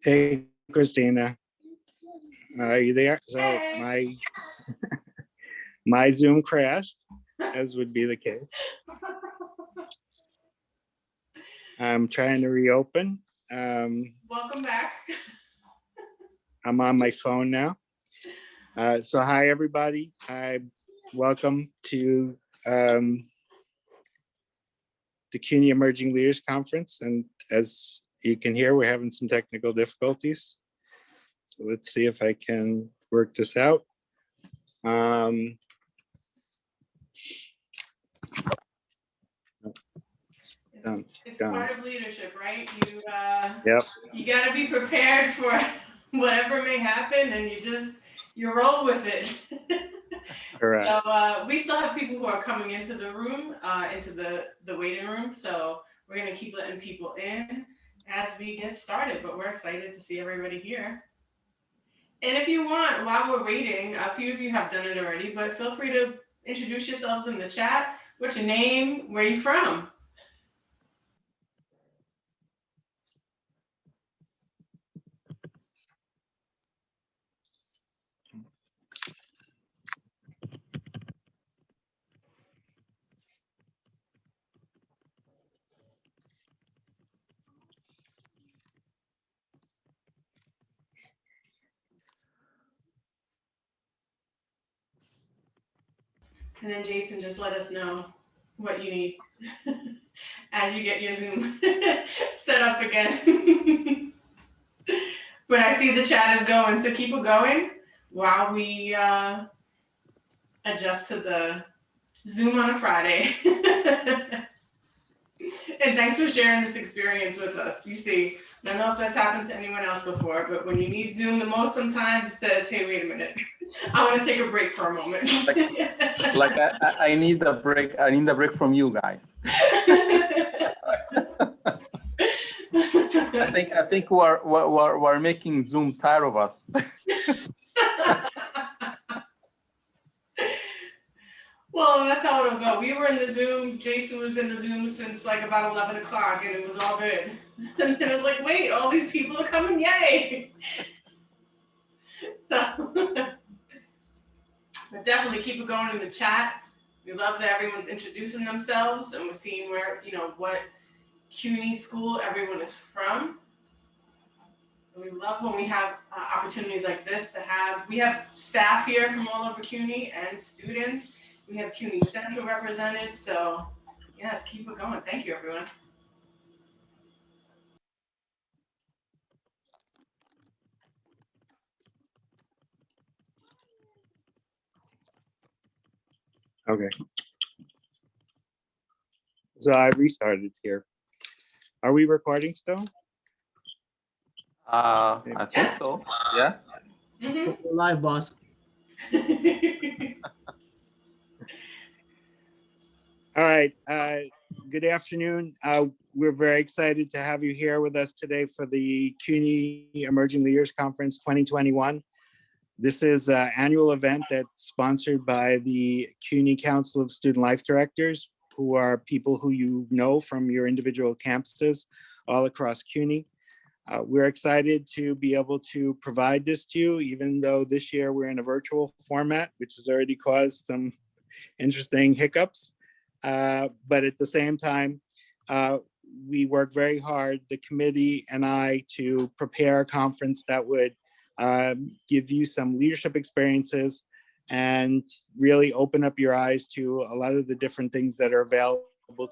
Hey, Christina, are you there? So Hey. my Zoom crashed, as would be the case. I'm trying to reopen. Welcome back. I'm on my phone now. So hi, everybody. Welcome to the Cuny Emerging Leaders Conference. And as you can hear, we're having some technical difficulties. So let's see if I can work this out. It's part of leadership, right? Yep. You got to be prepared for whatever may happen, and you roll with it. Correct. So we still have people who are coming into the room, into the waiting room. So we're gonna keep letting people in as we get started. But we're excited to see everybody here. And if you want, while we're waiting, a few of you have done it already, but feel free to introduce yourselves in the chat. What's your name? Where are you from? And then Jason, just let us know what you need as you get your Zoom set up again. But I see the chat is going, so keep it going while we adjust to the Zoom on a Friday. And thanks for sharing this experience with us. You see, I don't know if that's happened to anyone else before, but when you need Zoom the most, sometimes it says, hey, wait a minute, I want to take a break for a moment. Like I need the break. I need the break from you guys. I think we're making Zoom tired of us. Well, that's how it'll go. We were in the Zoom. Jason was in the Zoom since like about 11 o'clock, and it was all good. And then it was like, wait, all these people are coming, yay! So, but definitely keep it going in the chat. We love that everyone's introducing themselves, and we're seeing where, what CUNY school everyone is from. And we love when we have opportunities like this we have staff here from all over CUNY and students. We have CUNY Central represented, so yes, keep it going. Thank you, everyone. Okay. So I restarted here. Are we recording still? I think so. Yeah. Mm-hmm. Live, boss. All right. Good afternoon. We're very excited to have you here with us today for the CUNY Emerging Leaders Conference 2021. This is an annual event that's sponsored by the CUNY Council of Student Life Directors, who are people who you know from your individual campuses all across CUNY. We're excited to be able to provide this to you, even though this year we're in a virtual format, which has already caused some interesting hiccups. But at the same time, we work very hard, the committee and I, to prepare a conference that would give you some leadership experiences and really open up your eyes to a lot of the different things that are available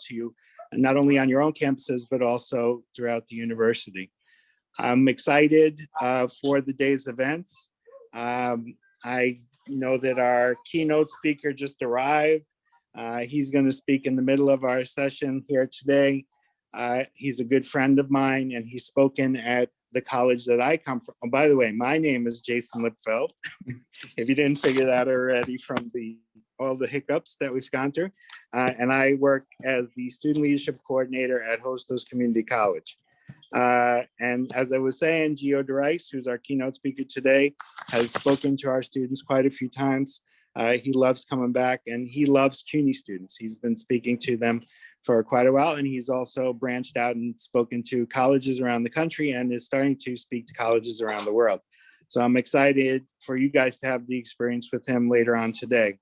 to you, not only on your own campuses, but also throughout the university. I'm excited for the day's events. I know that our keynote speaker just arrived. He's going to speak in the middle of our session here today. He's a good friend of mine, and he's spoken at the college that I come from. Oh, by the way, my name is Jason Lipfeld, if you didn't figure that already from all the hiccups that we've gone through. And I work as the student leadership coordinator at Hostos Community College. And as I was saying, Gio DeRice, who's our keynote speaker today, has spoken to our students quite a few times. He loves coming back, and he loves CUNY students. He's been speaking to them for quite a while, and he's also branched out and spoken to colleges around the country and is starting to speak to colleges around the world. So I'm excited for you guys to have the experience with him later on today.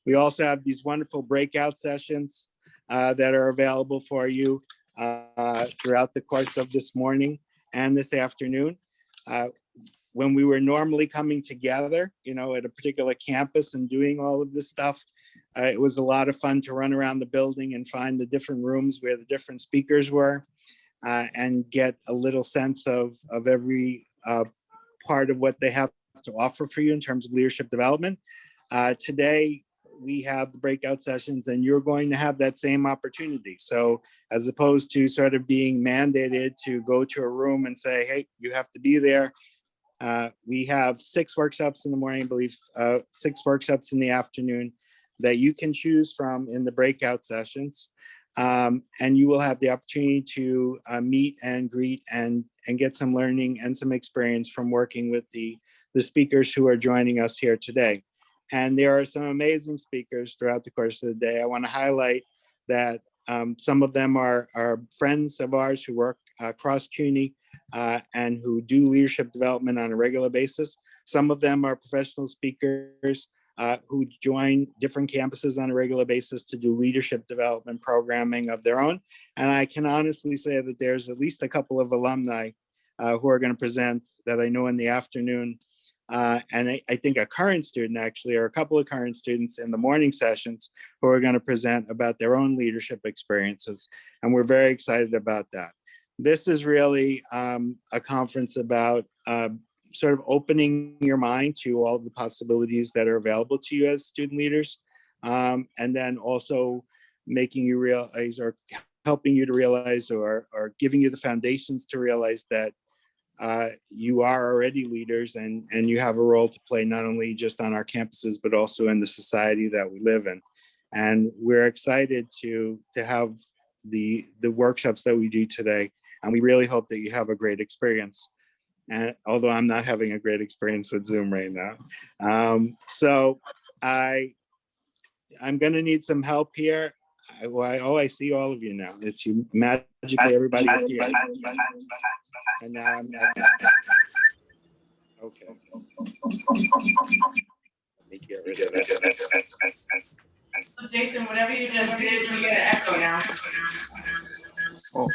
We also have these wonderful breakout sessions that are available for you throughout the course of this morning and this afternoon. When we were normally coming together, at a particular campus and doing all of this stuff, it was a lot of fun to run around the building and find the different rooms where the different speakers were and get a little sense of every part of what they have to offer for you in terms of leadership development. Today, we have the breakout sessions, and you're going to have that same opportunity. So as opposed to sort of being mandated to go to a room and say, hey, you have to be there, we have 6 workshops in the morning, I believe 6 workshops in the afternoon that you can choose from in the breakout sessions. And you will have the opportunity to meet and greet and get some learning and some experience from working with the speakers who are joining us here today. And there are some amazing speakers throughout the course of the day. I want to highlight that some of them are friends of ours who work across CUNY and who do leadership development on a regular basis. Some of them are professional speakers who join different campuses on a regular basis to do leadership development programming of their own. And I can honestly say that there's at least a couple of alumni who are going to present that I know in the afternoon. And I think a current student actually, or a couple of current students in the morning sessions who are going to present about their own leadership experiences. And we're very excited about that. This is really a conference about sort of opening your mind to all of the possibilities that are available to you as student leaders. And then also making you realize, or helping you to realize, or giving you the foundations to realize that you are already leaders and you have a role to play, not only just on our campuses, but also in the society that we live in. And we're excited to have the workshops that we do today. And we really hope that you have a great experience. And although I'm not having a great experience with Zoom right now. So I'm gonna need some help here. I see all of you now. It's you magically, everybody here. And now I'm not. Okay. Let me get rid of this. So Jason, whatever you just did, you get an echo now. Oh.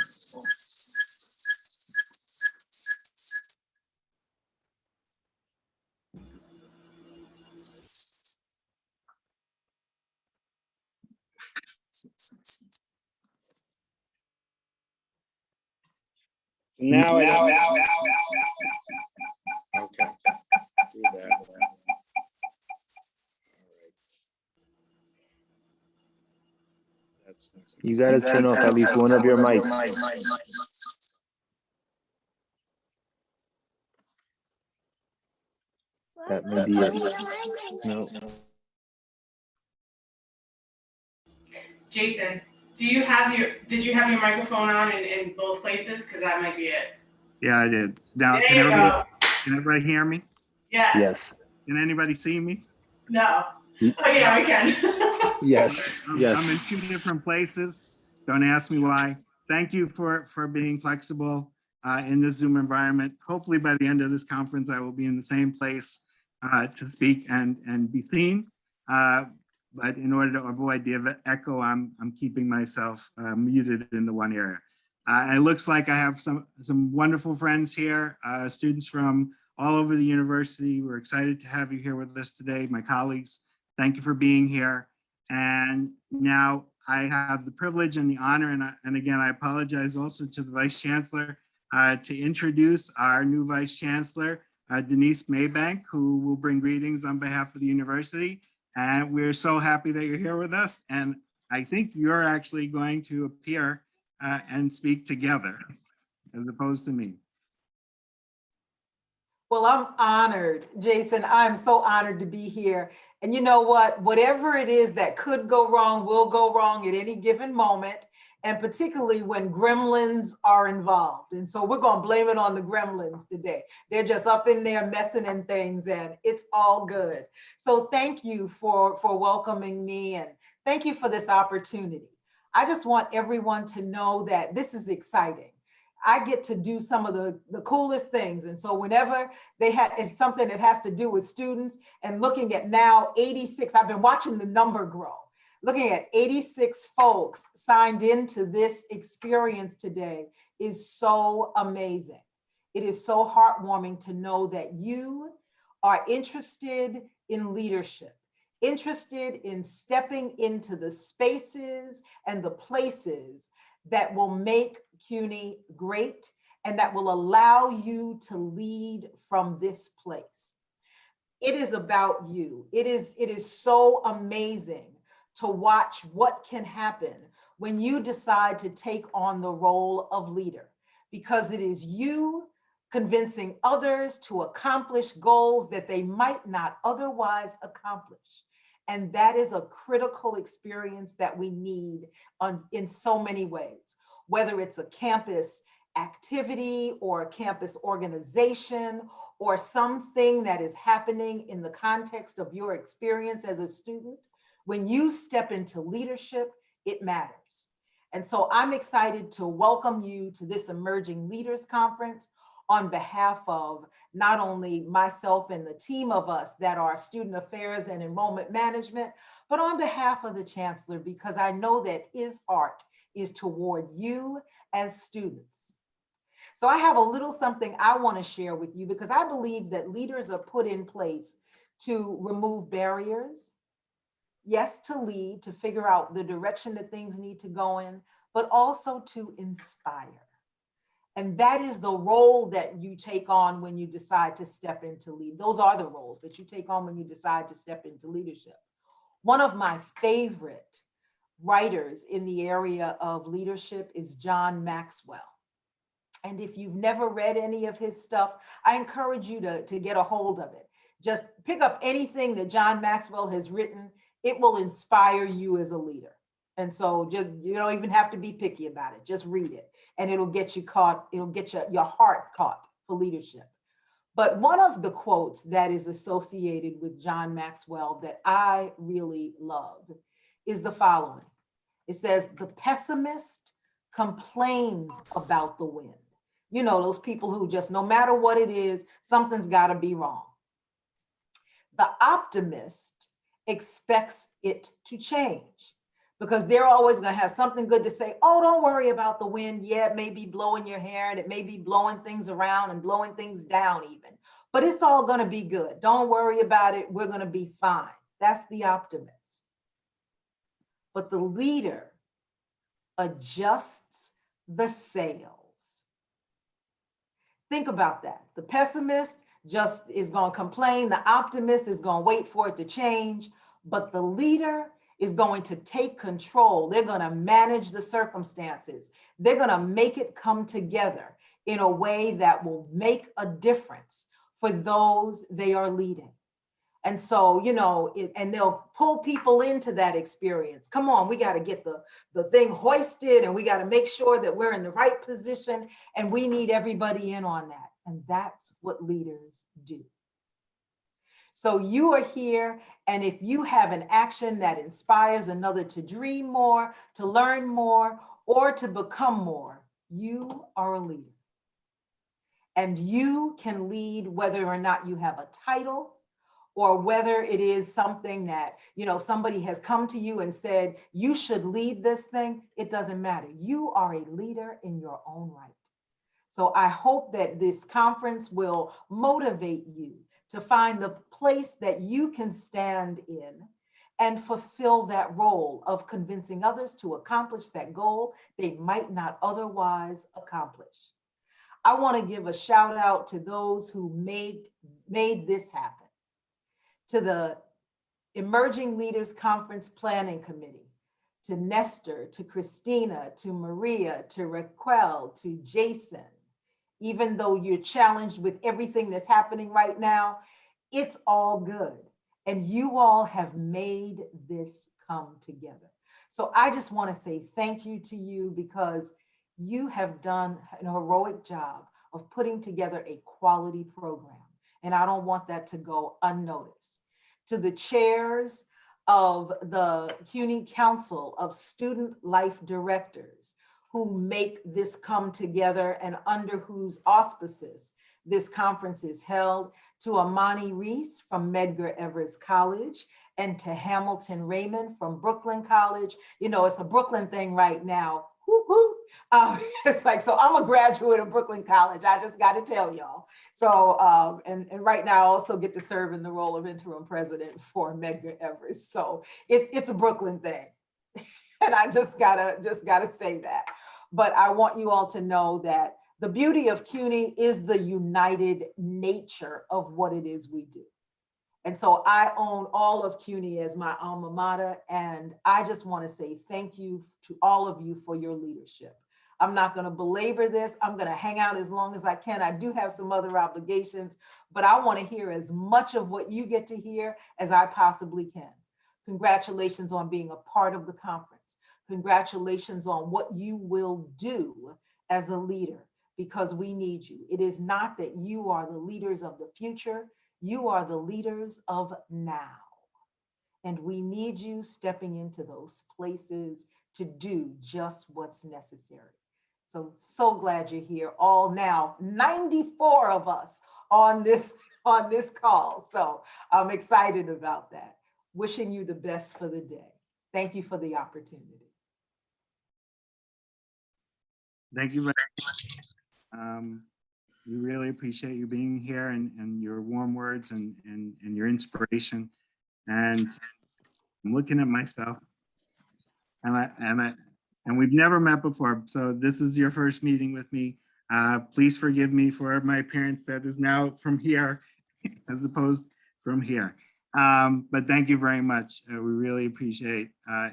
Now I don't. Okay. Do that. You gotta turn off at least one of your mics. That may be it. No. Jason, did you have your microphone on in both places? Because that might be it. Yeah, I did. Now, There you go. Can everybody hear me? Yes. Yes. Can anybody see me? No. Oh yeah, we can. Yes. Yes. I'm in 2 different places. Don't ask me why. Thank you for being flexible in this Zoom environment. Hopefully by the end of this conference, I will be in the same place to speak and be seen. But in order to avoid the echo, I'm keeping myself muted in the one area. It looks like I have some wonderful friends here, students from all over the university. We're excited to have you here with us today, my colleagues. Thank you for being here. And now I have the privilege and the honor, and again, I apologize also to the Vice Chancellor, to introduce our new Vice Chancellor, Denise Maybank, who will bring greetings on behalf of the university. And we're so happy that you're here with us. And I think you're actually going to appear and speak together as opposed to me. Well, I'm honored, Jason. I'm so honored to be here. And you know what? Whatever it is that could go wrong will go wrong at any given moment. and particularly when gremlins are involved. And so we're going to blame it on the gremlins today. They're just up in there messing in things, and it's all good. So thank you for welcoming me, and thank you for this opportunity. I just want everyone to know that this is exciting. I get to do some of the coolest things. And so whenever it's something that has to do with students, and looking at now 86, I've been watching the number grow. Looking at 86 folks signed into this experience today is so amazing. It is so heartwarming to know that you are interested in leadership, interested in stepping into the spaces and the places that will make CUNY great and that will allow you to lead from this place. It is about you. It is so amazing to watch what can happen when you decide to take on the role of leader, because it is you convincing others to accomplish goals that they might not otherwise accomplish. And that is a critical experience that we need in so many ways, whether it's a campus activity or a campus organization or something that is happening in the context of your experience as a student. When you step into leadership, it matters. And so I'm excited to welcome you to this Emerging Leaders Conference on behalf of not only myself and the team of us that are Student Affairs and Enrollment Management, but on behalf of the Chancellor, because I know that his heart is toward you as students. So I have a little something I want to share with you, because I believe that leaders are put in place to remove barriers, yes, to lead, to figure out the direction that things need to go in, but also to inspire. And that is the role that you take on when you decide to step into lead. Those are the roles that you take on when you decide to step into leadership. One of my favorite writers in the area of leadership is John Maxwell. And if you've never read any of his stuff, I encourage you to get a hold of it. Just pick up anything that John Maxwell has written. It will inspire you as a leader. And so you don't even have to be picky about it. Just read it and it'll get you caught. It'll get your heart caught for leadership. But one of the quotes that is associated with John Maxwell that I really love is the following. It says, "The pessimist complains about the wind." You know, those people who just, no matter what it is, something's got to be wrong. The optimist expects it to change, because they're always going to have something good to say. Oh, don't worry about the wind. Yeah, it may be blowing your hair and it may be blowing things around and blowing things down even, but it's all going to be good. Don't worry about it. We're going to be fine. That's the optimist. But the leader adjusts the sails. Think about that. The pessimist just is going to complain. The optimist is going to wait for it to change, but the leader is going to take control. They're going to manage the circumstances. They're going to make it come together in a way that will make a difference for those they are leading. And so, you know, and they'll pull people into that experience. Come on, we got to get the thing hoisted, and we got to make sure that we're in the right position, and we need everybody in on that. And that's what leaders do. So you are here, and if you have an action that inspires another to dream more, to learn more, or to become more, you are a leader. And you can lead whether or not you have a title, or whether it is something that, you know, somebody has come to you and said, you should lead this thing. It doesn't matter. You are a leader in your own right. So I hope that this conference will motivate you to find the place that you can stand in and fulfill that role of convincing others to accomplish that goal they might not otherwise accomplish. I want to give a shout out to those who made this happen. To the Emerging Leaders Conference Planning Committee, to Nestor, to Christina, to Maria, to Raquel, to Jason. Even though you're challenged with everything that's happening right now, it's all good. And you all have made this come together. So I just want to say thank you to you because you have done an heroic job of putting together a quality program. And I don't want that to go unnoticed. To the chairs of the CUNY Council of Student Life Directors who make this come together and under whose auspices this conference is held, to Amani Reese from Medgar Evers College, and to Hamilton Raymond from Brooklyn College. You know, it's a Brooklyn thing right now. Whoop, whoop. It's like, so I'm a graduate of Brooklyn College. I just got to tell y'all. So, and right now I also get to serve in the role of interim president for Medgar Evers. So it's a Brooklyn thing. And I just gotta say that. But I want you all to know that the beauty of CUNY is the united nature of what it is we do. And so I own all of CUNY as my alma mater. And I just want to say thank you to all of you for your leadership. I'm not going to belabor this. I'm going to hang out as long as I can. I do have some other obligations, but I want to hear as much of what you get to hear as I possibly can. Congratulations on being a part of the conference. Congratulations on what you will do as a leader, because we need you. It is not that you are the leaders of the future. You are the leaders of now. And we need you stepping into those places to do just what's necessary. So glad you're here, all now 94 of us on this call. So I'm excited about that. Wishing you the best for the day. Thank you for the opportunity. Thank you very much. We really appreciate you being here and your warm words and your inspiration. And I'm looking at myself, and we've never met before. So this is your first meeting with me. Please forgive me for my appearance that is now from here as opposed from here. But thank you very much. We really appreciate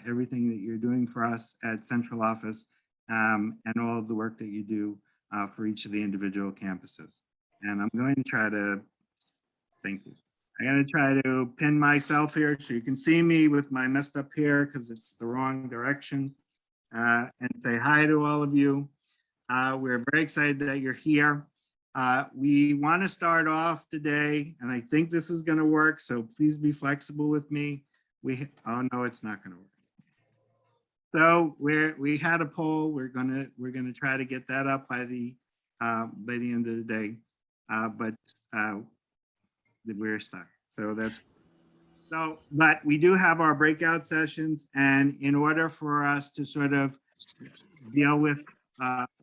everything that you're doing for us at Central Office and all of the work that you do for each of the individual campuses. And I'm going to try to, thank you. I'm going to try to pin myself here so you can see me with my messed up hair because it's the wrong direction, and say hi to all of you. We're very excited that you're here. We want to start off today, and I think this is going to work, so please be flexible with me. Oh no, it's not going to work. So we had a poll. We're gonna try to get that up by the end of the day, but we're stuck. So but we do have our breakout sessions, and in order for us to sort of deal with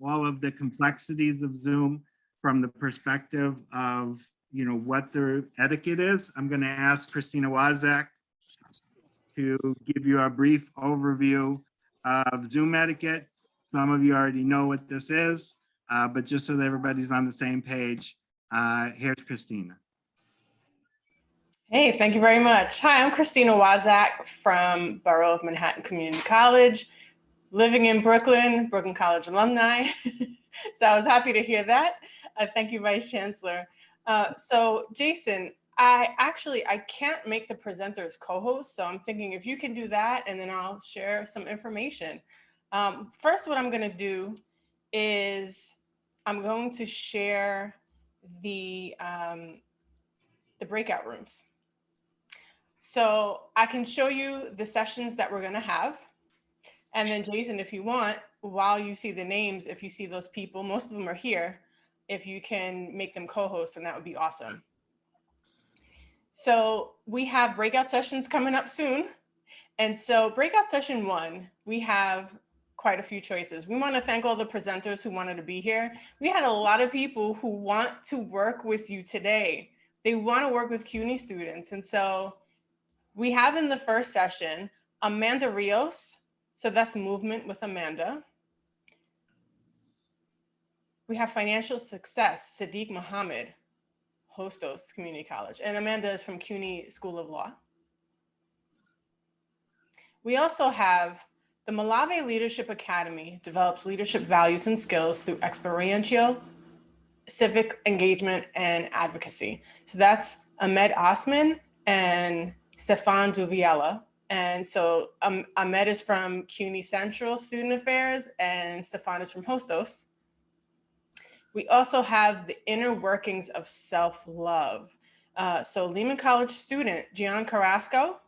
all of the complexities of Zoom from the perspective of what the etiquette is, I'm going to ask Christina Wazak to give you a brief overview of Zoom etiquette. Some of you already know what this is, but just so that everybody's on the same page, here's Christina. Hey, thank you very much. Hi, I'm Christina Wazak from Borough of Manhattan Community College, living in Brooklyn, Brooklyn College alumni. So I was happy to hear that. Thank you, Vice Chancellor. So Jason, I can't make the presenters co-host, so I'm thinking if you can do that, and then I'll share some information. First, what I'm going to do is I'm going to share the breakout rooms. So I can show you the sessions that we're going to have. And then Jason, if you want, while you see the names, if you see those people, most of them are here, if you can make them co-hosts, then that would be awesome. So we have breakout sessions coming up soon. And so breakout session 1, we have quite a few choices. We want to thank all the presenters who wanted to be here. We had a lot of people who want to work with you today. They want to work with CUNY students. And so we have in the first session, Amanda Rios. So that's movement with Amanda. We have financial success, Sadiq Muhammad, Hostos Community College. And Amanda is from CUNY School of Law. We also have the Malave Leadership Academy develops leadership values and skills through experiential, civic engagement, and advocacy. So that's Ahmed Osman and Stefan Duviela. And so Ahmed is from Cuny Central Student Affairs and Stefan is from Hostos. We also have the inner workings of self-love. So Lehman College student, Gian Carrasco,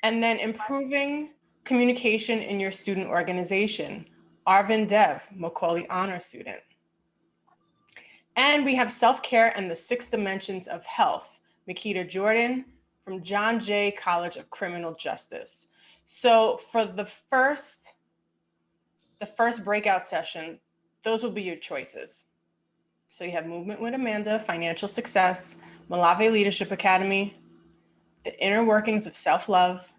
and then improving communication in your student organization, Arvin Dev, Macaulay Honor student. And we have self-care and the 6 dimensions of health, Makita Jordan from John Jay College of Criminal Justice. So for the first breakout session, those will be your choices. So you have Movement with Amanda, Financial Success, Malave Leadership Academy, the inner workings of self-love,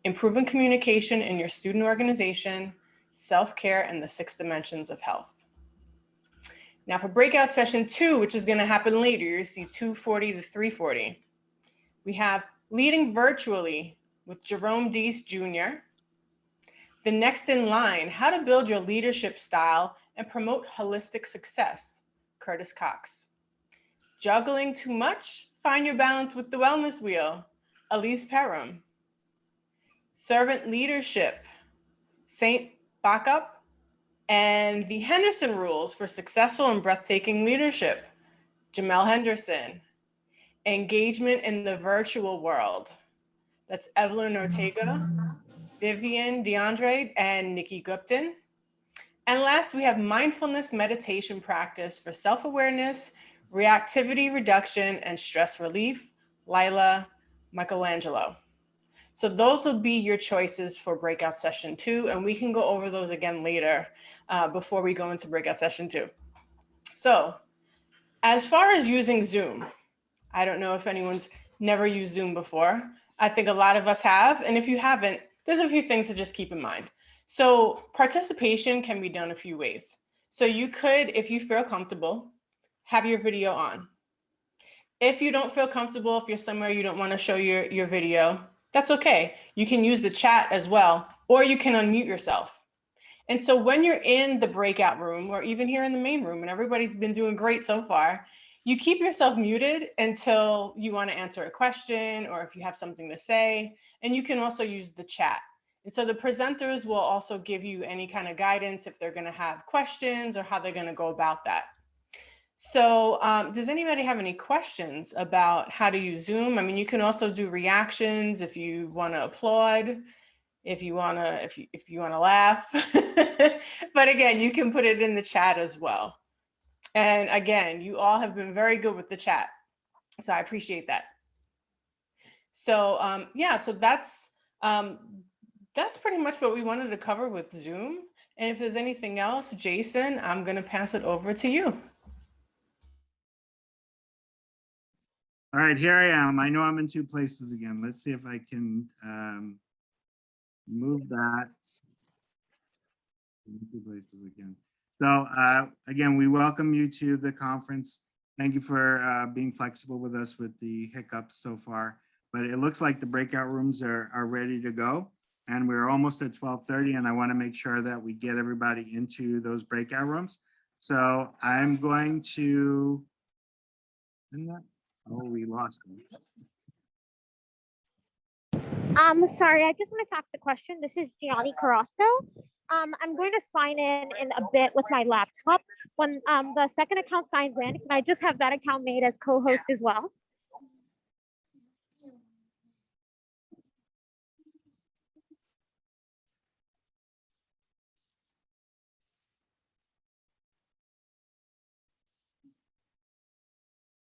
improving communication in your student organization, self-care, and the 6 dimensions of health. Now for breakout session 2, which is going to happen later, you see 2:40 to 3:40. We have Leading Virtually with Jerome Deese Jr., The Next in Line, How to Build Your Leadership Style and Promote Holistic Success, Curtis Cox. Juggling Too Much? Find Your Balance with the Wellness Wheel, Elise Perham. Servant Leadership, Saint Backup, and the Henderson Rules for Successful and Breathtaking Leadership, Jamel Henderson. Engagement in the Virtual World, that's Evelyn Ortega, Vivian DeAndre, and Nikki Gupton. And last, we have Mindfulness Meditation Practice for Self-Awareness, Reactivity Reduction, and Stress Relief, Lila Michelangelo. So those will be your choices for breakout session 2, and we can go over those again later before we go into breakout session 2. So as far as using Zoom, I don't know if anyone's never used Zoom before. I think a lot of us have, and if you haven't, there's a few things to just keep in mind. So participation can be done a few ways. So you could, if you feel comfortable, have your video on. If you don't feel comfortable, if you're somewhere you don't want to show your video, that's okay. You can use the chat as well, or you can unmute yourself. And so when you're in the breakout room, or even here in the main room, and everybody's been doing great so far, you keep yourself muted until you want to answer a question, or if you have something to say, and you can also use the chat. And so the presenters will also give you any kind of guidance if they're going to have questions or how they're going to go about that. So does anybody have any questions about how to use Zoom? I mean, you can also do reactions if you want to applaud, if you want to laugh. But again, you can put it in the chat as well. And again, you all have been very good with the chat, so I appreciate that. So yeah, so that's pretty much what we wanted to cover with Zoom. And if there's anything else, Jason, I'm going to pass it over to you. All right, here I am. I know I'm in 2 places again. Let's see if I can move that. 2 places again. So again, we welcome you to the conference. Thank you for being flexible with us with the hiccups so far. But it looks like the breakout rooms are ready to go. And we're almost at 12:30, and I want to make sure that we get everybody into those breakout rooms. So I'm going to, oh, we lost them. Sorry, I just wanted to ask a question. This is Gianni Carrasco. I'm going to sign in a bit with my laptop. When the second account signs in, can I just have that account made as co-host as well?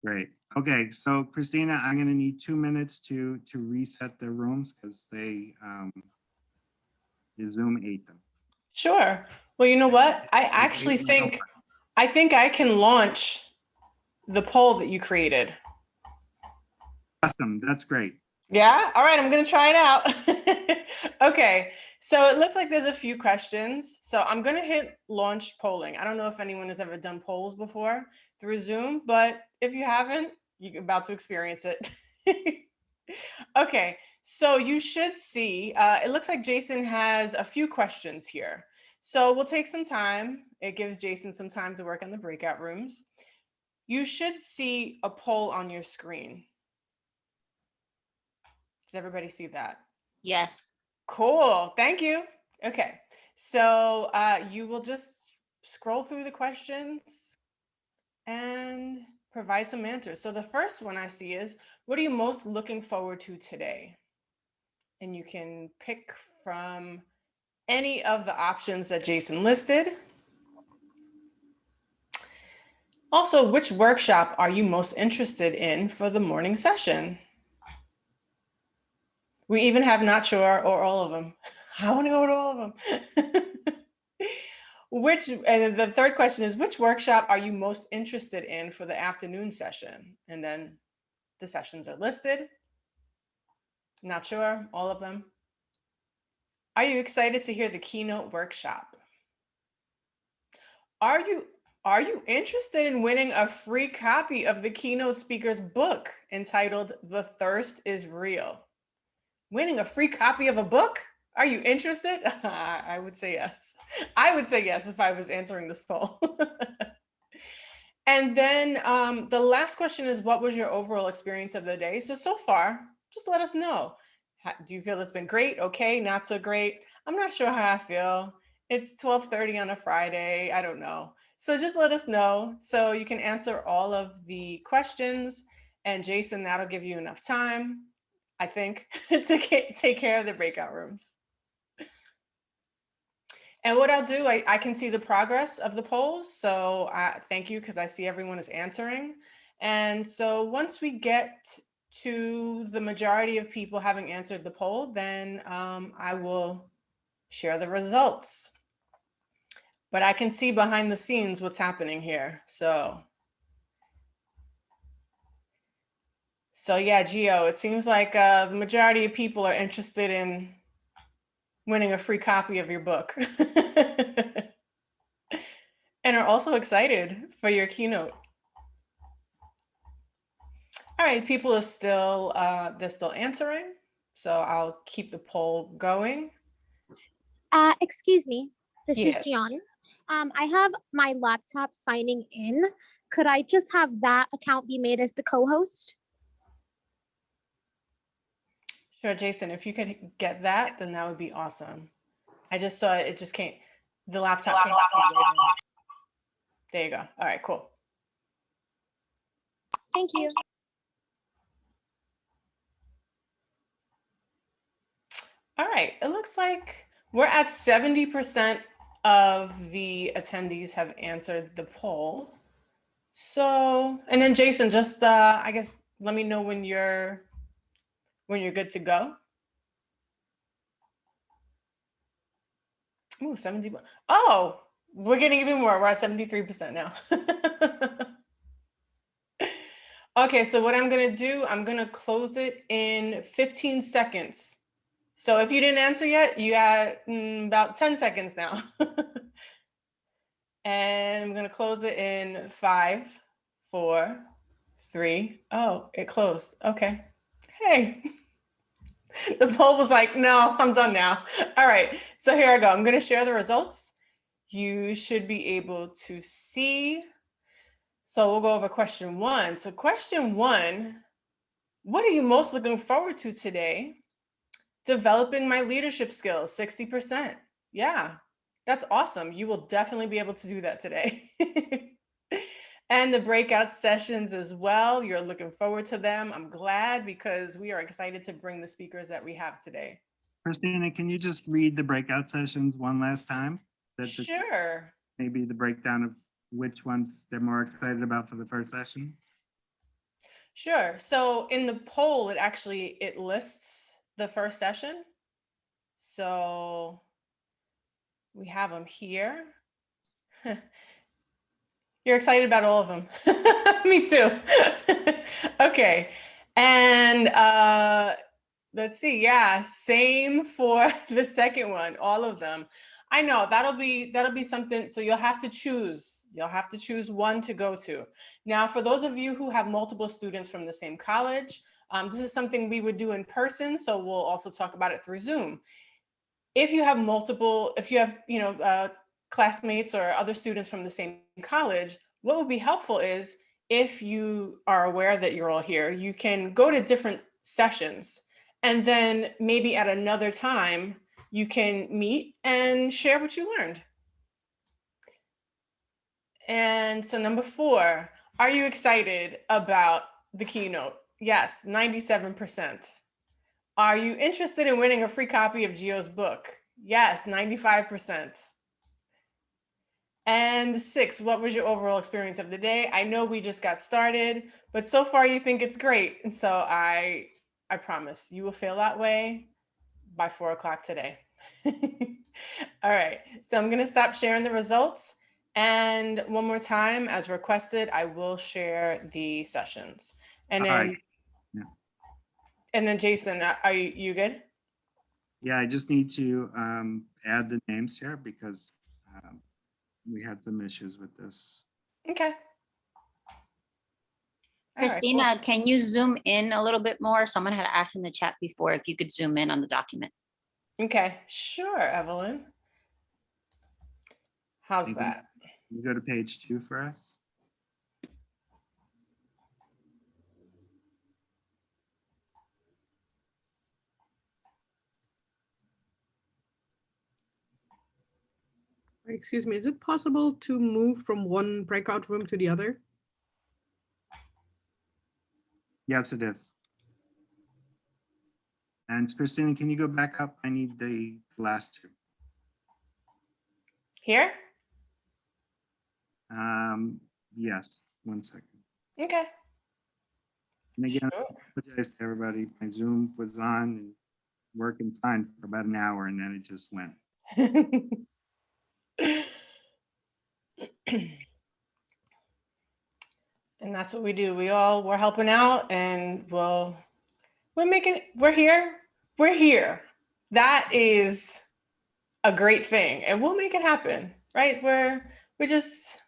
Great. Okay, so Christina, I'm going to need 2 minutes to reset the rooms because the Zoom ate them. Sure. Well, you know what? I actually think I can launch the poll that you created. Awesome. That's great. Yeah. All right. I'm going to try it out. Okay. So it looks like there's a few questions. So I'm going to hit launch polling. I don't know if anyone has ever done polls before through Zoom, but if you haven't, you're about to experience it. Okay. So you should see, it looks like Jason has a few questions here. So we'll take some time. It gives Jason some time to work on the breakout rooms. You should see a poll on your screen. Does everybody see that? Yes. Cool, thank you. Okay, so you will just scroll through the questions and provide some answers. So the first one I see is, what are you most looking forward to today? And you can pick from any of the options that Jason listed. Also, which workshop are you most interested in for the morning session? We even have not sure or all of them. I want to go to all of them. And the third question is, which workshop are you most interested in for the afternoon session? And then the sessions are listed. Not sure, all of them. Are you excited to hear the keynote workshop? Are you interested in winning a free copy of the keynote speaker's book entitled The Thirst is Real? Winning a free copy of a book? Are you interested? I would say yes. I would say yes if I was answering this poll. And then the last question is, what was your overall experience of the day? So far, just let us know. Do you feel it's been great? Okay, not so great? I'm not sure how I feel. It's 12:30 on a Friday. I don't know. So just let us know so you can answer all of the questions. And Jason, that'll give you enough time, I think, to take care of the breakout rooms. And what I'll do, I can see the progress of the polls. So thank you, because I see everyone is answering. And so once we get to the majority of people having answered the poll, then I will share the results. But I can see behind the scenes what's happening here. So yeah, Gio, it seems like the majority of people are interested in winning a free copy of your book. And are also excited for your keynote. All right, people are still, they're still answering. So I'll keep the poll going. Excuse me, this Yes. is Gianni. I have my laptop signing in. Could I just have that account be made as the co-host? Sure, Jason, if you could get that, then that would be awesome. I just saw it just can't, the laptop came up. There you go. All right, cool. Thank you. All right, it looks like we're at 70% of the attendees have answered the poll. So, and then Jason, just I guess let me know when you're good to go. Ooh, 70. Oh, we're getting even more. We're at 73% now. Okay, so what I'm gonna do, I'm gonna close it in 15 seconds. So if you didn't answer yet, you got about 10 seconds now. And I'm gonna close it in 5, 4, 3. Oh, it closed. Okay. Hey. The poll was like, no, I'm done now. All right, so here I go. I'm gonna share the results. You should be able to see. So we'll go over question 1. So question 1, what are you most looking forward to today? Developing my leadership skills, 60%. Yeah, that's awesome. You will definitely be able to do that today. And the breakout sessions as well. You're looking forward to them. I'm glad, because we are excited to bring the speakers that we have today. Christina, can you just read the breakout sessions one last time? Sure. Maybe the breakdown of which ones they're more excited about for the first session. Sure. So in the poll, it lists the first session. So we have them here. You're excited about all of them. Me too. Okay. And let's see. Yeah, same for the second one, all of them. I know that'll be something. So you'll have to choose. You'll have to choose one to go to. Now, for those of you who have multiple students from the same college, this is something we would do in person. So we'll also talk about it through Zoom. If you have classmates or other students from the same college, what would be helpful is, if you are aware that you're all here, you can go to different sessions And then maybe at another time, you can meet and share what you learned. And so number 4, are you excited about the keynote? Yes, 97%. Are you interested in winning a free copy of Gio's book? Yes, 95%. And 6, what was your overall experience of the day? I know we just got started, but so far you think it's great. And so I promise you will feel that way by 4 o'clock today. All right, so I'm gonna stop sharing the results. And one more time, as requested, I will share the sessions. And All then, right. Yeah. and then Jason, are you good? Yeah, I just need to add the names here because we had some issues with this. Okay. All right, Christina, can you zoom in a little bit more? Someone had asked in the chat before if you could zoom in on the document. cool. Okay, sure, Evelyn. How's Can that? you go to page 2 for us? Excuse me, is it possible to move from one breakout room to the other? Yes, it is. And Christina, can you go back up? I need the last 2. Here? Yes, 1 second. Okay. And again, Sure. I apologize to everybody. My Zoom was on and working fine for about an hour and then it just went. And that's what we do. We're helping out and we're here. We're here. That is a great thing. And we'll make it happen, right? It's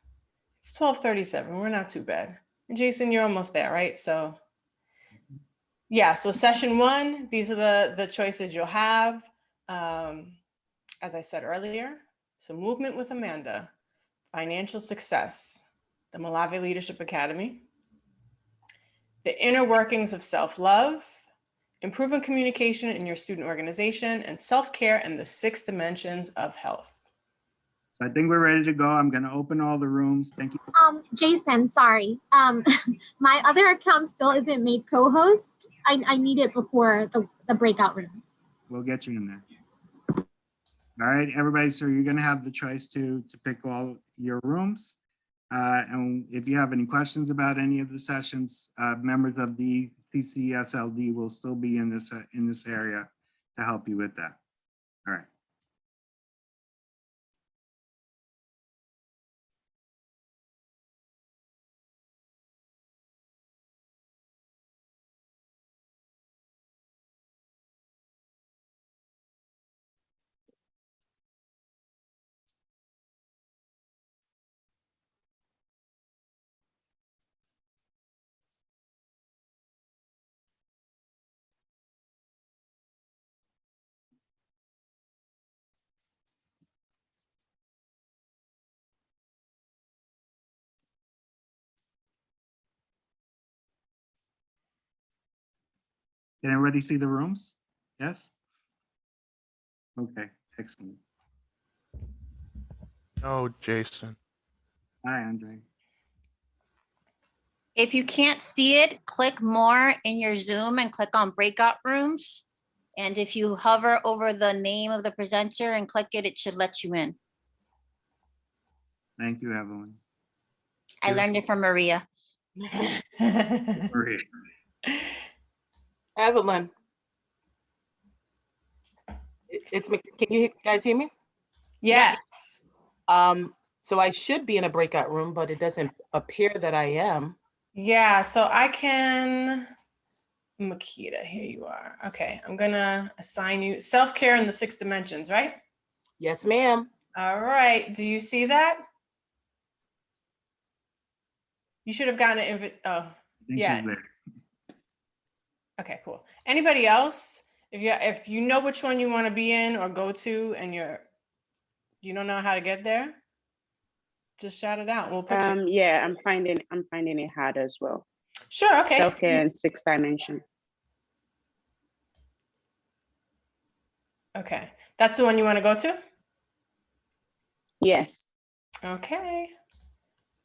12:37. We're not too bad. And Jason, you're almost there, right? So yeah, so session 1, these are the choices you'll have. As I said earlier, so movement with Amanda, financial success, the Malawi Leadership Academy, the inner workings of self-love, improving communication in your student organization, and self-care and the 6 dimensions of health. So I think we're ready to go. I'm going to open all the rooms. Thank you. Jason, sorry. My other account still isn't made co-host. I need it before the breakout rooms. We'll get you in there. All right, everybody. So you're going to have the choice to pick all your rooms. And if you have any questions about any of the sessions, members of the CCSLD will still be in this area to help you with that. All right. Can everybody see the rooms? Yes? Okay, excellent. No, Jason. Hi, Andre. If you can't see it, click more in your Zoom and click on breakout rooms. And if you hover over the name of the presenter and click it, it should let you in. Thank you, Evelyn. I learned it from Maria. Maria. Evelyn. It's me. Can you guys hear me? Yes. So I should be in a breakout room, but it doesn't appear that I am. Yeah, so I can, Makita, here you are. Okay, I'm gonna assign you self-care in the 6 dimensions, right? Yes, ma'am. All right, do you see that? You should have gotten an invite. Oh, I think yeah. she's there. Okay, cool. Anybody else? If you know which one you want to be in or go to and you don't know how to get there, just shout it out. We'll put you. Yeah, I'm finding it hard as well. Sure, okay. Self-care and 6 dimension. Okay, that's the one you want to go to? Yes. Okay.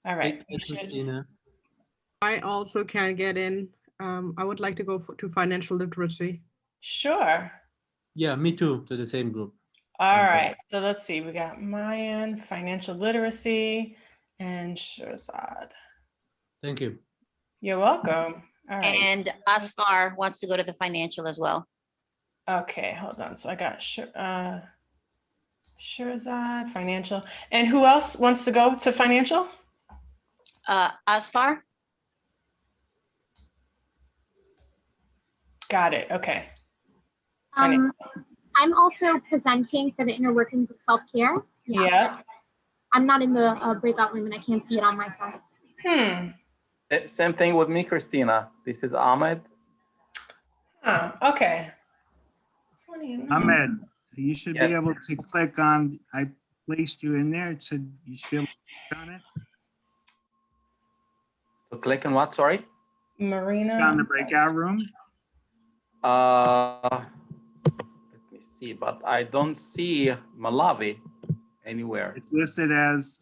All right. Hey, you should- Christina. I also can get in. I would like to go to financial literacy. Sure. Yeah, me too, to the same group. All right, so let's see. We got Mayan, financial literacy, and Shirzad. Thank you. You're welcome. All right. And Asfar wants to go to the financial as well. Okay, hold on. So I got Shirzad, financial. And who else wants to go to financial? Asfar? Got it. Okay. I'm also presenting for the inner workings of self-care. Yeah. I'm not in the breakout room and I can't see it on my side. Same thing with me, Christina. This is Ahmed. Okay. Funny enough. Ahmed, you should be Yes. able to click on, I placed you in there. It said you should be able to click on it. So click on what? Sorry. Marina. On the breakout room. Let me see, but I don't see Malawi anywhere. It's listed as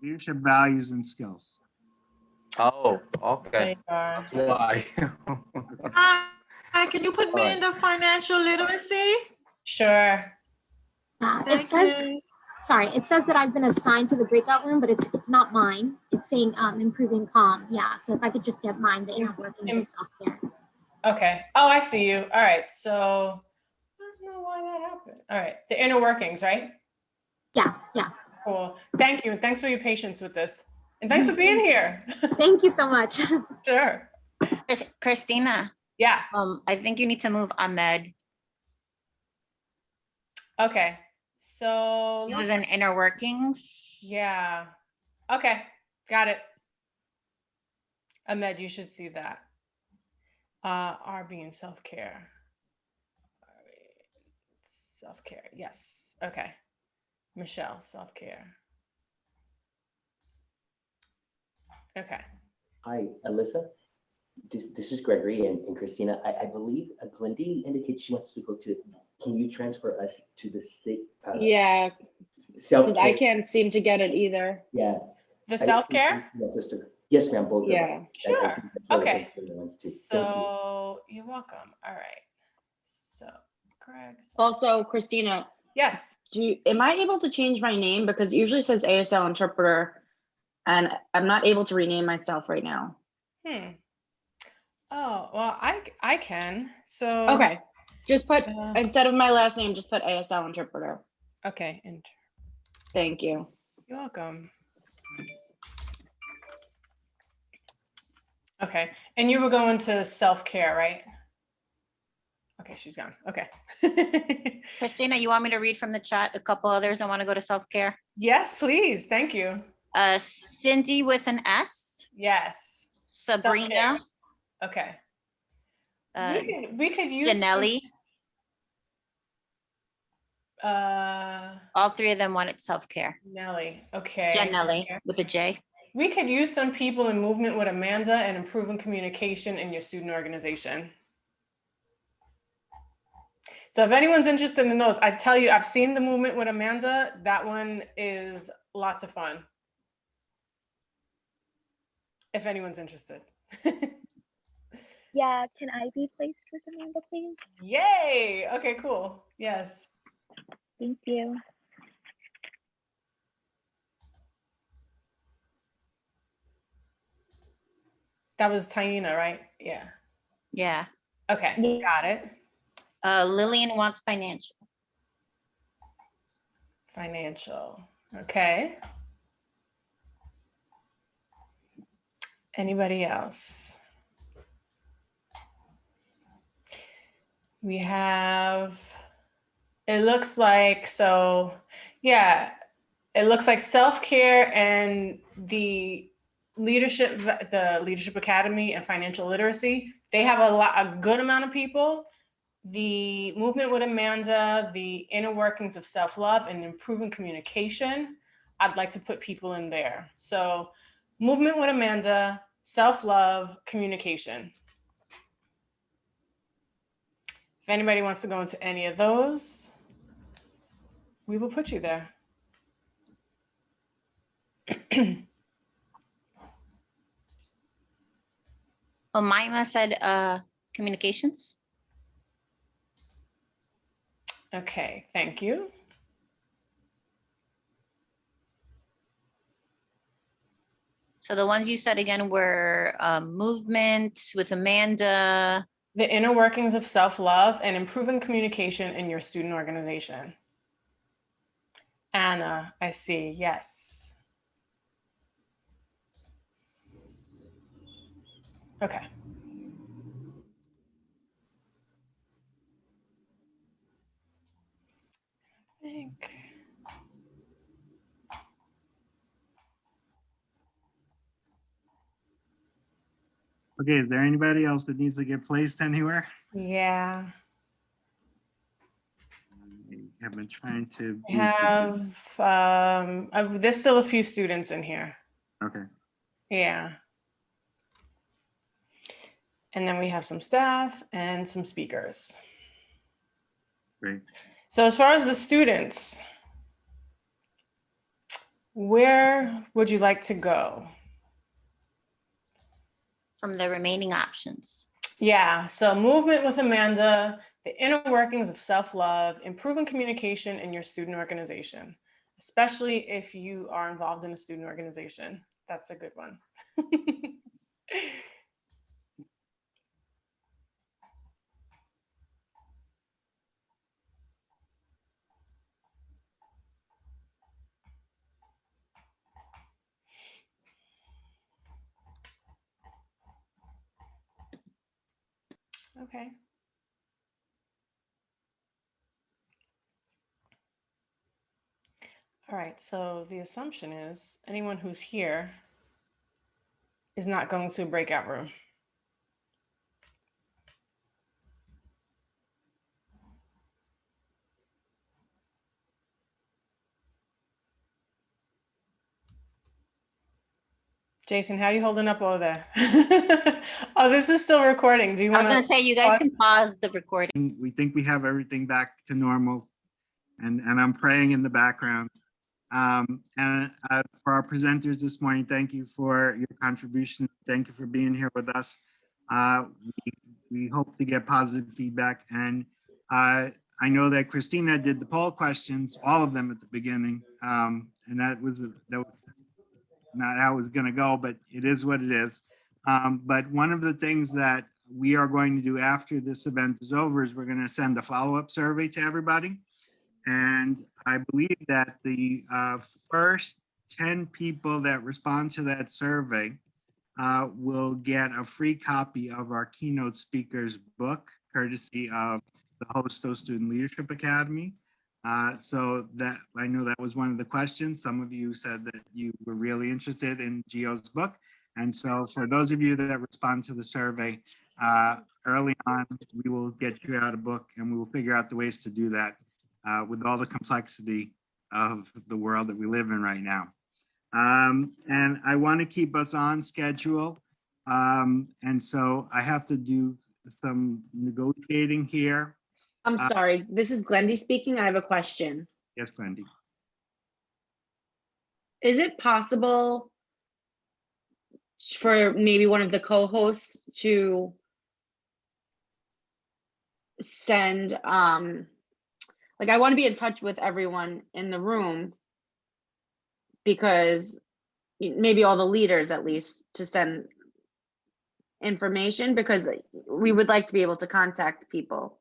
leadership values and skills. Oh, There okay. you are. That's why. Hi, can you put me Alright. into financial literacy? Sure. It Thank says, you. sorry, it says that I've been assigned to the breakout room, but it's not mine. It's saying improving calm. Yeah, so if I could just get mine, the inner workings of self-care. Okay. Oh, I see you. All right. So I don't know why that happened. All right. The inner workings, right? Yes, yes. Cool. Thank you. And thanks for your patience with this. And thanks for being here. Thank you so much. Sure. Christina, Yeah. I think you need to move Ahmed. Okay. So He was in inner workings. yeah. Okay. Got it. Ahmed, you should see that. RB and self-care. Self-care. Yes. Okay. Michelle, self-care. Okay. Hi, Alyssa. This is Gregory and Christina. I believe Glendine indicates she wants to go to. Can you transfer us to the Yeah, self? because I can't seem to get it either. Yeah. The self-care? Yes, ma'am. Both. Yeah. Sure. Okay. Thank you. So you're welcome. All right. So Greg. Also, Christina, Yes. am I able to change my name? Because it usually says ASL interpreter, and I'm not able to rename myself right now. Oh, well, I can. So Okay. Just put, instead of my last name, just put ASL interpreter. Okay. Thank you. You're welcome. Okay. And you were going to self-care, right? Okay, she's gone. Okay. Christina, you want me to read from the chat a couple others? I want to go to self-care. Yes, please. Thank you. Cindy with an S. Yes. Sabrina. Self-care. Okay. We could use Janelli. some, All three of them wanted self-care. Nelly. Okay. Janelli with a J. We could use some people in movement with Amanda and improving communication in your student organization. So if anyone's interested in those, I tell you, I've seen the movement with Amanda. That one is lots of fun. If anyone's interested. Yeah, can I be placed with Amanda, please? Yay. Okay, cool. Yes. Thank you. That was Taina, right? Yeah. Yeah. Okay, got it. Lillian wants financial. Financial. Okay. Anybody else? We have, it looks like, so yeah, it looks like self-care and the Leadership Academy and financial literacy, they have a good amount of people. The movement with Amanda, the inner workings of self-love and improving communication, I'd like to put people in there. So movement with Amanda, self-love, communication. If anybody wants to go into any of those, we will put you there. Omaima said communications. Okay, thank you. So the ones you said again were movement with Amanda. The inner workings of self-love and improving communication in your student organization. Anna, I see, yes. Okay. I think. Okay, is there anybody else that needs to get placed anywhere? Yeah. I've been trying to. We have, there's still a few students in here. Okay. Yeah. And then we have some staff and some speakers. Great. So as far as the students, where would you like to go? From the remaining options. Yeah, so movement with Amanda, the inner workings of self-love, improving communication in your student organization, especially if you are involved in a student organization. That's a good one. Okay. All right, so the assumption is anyone who's here is not going to a breakout room. Jason, how are you holding up over there? Oh, this is still recording. Do you I want was gonna say you guys can pause the recording. We think we have everything back to normal, and I'm praying in the background. And for our presenters this morning, thank you for your contribution. Thank you for being here with us. We hope to get positive feedback, and I know that Christina did the poll questions, all of them at the beginning, and that was not how it was going to go, but it is what it is. But one of the things that we are going to do after this event is over is we're going to send a follow-up survey to everybody. And I believe that the first 10 people that respond to that survey will get a free copy of our keynote speakers book, courtesy of the Hosto Student Leadership Academy. So that I know that was one of the questions. Some of you said that you were really interested in Gio's book. And so for those of you that respond to the survey early on, we will get you out a book, and we will figure out the ways to do that with all the complexity of the world that we live in right now. And I want to keep us on schedule. And so I have to do some negotiating here. I'm sorry, this is Glendy speaking. I have a question. Yes, Glendy. Is it possible for maybe one of the co-hosts to send, like I want to be in touch with everyone in the room, because maybe all the leaders at least, to send information, because we would like to be able to contact people.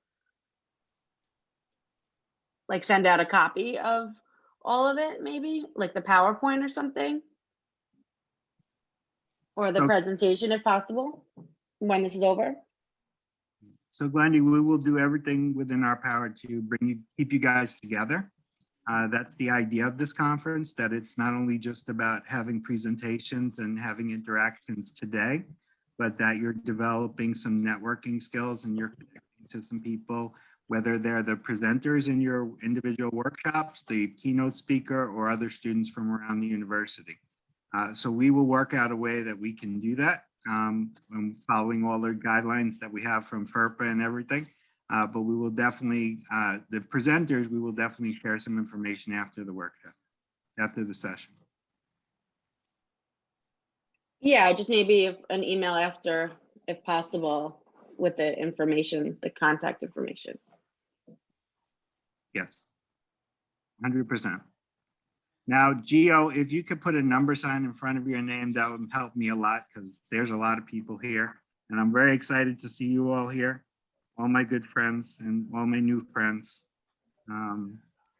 Like send out a copy of all of it, maybe like the PowerPoint or something. Or the Okay. presentation if possible, when this is over. So Glendy, we will do everything within our power to keep you guys together. That's the idea of this conference, that it's not only just about having presentations and having interactions today, but that you're developing some networking skills and you're connecting to some people, whether they're the presenters in your individual workshops, the keynote speaker, or other students from around the university. So we will work out a way that we can do that, following all the guidelines that we have from FERPA and everything. But we will definitely, the presenters, we will definitely share some information after the workshop, after the session. Yeah, just maybe an email after, if possible, with the information, the contact information. Yes, 100%. Now, Gio, if you could put a number sign in front of your name, that would help me a lot because there's a lot of people here. And I'm very excited to see you all here, all my good friends and all my new friends.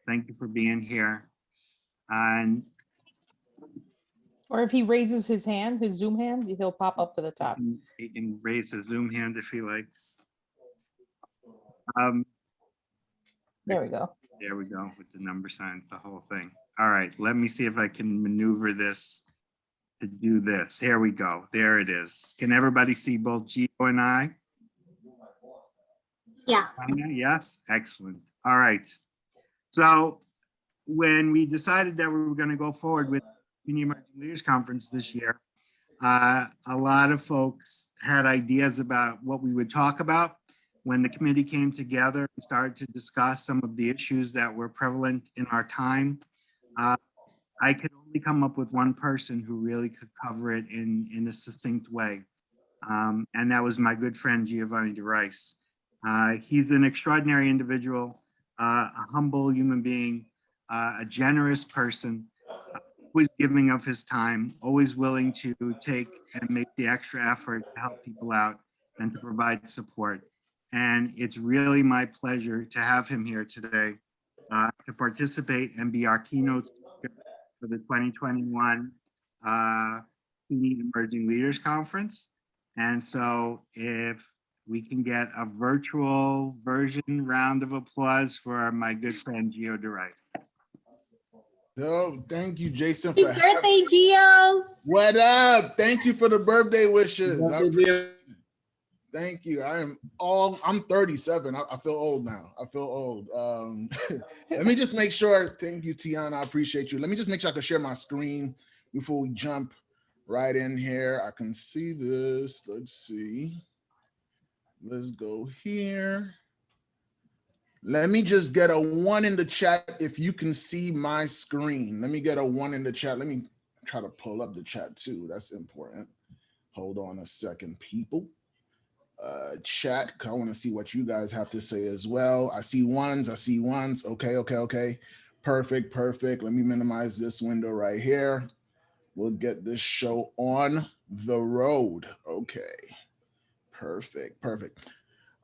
Thank you for being here. And Or if he raises his hand, his Zoom hand, he'll pop up to the top. he can raise his Zoom hand if he likes. There we go. There we go with the number signs, the whole thing. All right, let me see if I can maneuver this to do this. Here we go. There it is. Can everybody see both Gio and I? Yeah. Yes, excellent. All right. So when we decided that we were going to go forward with the Cuny Emerging Leaders Conference this year, a lot of folks had ideas about what we would talk about. When the committee came together and started to discuss some of the issues that were prevalent in our time, I could only come up with one person who really could cover it in a succinct way. And that was my good friend, Giovanni DeRice. He's an extraordinary individual, a humble human being, a generous person, always giving of his time, always willing to take and make the extra effort to help people out and to provide support. And it's really my pleasure to have him here today to participate and be our keynote speaker for the 2021 Cuny Emerging Leaders Conference. And so if we can get a virtual version round of applause for my good friend Gio DeRice. Oh, thank you, Jason. Happy birthday, Gio. What up? Thank you for the birthday wishes. Thank you. I'm 37. I feel old now. I feel old. Let me just make sure. Thank you, Tiana. I appreciate you. Let me just make sure I can share my screen before we jump right in here. I can see this. Let's see. Let's go here. Let me just get a 1 in the chat if you can see my screen. Let me get a 1 in the chat. Let me try to pull up the chat too. That's important. Hold on a second, people. Chat, I want to see what you guys have to say as well. I see ones. Okay. Perfect. Let me minimize this window right here. We'll get this show on the road. Okay. Perfect.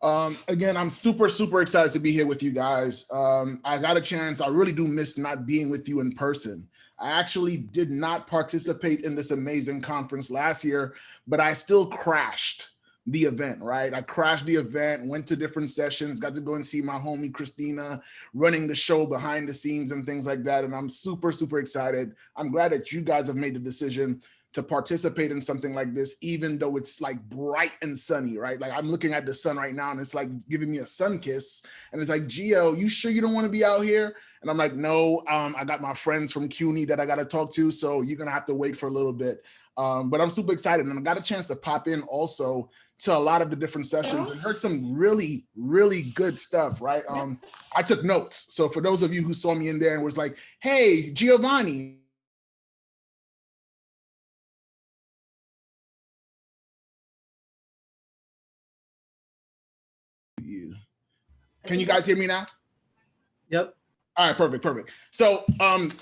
Again, I'm super excited to be here with you guys. I got a chance. I really do miss not being with you in person. I actually did not participate in this amazing conference last year, but I still crashed the event, right? I crashed the event, went to different sessions, got to go and see my homie Christina running the show behind the scenes and things like that. And I'm super excited. I'm glad that you guys have made the decision to participate in something like this, even though it's like bright and sunny, right? Like I'm looking at the sun right now and it's like giving me a sun kiss. And it's like, Gio, you sure you don't want to be out here? And I'm like, no, I got my friends from Cuny that I got to talk to. So you're going to have to wait for a little bit. But I'm super excited. And I got a chance to pop in also to a lot of the different sessions and heard some really good stuff, right? I took notes. So for those of you who saw me in there and was like, hey, Giovanni, can you guys hear me now? Yep. All right, perfect. So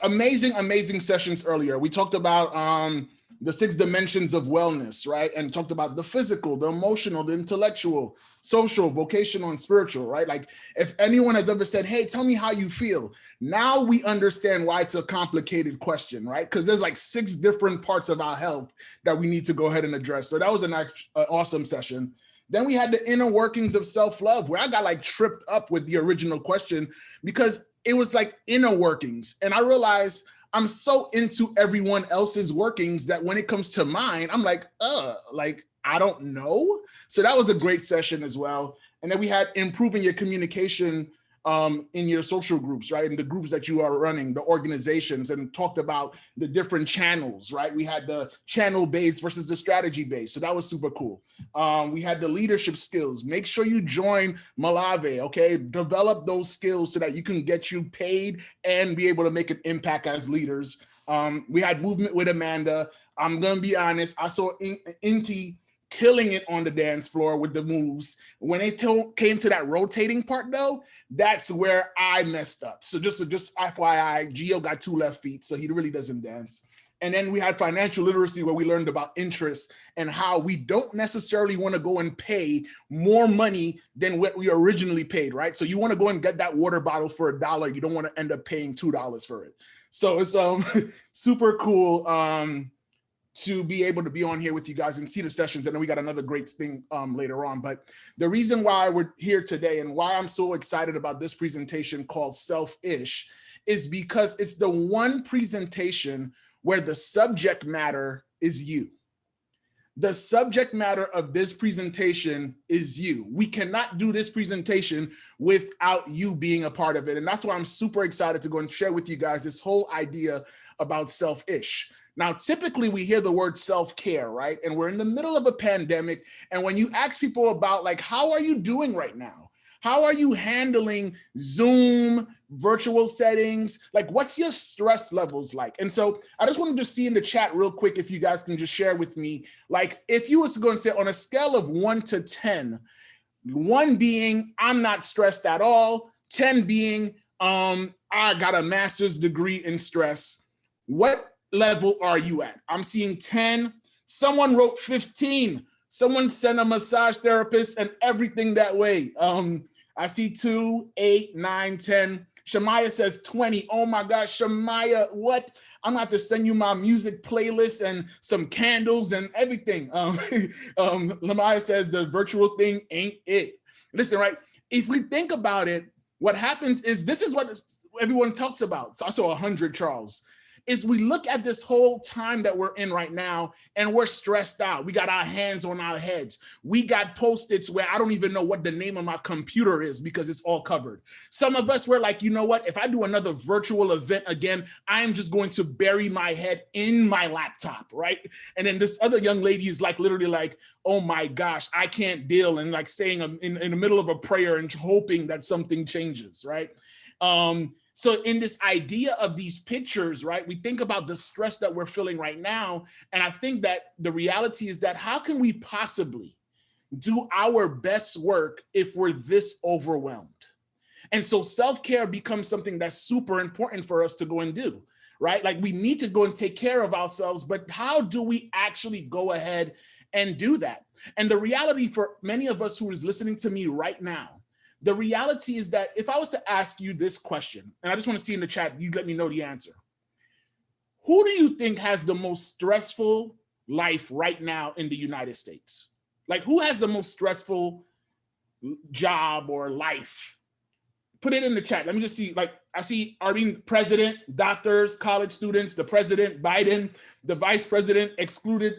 amazing sessions earlier. We talked about the 6 dimensions of wellness, right? And talked about the physical, the emotional, the intellectual, social, vocational, and spiritual, right? Like if anyone has ever said, hey, tell me how you feel. Now we understand why it's a complicated question, right? Because there's like 6 different parts of our health that we need to go ahead and address. So that was an awesome session. Then we had the inner workings of self-love, where I got like tripped up with the original question because it was like inner workings. And I realized I'm so into everyone else's workings that when it comes to mine, I'm like, I don't know. So that was a great session as well. And then we had improving your communication in your social groups, right? In the groups that you are running, the organizations, and talked about the different channels, right? We had the channel based versus the strategy based. So that was super cool. We had the leadership skills. Make sure you join Malave, okay? Develop those skills so that you can get you paid and be able to make an impact as leaders. We had movement with Amanda. I'm gonna be honest, I saw Inti killing it on the dance floor with the moves. When it came to that rotating part though, that's where I messed up. So just FYI, Gio got 2 left feet, so he really doesn't dance. And then we had financial literacy where we learned about interest and how we don't necessarily want to go and pay more money than what we originally paid, right? So you want to go and get that water bottle for $1. You don't want to end up paying $2 for it. So it's super cool to be able to be on here with you guys and see the sessions. And then we got another great thing later on. But the reason why we're here today and why I'm so excited about this presentation called Self-ish is because it's the one presentation where the subject matter is you. The subject matter of this presentation is you. We cannot do this presentation without you being a part of it. And that's why I'm super excited to go and share with you guys this whole idea about self-ish. Now, typically we hear the word self-care, right? And we're in the middle of a pandemic. And when you ask people about like, how are you doing right now? How are you handling Zoom, virtual settings? Like, what's your stress levels like? And so I just wanted to see in the chat real quick, if you guys can just share with me, like if you was to go and say on a scale of 1 to 10, 1 being, I'm not stressed at all, 10 being, I got a master's degree in stress. What level are you at? I'm seeing 10. Someone wrote 15. Someone sent a massage therapist and everything that way. I see 2, 8, 9, 10. Shamaya says 20. Oh my gosh, Shamaya, what? I'm gonna have to send you my music playlist and some candles and everything. Lamaya says the virtual thing ain't it. Listen, right? If we think about it, what happens is this is what everyone talks about. So I saw 100, Charles. Is we look at this whole time that we're in right now and we're stressed out. We got our hands on our heads. We got Post-its where I don't even know what the name of my computer is because it's all covered. Some of us were like, you know what? If I do another virtual event again, I am just going to bury my head in my laptop, right? And then this other young lady is like literally like, oh my gosh, I can't deal, and like saying in the middle of a prayer and hoping that something changes, right? So in this idea of these pictures, right, we think about the stress that we're feeling right now. And I think that the reality is that how can we possibly do our best work if we're this overwhelmed? And so self-care becomes something that's super important for us to go and do, right? Like we need to go and take care of ourselves, but how do we actually go ahead and do that? And the reality for many of us who is listening to me right now, the reality is that if I was to ask you this question, and I just want to see in the chat, you let me know the answer. Who do you think has the most stressful life right now in the United States? Like who has the most stressful job or life? Put it in the chat. Let me just see, like I see Arlene, president, doctors, college students, the president, Biden, the vice president, excluded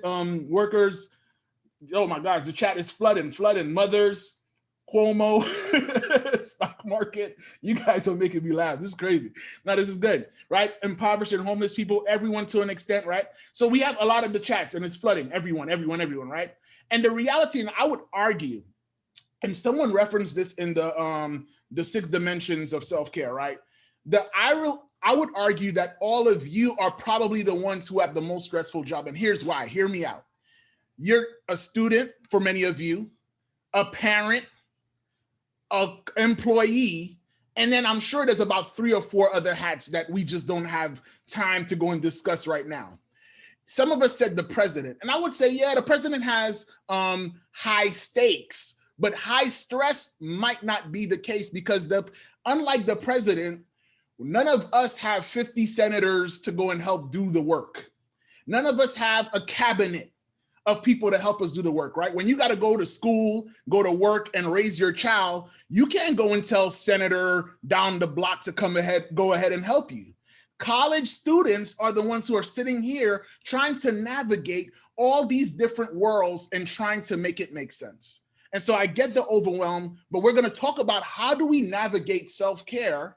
workers. Oh my gosh, the chat is flooding, mothers, Cuomo, stock market. You guys are making me laugh. This is crazy. Now this is good, right? Impoverished and homeless people, everyone to an extent, right? So we have a lot of the chats and it's flooding, everyone, right? And the reality, and I would argue, and someone referenced this in the 6 dimensions of self-care, right? I would argue that all of you are probably the ones who have the most stressful job. And here's why, hear me out. You're a student for many of you, a parent, an employee, and then I'm sure there's about 3 or 4 other hats that we just don't have time to go and discuss right now. Some of us said the president, and I would say, yeah, the president has high stakes, but high stress might not be the case because unlike the president, none of us have 50 senators to go and help do the work. None of us have a cabinet of people to help us do the work, right? When you got to go to school, go to work and raise your child, you can't go and tell senator down the block to go ahead and help you. College students are the ones who are sitting here trying to navigate all these different worlds and trying to make it make sense. And so I get the overwhelm, but we're going to talk about how do we navigate self-care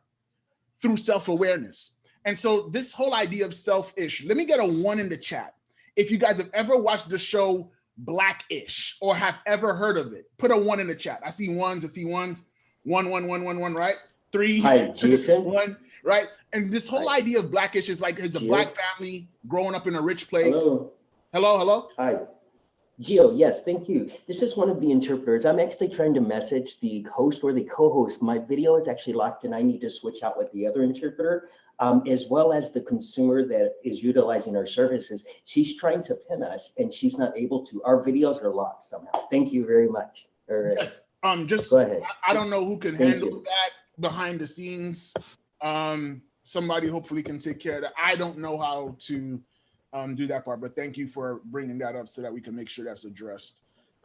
through self-awareness. And so this whole idea of selfish, let me get a 1 in the chat. If you guys have ever watched the show Blackish or have ever heard of it, put a 1 in the chat. I see ones, 1, right? 3, Hi, Jason. 1, right? And this whole idea of Blackish is like it's a Black family growing up in a rich place. Hello. Hi. Gio, yes, thank you. This is one of the interpreters. I'm actually trying to message the host or the co-host. My video is actually locked and I need to switch out with the other interpreter, as well as the consumer that is utilizing our services. She's trying to pin us and she's not able to. Our videos are locked somehow. Thank you very much. Yes, just go ahead. I don't know who can Thank handle you. that behind the scenes. Somebody hopefully can take care of that. I don't know how to do that part, but thank you for bringing that up so that we can make sure that's addressed.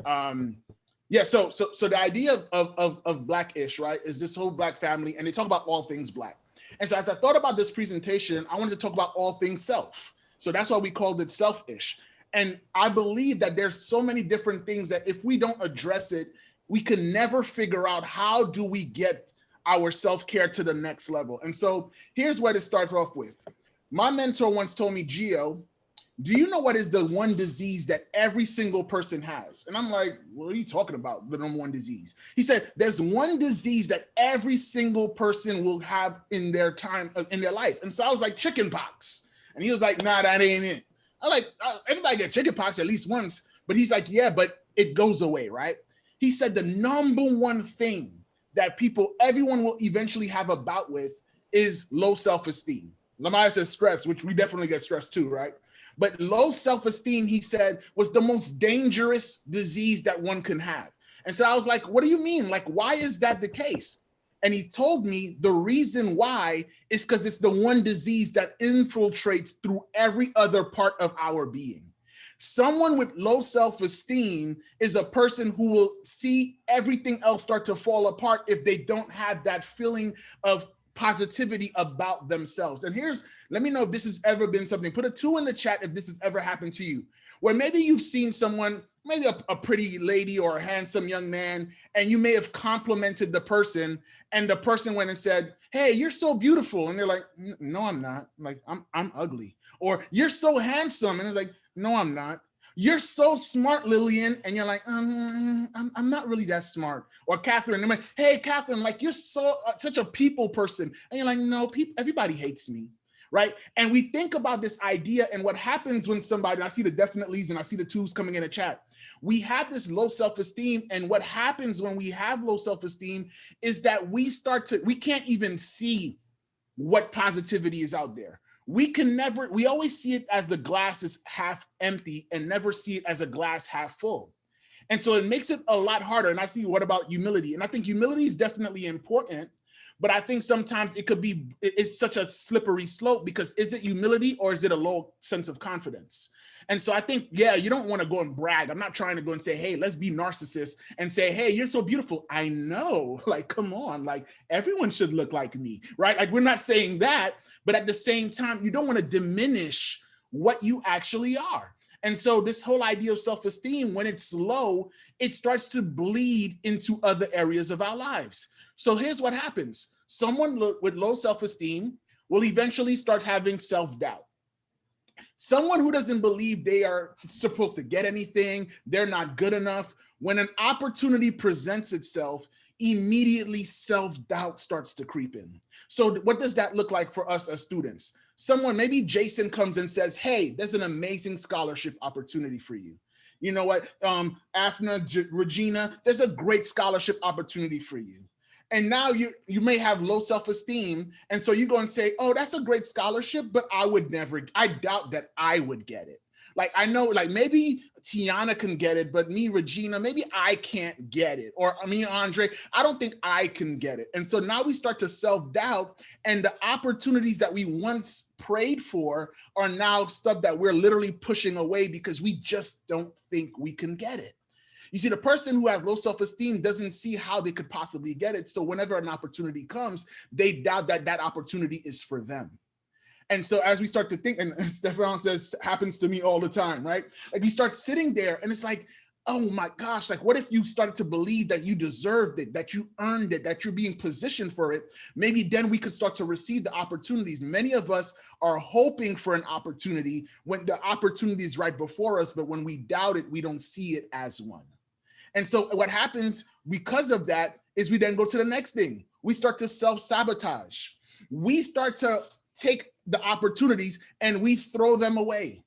Yeah, so the idea of Blackish, right, is this whole Black family, and they talk about all things Black. And so as I thought about this presentation, I wanted to talk about all things self. So that's why we called it Selfish. And I believe that there's so many different things that if we don't address it, we can never figure out how do we get our self-care to the next level. And so here's what it starts off with. My mentor once told me, Gio, do you know what is the one disease that every single person has? And I'm like, what are you talking about, the number one disease? He said, there's one disease that every single person will have in their time, in their life. And so I was like, chicken pox. And he was like, nah, that ain't it. I like, everybody get chicken pox at least once. But he's like, yeah, but it goes away, right? He said the number one thing that everyone will eventually have a bout with is low self-esteem. Lamaya says stress, which we definitely get stressed too, right? But low self-esteem, he said, was the most dangerous disease that one can have. And so I was like, what do you mean? Like, why is that the case? And he told me the reason why is because it's the one disease that infiltrates through every other part of our being. Someone with low self-esteem is a person who will see everything else start to fall apart if they don't have that feeling of positivity about themselves. And let me know if this has ever been something. Put a 2 in the chat if this has ever happened to you, where maybe you've seen someone, maybe a pretty lady or a handsome young man, and you may have complimented the person, and the person went and said, hey, you're so beautiful. And they're like, no, I'm not. Like, I'm ugly. Or you're so handsome. And they're like, no, I'm not. You're so smart, Lillian. And you're like, I'm not really that smart. Or Catherine, I'm like, hey, Catherine, like you're such a people person. And you're like, no, everybody hates me, right? And we think about this idea and what happens when somebody, I see the definitely's and I see the 2s coming in the chat. We have this low self-esteem, and what happens when we have low self-esteem is that we can't even see what positivity is out there. We always see it as the glass is half empty and never see it as a glass half full. And so it makes it a lot harder. And I see, what about humility? And I think humility is definitely important, but I think sometimes it's such a slippery slope, because is it humility or is it a low sense of confidence? And so I think, yeah, you don't want to go and brag. I'm not trying to go and say, hey, let's be narcissists and say, hey, you're so beautiful. I know, like, come on, like everyone should look like me, right? Like we're not saying that, but at the same time, you don't want to diminish what you actually are. And so this whole idea of self-esteem, when it's low, it starts to bleed into other areas of our lives. So here's what happens. Someone with low self-esteem will eventually start having self-doubt. Someone who doesn't believe they are supposed to get anything, they're not good enough, when an opportunity presents itself, immediately self-doubt starts to creep in. So what does that look like for us as students? Someone, maybe Jason comes and says, hey, there's an amazing scholarship opportunity for you. You know what, Afna, Regina, there's a great scholarship opportunity for you. And now you may have low self-esteem. And so you go and say, oh, that's a great scholarship, but I doubt that I would get it. Like, I know, like maybe Tiana can get it, but me, Regina, maybe I can't get it. Or me, Andre, I don't think I can get it. And so now we start to self-doubt, and the opportunities that we once prayed for are now stuff that we're literally pushing away because we just don't think we can get it. You see, the person who has low self-esteem doesn't see how they could possibly get it. So whenever an opportunity comes, they doubt that that opportunity is for them. And so as we start to think, and Stefan says, happens to me all the time, right? Like you start sitting there and it's like, oh my gosh, like what if you started to believe that you deserved it, that you earned it, that you're being positioned for it? Maybe then we could start to receive the opportunities. Many of us are hoping for an opportunity when the opportunity is right before us, but when we doubt it, we don't see it as one. And so what happens because of that is we then go to the next thing. We start to self-sabotage. We start to take the opportunities and we throw them away.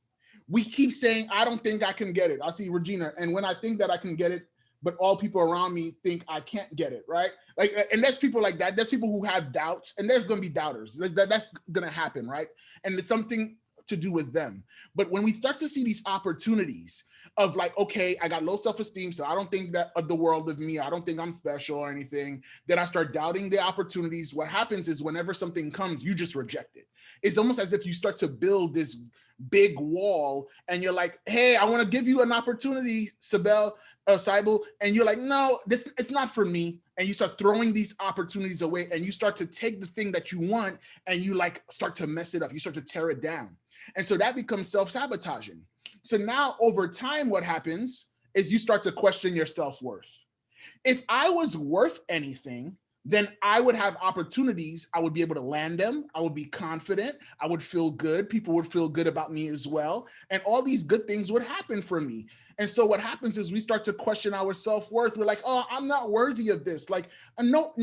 We keep saying, I don't think I can get it. I see Regina. And when I think that I can get it, but all people around me think I can't get it, right? Like, and there's people like that. There's people who have doubts, and there's going to be doubters. That's going to happen, right? And it's something to do with them. But when we start to see these opportunities of like, okay, I got low self-esteem, so I don't think that of the world of me, I don't think I'm special or anything, then I start doubting the opportunities. What happens is whenever something comes, you just reject it. It's almost as if you start to build this big wall and you're like, hey, I want to give you an opportunity, Sybel, and you're like, no, it's not for me. And you start throwing these opportunities away and you start to take the thing that you want and you like start to mess it up. You start to tear it down. And so that becomes self-sabotaging. So now over time, what happens is you start to question your self-worth. If I was worth anything, then I would have opportunities. I would be able to land them. I would be confident. I would feel good. People would feel good about me as well. And all these good things would happen for me. And so what happens is we start to question our self-worth. We're like, oh, I'm not worthy of this. Like, no,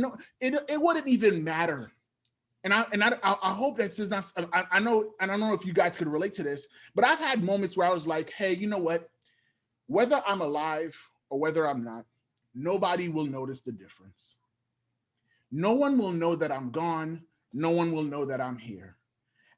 it wouldn't even matter. And I hope that this is not, I don't know if you guys could relate to this, but I've had moments where I was like, hey, you know what? Whether I'm alive or whether I'm not, nobody will notice the difference. No one will know that I'm gone. No one will know that I'm here.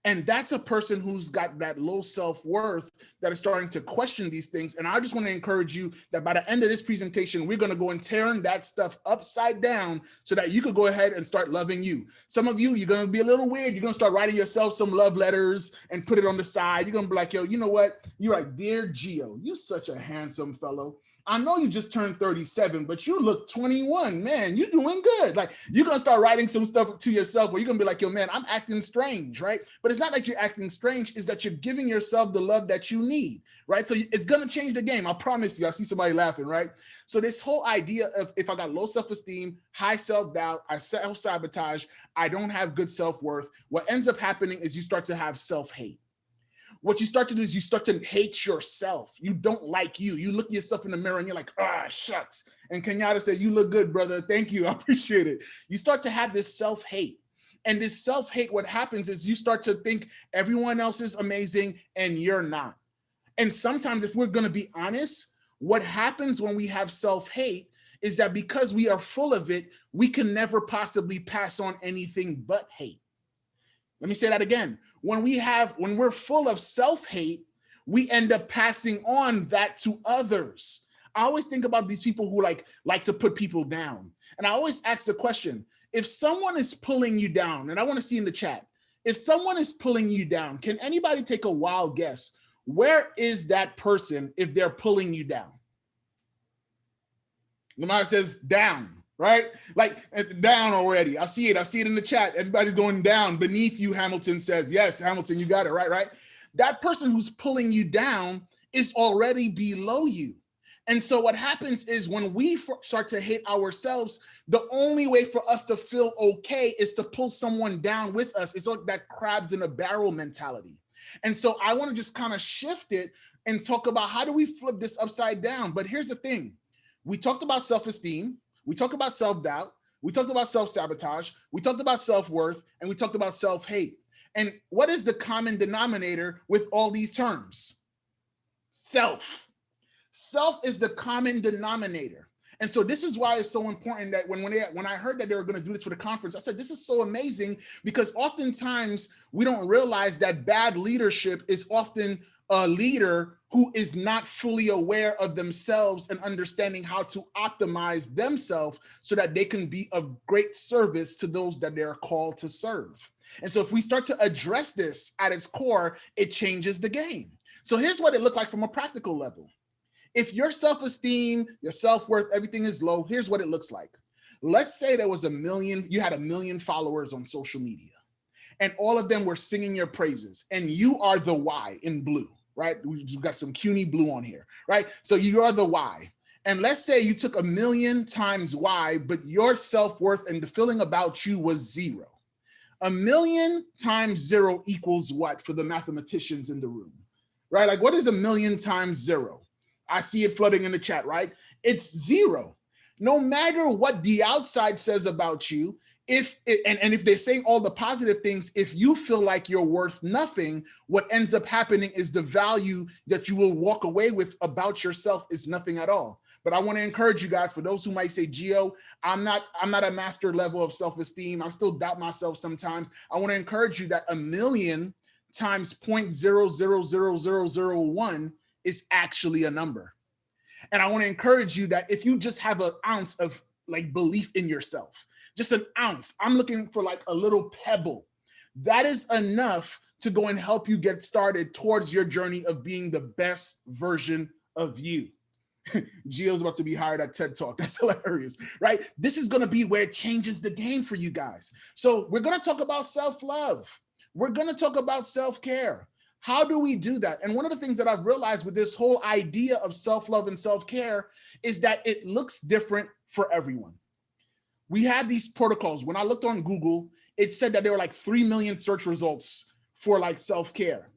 And that's a person who's got that low self-worth that is starting to question these things. And I just want to encourage you that by the end of this presentation, we're going to go and tear that stuff upside down so that you could go ahead and start loving you. Some of you, you're going to be a little weird. You're going to start writing yourself some love letters and put it on the side. You're going to be like, yo, you know what? You're like, dear Gio, you such a handsome fellow. I know you just turned 37, but you look 21, man, you're doing good. Like you're going to start writing some stuff to yourself where you're going to be like, yo, man, I'm acting strange, right? But it's not like you're acting strange. It's that you're giving yourself the love that you need, right? So it's going to change the game. I promise you. I see somebody laughing, right? So this whole idea of if I got low self-esteem, high self-doubt, I self-sabotage, I don't have good self-worth, what ends up happening is you start to have self-hate. What you start to do is you start to hate yourself. You don't like you. You look at yourself in the mirror and you're like, ah, shucks. And Kenyatta said, you look good, brother. Thank you. I appreciate it. You start to have this self-hate. And this self-hate, what happens is you start to think everyone else is amazing and you're not. And sometimes if we're going to be honest, what happens when we have self-hate is that because we are full of it, we can never possibly pass on anything but hate. Let me say that again. When we're full of self-hate, we end up passing on that to others. I always think about these people who like to put people down. And I always ask the question, if someone is pulling you down, and I want to see in the chat, if someone is pulling you down, can anybody take a wild guess? Where is that person if they're pulling you down? Lamar says down. Right? Like down already. I see it in the chat. Everybody's going down beneath you. Hamilton says, yes, Hamilton, you got it, right? That person who's pulling you down is already below you. And so what happens is when we start to hate ourselves, the only way for us to feel okay is to pull someone down with us. It's like that crabs in a barrel mentality. And so I want to just kind of shift it and talk about how do we flip this upside down? But here's the thing. We talked about self-esteem. We talked about self-doubt, we talked about self-sabotage, we talked about self-worth, and we talked about self-hate. And what is the common denominator with all these terms? Self. Self is the common denominator. And so this is why it's so important that when I heard that they were going to do this for the conference, I said, this is so amazing because oftentimes we don't realize that bad leadership is often a leader who is not fully aware of themselves and understanding how to optimize themselves so that they can be of great service to those that they're called to serve. And so if we start to address this at its core, it changes the game. So here's what it looked like from a practical level. If your self-esteem, your self-worth, everything is low, here's what it looks like. Let's say there was you had 1 million followers on social media and all of them were singing your praises and you are the Y in blue. right? We've got some Cuny blue on here, right? So you are the Y. And let's say you took 1,000,000 times Y, but your self-worth and the feeling about you was 0. 1,000,000 times 0 equals what for the mathematicians in the room, right? Like, what is 1,000,000 times 0? I see it flooding in the chat, right? It's 0. No matter what the outside says about you, if they're saying all the positive things, if you feel like you're worth nothing, what ends up happening is the value that you will walk away with about yourself is nothing at all. But I want to encourage you guys, for those who might say, Gio, I'm not a master level of self-esteem. I still doubt myself sometimes. I want to encourage you that 1,000,000 times 0.000001 is actually a number. And I want to encourage you that if you just have an ounce of like belief in yourself, just an ounce, I'm looking for like a little pebble, that is enough to go and help you get started towards your journey of being the best version of you. Gio's about to be hired at TED Talk. That's hilarious, right? This is going to be where it changes the game for you guys. So we're going to talk about self-love. We're going to talk about self-care. How do we do that? And one of the things that I've realized with this whole idea of self-love and self-care is that it looks different for everyone. We have these protocols. When I looked on Google, it said that there were like 3 million search results for like self-care.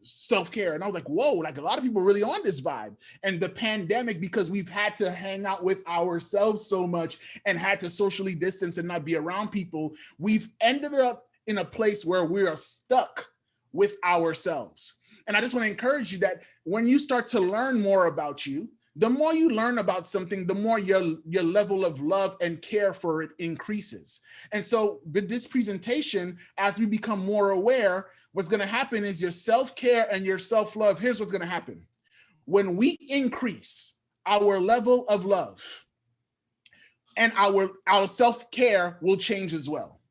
And I was like, whoa, like a lot of people really on this vibe. And the pandemic, because we've had to hang out with ourselves so much and had to socially distance and not be around people, we've ended up in a place where we are stuck with ourselves. And I just want to encourage you that when you start to learn more about you, the more you learn about something, the more your level of love and care for it increases. And so with this presentation, as we become more aware, what's going to happen is your self-care and your self-love. Here's what's going to happen. When we increase our level of love, and our self-care will change as well.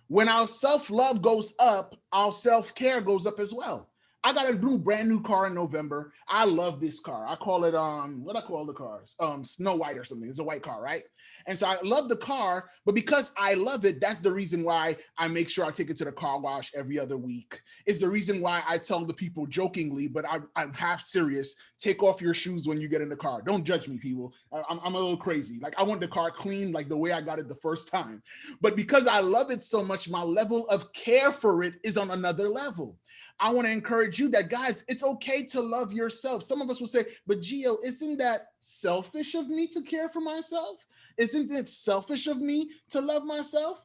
When our self-love goes up, our self-care goes up as well. I got a brand new car in November. I love this car. I call it, what I call the cars? Snow White or something. It's a white car, right? And so I love the car, but because I love it, that's the reason why I make sure I take it to the car wash every other week. It's the reason why I tell the people jokingly, but I'm half serious, take off your shoes when you get in the car. Don't judge me, people. I'm a little crazy. Like, I want the car clean like the way I got it the first time. But because I love it so much, my level of care for it is on another level. I want to encourage you that, guys, it's okay to love yourself. Some of us will say, but Gio, isn't that selfish of me to care for myself? Isn't it selfish of me to love myself?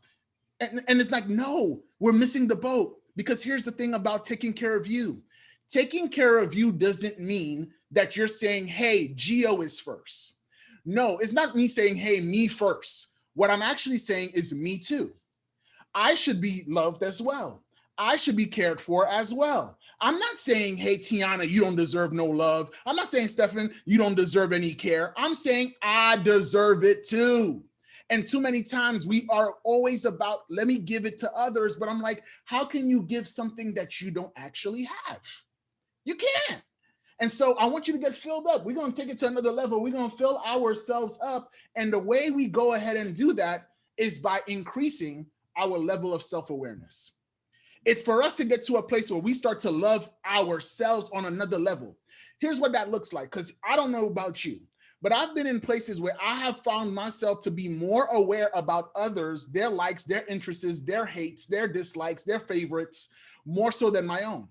And it's like, no, we're missing the boat. Because here's the thing about taking care of you. Taking care of you doesn't mean that you're saying, hey, Gio is first. No, it's not me saying, hey, me first. What I'm actually saying is me too. I should be loved as well. I should be cared for as well. I'm not saying, hey, Tiana, you don't deserve no love. I'm not saying, Stefan, you don't deserve any care. I'm saying I deserve it too. And too many times we are always about, let me give it to others. But I'm like, how can you give something that you don't actually have? You can't. And so I want you to get filled up. We're going to take it to another level. We're going to fill ourselves up. And the way we go ahead and do that is by increasing our level of self-awareness. It's for us to get to a place where we start to love ourselves on another level. Here's what that looks like, because I don't know about you, but I've been in places where I have found myself to be more aware about others, their likes, their interests, their hates, their dislikes, their favorites, more so than my own.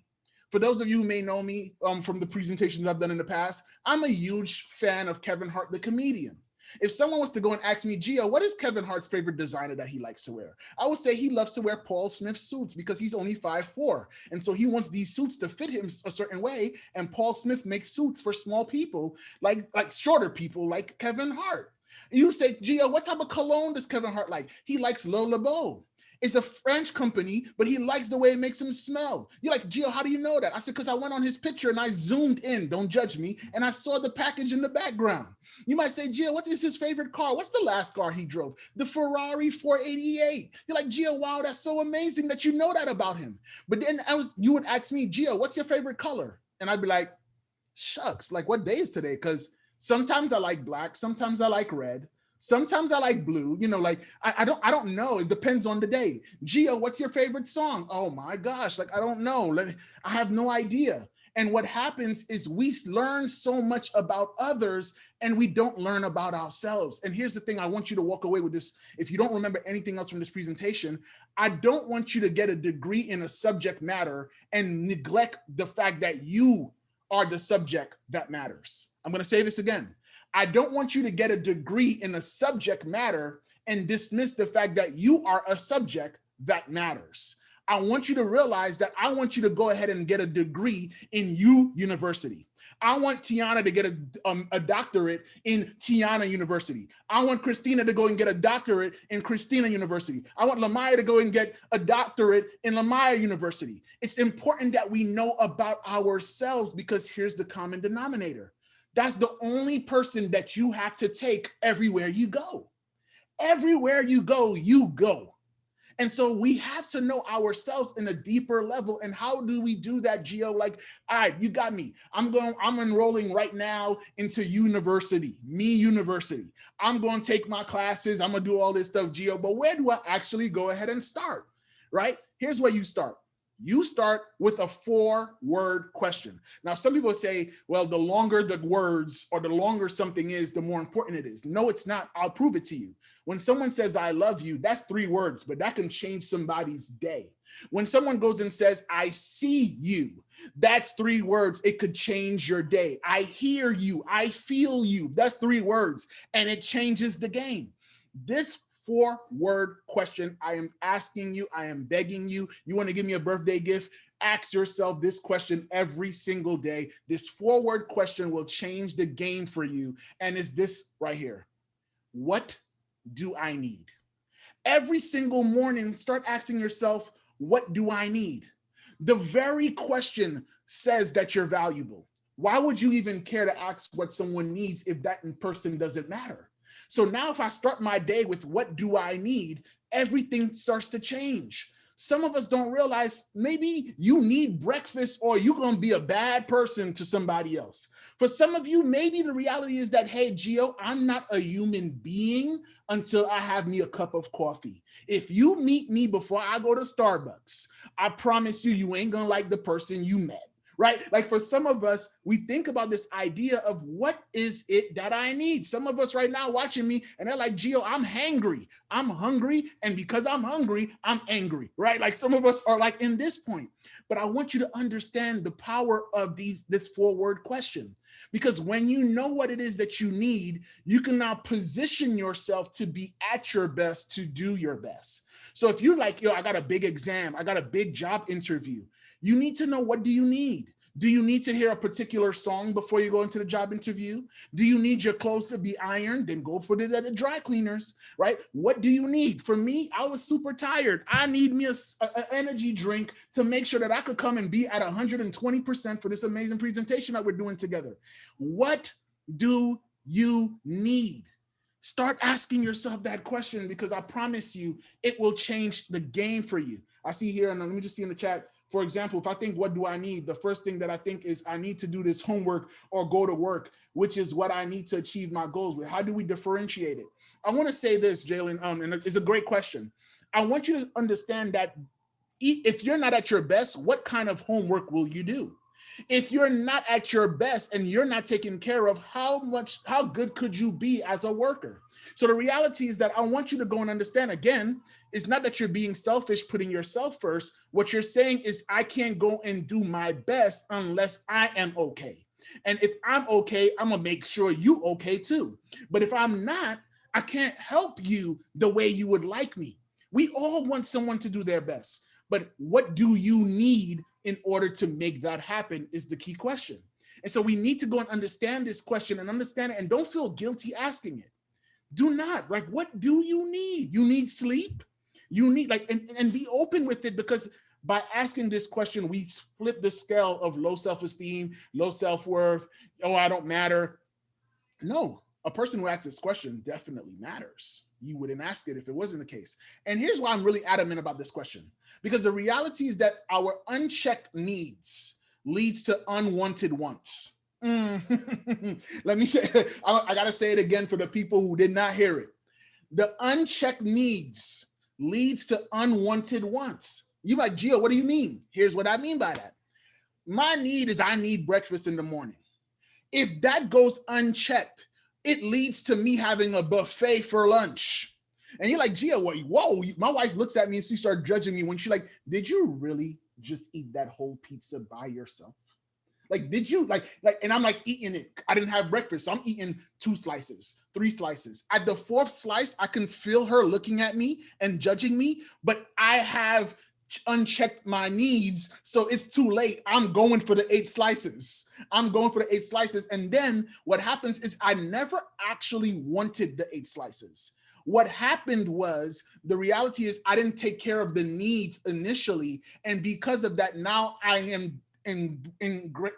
For those of you who may know me from the presentations I've done in the past, I'm a huge fan of Kevin Hart, the comedian. If someone was to go and ask me, Gio, what is Kevin Hart's favorite designer that he likes to wear? I would say he loves to wear Paul Smith suits because he's only 5'4". And so he wants these suits to fit him a certain way. And Paul Smith makes suits for small people, like shorter people like Kevin Hart. You say, Gio, what type of cologne does Kevin Hart like? He likes Le Labo. It's a French company, but he likes the way it makes him smell. You're like, Gio, how do you know that? I said, because I went on his picture and I zoomed in, don't judge me, and I saw the package in the background. You might say, Gio, what is his favorite car? What's the last car he drove? The Ferrari 488. You're like, Gio, wow, that's so amazing that you know that about him. But then you would ask me, Gio, what's your favorite color? And I'd be like, shucks, like what day is today? Because sometimes I like black, sometimes I like red. Sometimes I like blue, you know, like I don't know. It depends on the day. Gio, what's your favorite song? Oh my gosh, like I don't know. I have no idea. And what happens is we learn so much about others and we don't learn about ourselves. And here's the thing, I want you to walk away with this. If you don't remember anything else from this presentation, I don't want you to get a degree in a subject matter and neglect the fact that you are the subject that matters. I'm going to say this again. I don't want you to get a degree in a subject matter and dismiss the fact that you are a subject that matters. I want you to realize that I want you to go ahead and get a degree in University. I want Tiana to get a doctorate in Tiana University. I want Christina to go and get a doctorate in Christina University. I want Lamaya to go and get a doctorate in Lamaya University. It's important that we know about ourselves because here's the common denominator. That's the only person that you have to take everywhere you go. Everywhere you go, you go. And so we have to know ourselves in a deeper level. And how do we do that, Gio? Like, all right, you got me. I'm enrolling right now into University. I'm going to take my classes. I'm going to do all this stuff, Gio. But where do I actually go ahead and start, right? Here's where you start. You start with a 4-word question. Now, some people say, well, the longer the words or the longer something is, the more important it is. No, it's not. I'll prove it to you. When someone says, I love you, that's 3 words, but that can change somebody's day. When someone goes and says, I see you, that's 3 words. It could change your day. I hear you. I feel you. That's 3 words, and it changes the game. This 4-word question, I am asking you, I am begging you, you want to give me a birthday gift? Ask yourself this question every single day. This 4-word question will change the game for you. And it's this right here. What do I need? Every single morning, start asking yourself, what do I need? The very question says that you're valuable. Why would you even care to ask what someone needs if that in person doesn't matter? So now if I start my day with what do I need, everything starts to change. Some of us don't realize maybe you need breakfast or you're going to be a bad person to somebody else. For some of you, maybe the reality is that, hey, Gio, I'm not a human being until I have me a cup of coffee. If you meet me before I go to Starbucks, I promise you, you ain't going to like the person you met. Right? Like for some of us, we think about this idea of what is it that I need? Some of us right now watching me and they're like, Gio, I'm hangry. I'm hungry. And because I'm hungry, I'm angry, right? Like some of us are like in this point, but I want you to understand the power of this 4-word question, because when you know what it is that you need, you can now position yourself to be at your best, to do your best. So if you're like, yo, I got a big exam, I got a big job interview, you need to know, what do you need? Do you need to hear a particular song before you go into the job interview? Do you need your clothes to be ironed? Then go put it at the dry cleaners, right? What do you need? For me, I was super tired. I need me an energy drink to make sure that I could come and be at 120% for this amazing presentation that we're doing together. What do you need? Start asking yourself that question, because I promise you, it will change the game for you. I see here, and let me just see in the chat, for example, if I think, what do I need? The first thing that I think is I need to do this homework or go to work, which is what I need to achieve my goals with. How do we differentiate it? I want to say this, Jalen, and it's a great question. I want you to understand that if you're not at your best, what kind of homework will you do? If you're not at your best and you're not taken care of, how good could you be as a worker? So the reality is that I want you to go and understand, again, it's not that you're being selfish, putting yourself first. What you're saying is, I can't go and do my best unless I am okay. And if I'm okay, I'm gonna make sure you okay too. But if I'm not, I can't help you the way you would like me. We all want someone to do their best. But what do you need in order to make that happen is the key question. And so we need to go and understand this question and understand it, and don't feel guilty asking it. Do not, like, what do you need? You need sleep. You need, like, and be open with it, because by asking this question, we flip the scale of low self-esteem, low self-worth. Oh, I don't matter. No, a person who asks this question definitely matters. You wouldn't ask it if it wasn't the case. And here's why I'm really adamant about this question, because the reality is that our unchecked needs leads to unwanted wants. Let me say, I gotta say it again for the people who did not hear it. The unchecked needs leads to unwanted wants. You like, Gio, what do you mean? Here's what I mean by that. my need is I need breakfast in the morning. If that goes unchecked, it leads to me having a buffet for lunch. And you're like, Gia, whoa, my wife looks at me and she started judging me when she's like, did you really just eat that whole pizza by yourself? Like, did you and I'm like eating it. I didn't have breakfast. So I'm eating 2 slices, 3 slices. At the 4th slice, I can feel her looking at me and judging me, but I have unchecked my needs. So it's too late. I'm going for the 8 slices. And then what happens is I never actually wanted the 8 slices. What happened was, the reality is I didn't take care of the needs initially. And because of that, now I am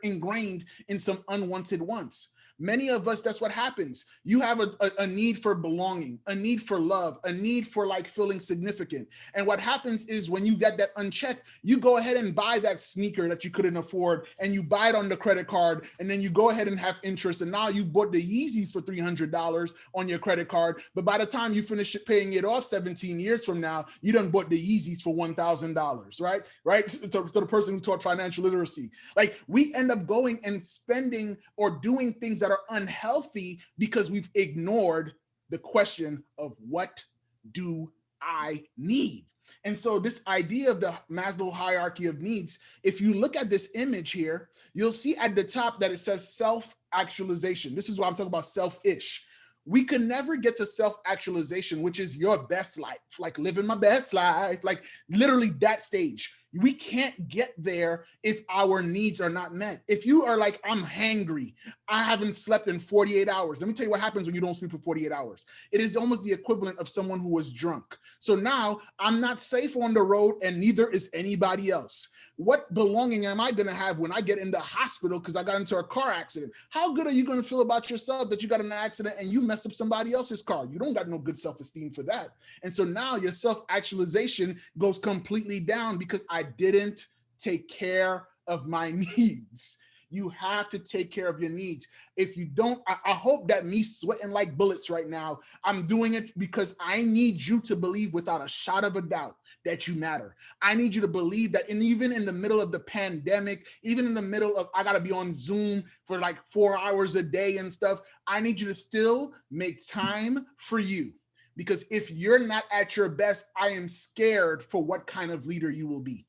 ingrained in some unwanted wants. Many of us, that's what happens. You have a need for belonging, a need for love, a need for like feeling significant. And what happens is when you get that unchecked, you go ahead and buy that sneaker that you couldn't afford and you buy it on the credit card, and then you go ahead and have interest. And now you bought the Yeezys for $300 on your credit card. But by the time you finish paying it off 17 years from now, you done bought the Yeezys for $1,000, right? Right? To the person who taught financial literacy. Like, we end up going and spending or doing things that are unhealthy because we've ignored the question of what do I need? And so this idea of the Maslow hierarchy of needs, if you look at this image here, you'll see at the top that it says self-actualization. This is what I'm talking about, self-ish. We can never get to self-actualization, which is your best life, like living my best life, like literally that stage. We can't get there if our needs are not met. If you are like, I'm hangry, I haven't slept in 48 hours. Let me tell you what happens when you don't sleep for 48 hours. It is almost the equivalent of someone who was drunk. So now I'm not safe on the road, and neither is anybody else. What belonging am I going to have when I get in the hospital because I got into a car accident? How good are you going to feel about yourself that you got in an accident and you messed up somebody else's car? You don't got no good self-esteem for that. And so now your self-actualization goes completely down because I didn't take care of my needs. You have to take care of your needs. If you don't, I hope that me sweating like bullets right now, I'm doing it because I need you to believe without a shot of a doubt that you matter. I need you to believe that even in the middle of the pandemic, even in the middle of, I gotta be on Zoom for like 4 hours a day and stuff, I need you to still make time for you. Because if you're not at your best, I am scared for what kind of leader you will be.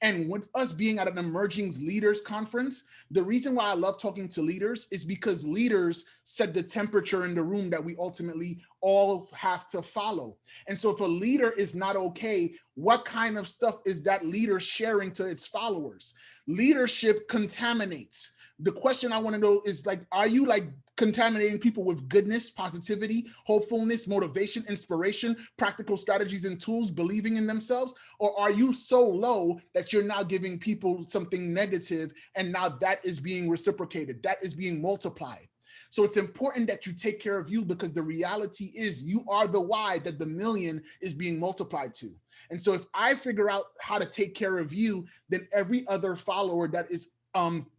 And with us being at an Emerging Leaders Conference, the reason why I love talking to leaders is because leaders set the temperature in the room that we ultimately all have to follow. And so if a leader is not okay, what kind of stuff is that leader sharing to its followers? Leadership contaminates. The question I want to know is like, are you like contaminating people with goodness, positivity, hopefulness, motivation, inspiration, practical strategies and tools, believing in themselves? Or are you so low that you're now giving people something negative and now that is being reciprocated, that is being multiplied? So it's important that you take care of you because the reality is you are the why that the million is being multiplied to. And so if I figure out how to take care of you, then every other follower that is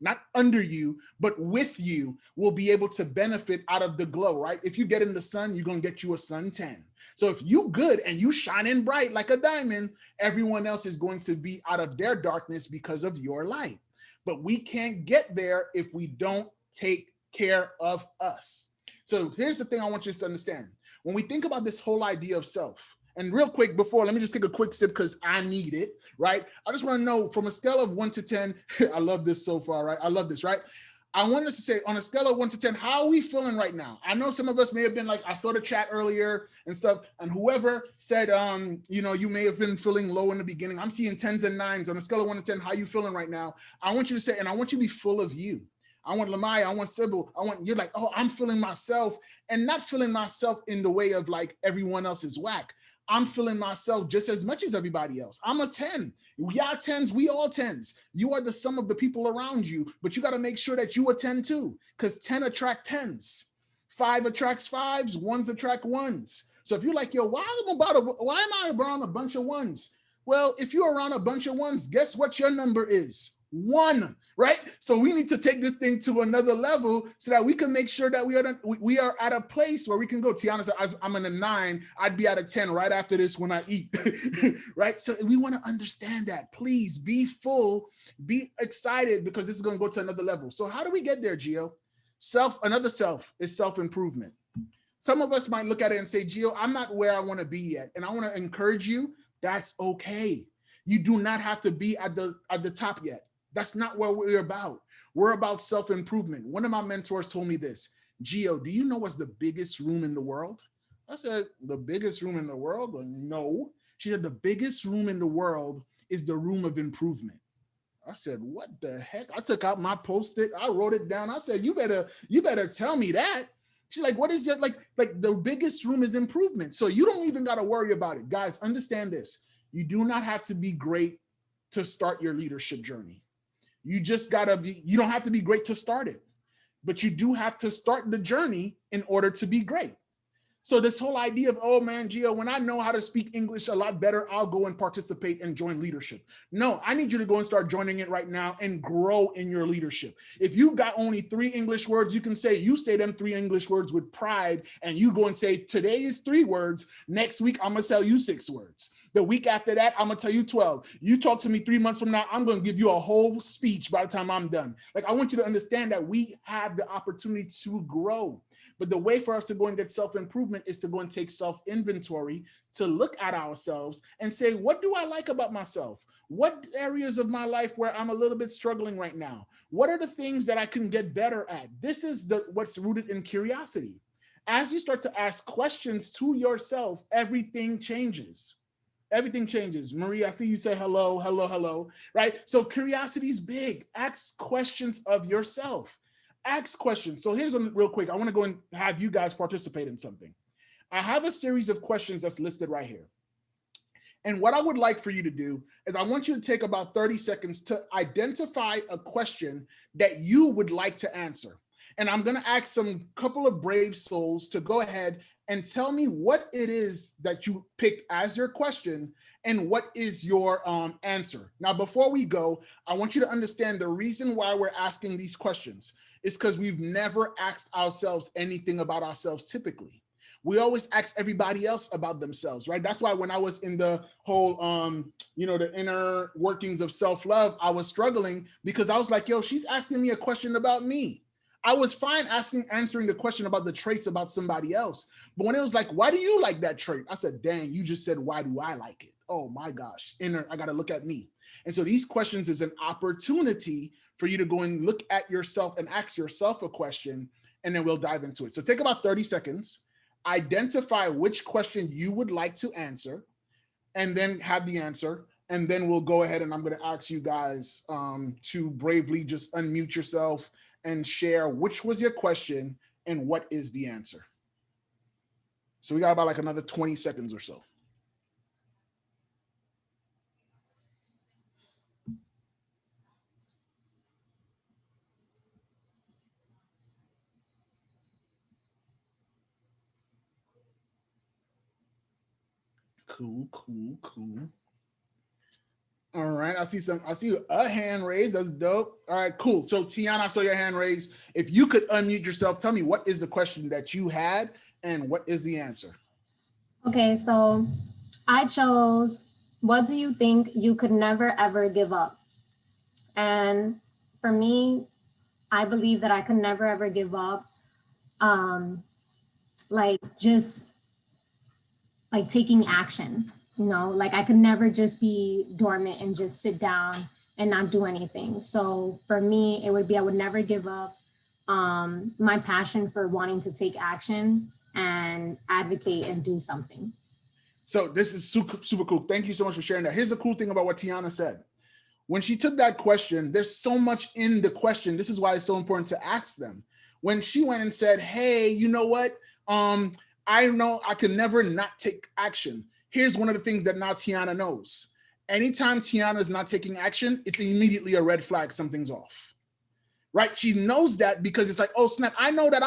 not under you, but with you will be able to benefit out of the glow, right? If you get in the sun, you're going to get you a suntan. So if you good and you shining bright like a diamond, everyone else is going to be out of their darkness because of your light. But we can't get there if we don't take care of us. So here's the thing I want you to understand. When we think about this whole idea of self, and real quick before, let me just take a quick sip because I need it, right? I just want to know from a scale of 1 to 10, I love this so far, right? I love this, right? I want us to say on a scale of 1 to 10, how are we feeling right now? I know some of us may have been like, I saw the chat earlier and stuff, and whoever said, you know, you may have been feeling low in the beginning. I'm seeing 10s and 9s on a scale of 1 to 10. How you feeling right now? I want you to say, and I want you to be full of you. I want Lamaya, I want Sybil, I want, you're like, oh, I'm feeling myself, and not feeling myself in the way of like everyone else is whack. I'm feeling myself just as much as everybody else. I'm a 10. We are 10s, we all 10s. You are the sum of the people around you, but you got to make sure that you are 10 too, because 10 attract 10s. 5 attracts 5s, 1s attract 1s. So if you're like, yo, why am I around a bunch of 1s? Well, if you're around a bunch of 1s, guess what your number is? One, right? So we need to take this thing to another level so that we can make sure that we are at a place where we can go. Tiana said, I'm in a 9, I'd be at a 10 right after this when I eat, right? So we want to understand that. Please be full, be excited, because this is going to go to another level. So how do we get there, Gio? Another self is self-improvement. Some of us might look at it and say, Gio, I'm not where I want to be yet. And I want to encourage you, that's okay. You do not have to be at the top yet. That's not what we're about. We're about self-improvement. One of my mentors told me this, Gio, do you know what's the biggest room in the world? I said, the biggest room in the world? No. She said, the biggest room in the world is the room of improvement. I said, what the heck? I took out my Post-it, I wrote it down. I said, you better tell me that. She's like, what is it? Like the biggest room is improvement. So you don't even got to worry about it. Guys, understand this. You do not have to be great to start your leadership journey. You just you don't have to be great to start it, but you do have to start the journey in order to be great. So this whole idea of, oh man, Gio, when I know how to speak English a lot better, I'll go and participate and join leadership. No, I need you to go and start joining it right now and grow in your leadership. If you got only 3 English words, you say them 3 English words with pride, and you go and say, today is 3 words. Next week, I'm gonna tell you 6 words. The week after that, I'm gonna tell you 12. You talk to me 3 months from now, I'm gonna give you a whole speech by the time I'm done. Like, I want you to understand that we have the opportunity to grow. But the way for us to go and get self-improvement is to go and take self-inventory, to look at ourselves and say, what do I like about myself? What areas of my life where I'm a little bit struggling right now? What are the things that I can get better at? This is what's rooted in curiosity. As you start to ask questions to yourself, everything changes. Everything changes. Marie, I see you say hello, hello, hello, right? So curiosity is big. Ask questions of yourself. Ask questions. So here's one real quick. I want to go and have you guys participate in something. I have a series of questions that's listed right here. And what I would like for you to do is I want you to take about 30 seconds to identify a question that you would like to answer. And I'm going to ask some couple of brave souls to go ahead and tell me what it is that you picked as your question and what is your answer. Now, before we go, I want you to understand the reason why we're asking these questions is because we've never asked ourselves anything about ourselves typically. We always ask everybody else about themselves, right? That's why when I was in the whole, the inner workings of self-love, I was struggling because I was like, yo, she's asking me a question about me. I was fine answering the question about the traits about somebody else. But when it was like, why do you like that trait? I said, dang, you just said, why do I like it? Oh my gosh, I got to look at me. And so these questions is an opportunity for you to go and look at yourself and ask yourself a question, and then we'll dive into it. So take about 30 seconds, identify which question you would like to answer, and then have the answer. And then we'll go ahead and I'm going to ask you guys to bravely just unmute yourself and share which was your question and what is the answer. So we got about like another 20 seconds or so. Cool. All right, I see a hand raised. That's dope. All right, cool. So Tiana, I saw your hand raised. If you could unmute yourself, tell me what is the question that you had and what is the answer? Okay, so I chose, what do you think you could never ever give up? And for me, I believe that I could never ever give up. Just taking action, like I could never just be dormant and just sit down and not do anything. So for me, it would be, I would never give up my passion for wanting to take action and advocate and do something. So this is super, super cool. Thank you so much for sharing that. Here's the cool thing about what Tiana said. When she took that question, there's so much in the question. This is why it's so important to ask them. When she went and said, hey, you know what? I know I can never not take action. Here's one of the things that now Tiana knows. Anytime Tiana is not taking action, it's immediately a red flag, something's off, right? She knows that because it's like, oh snap, I know that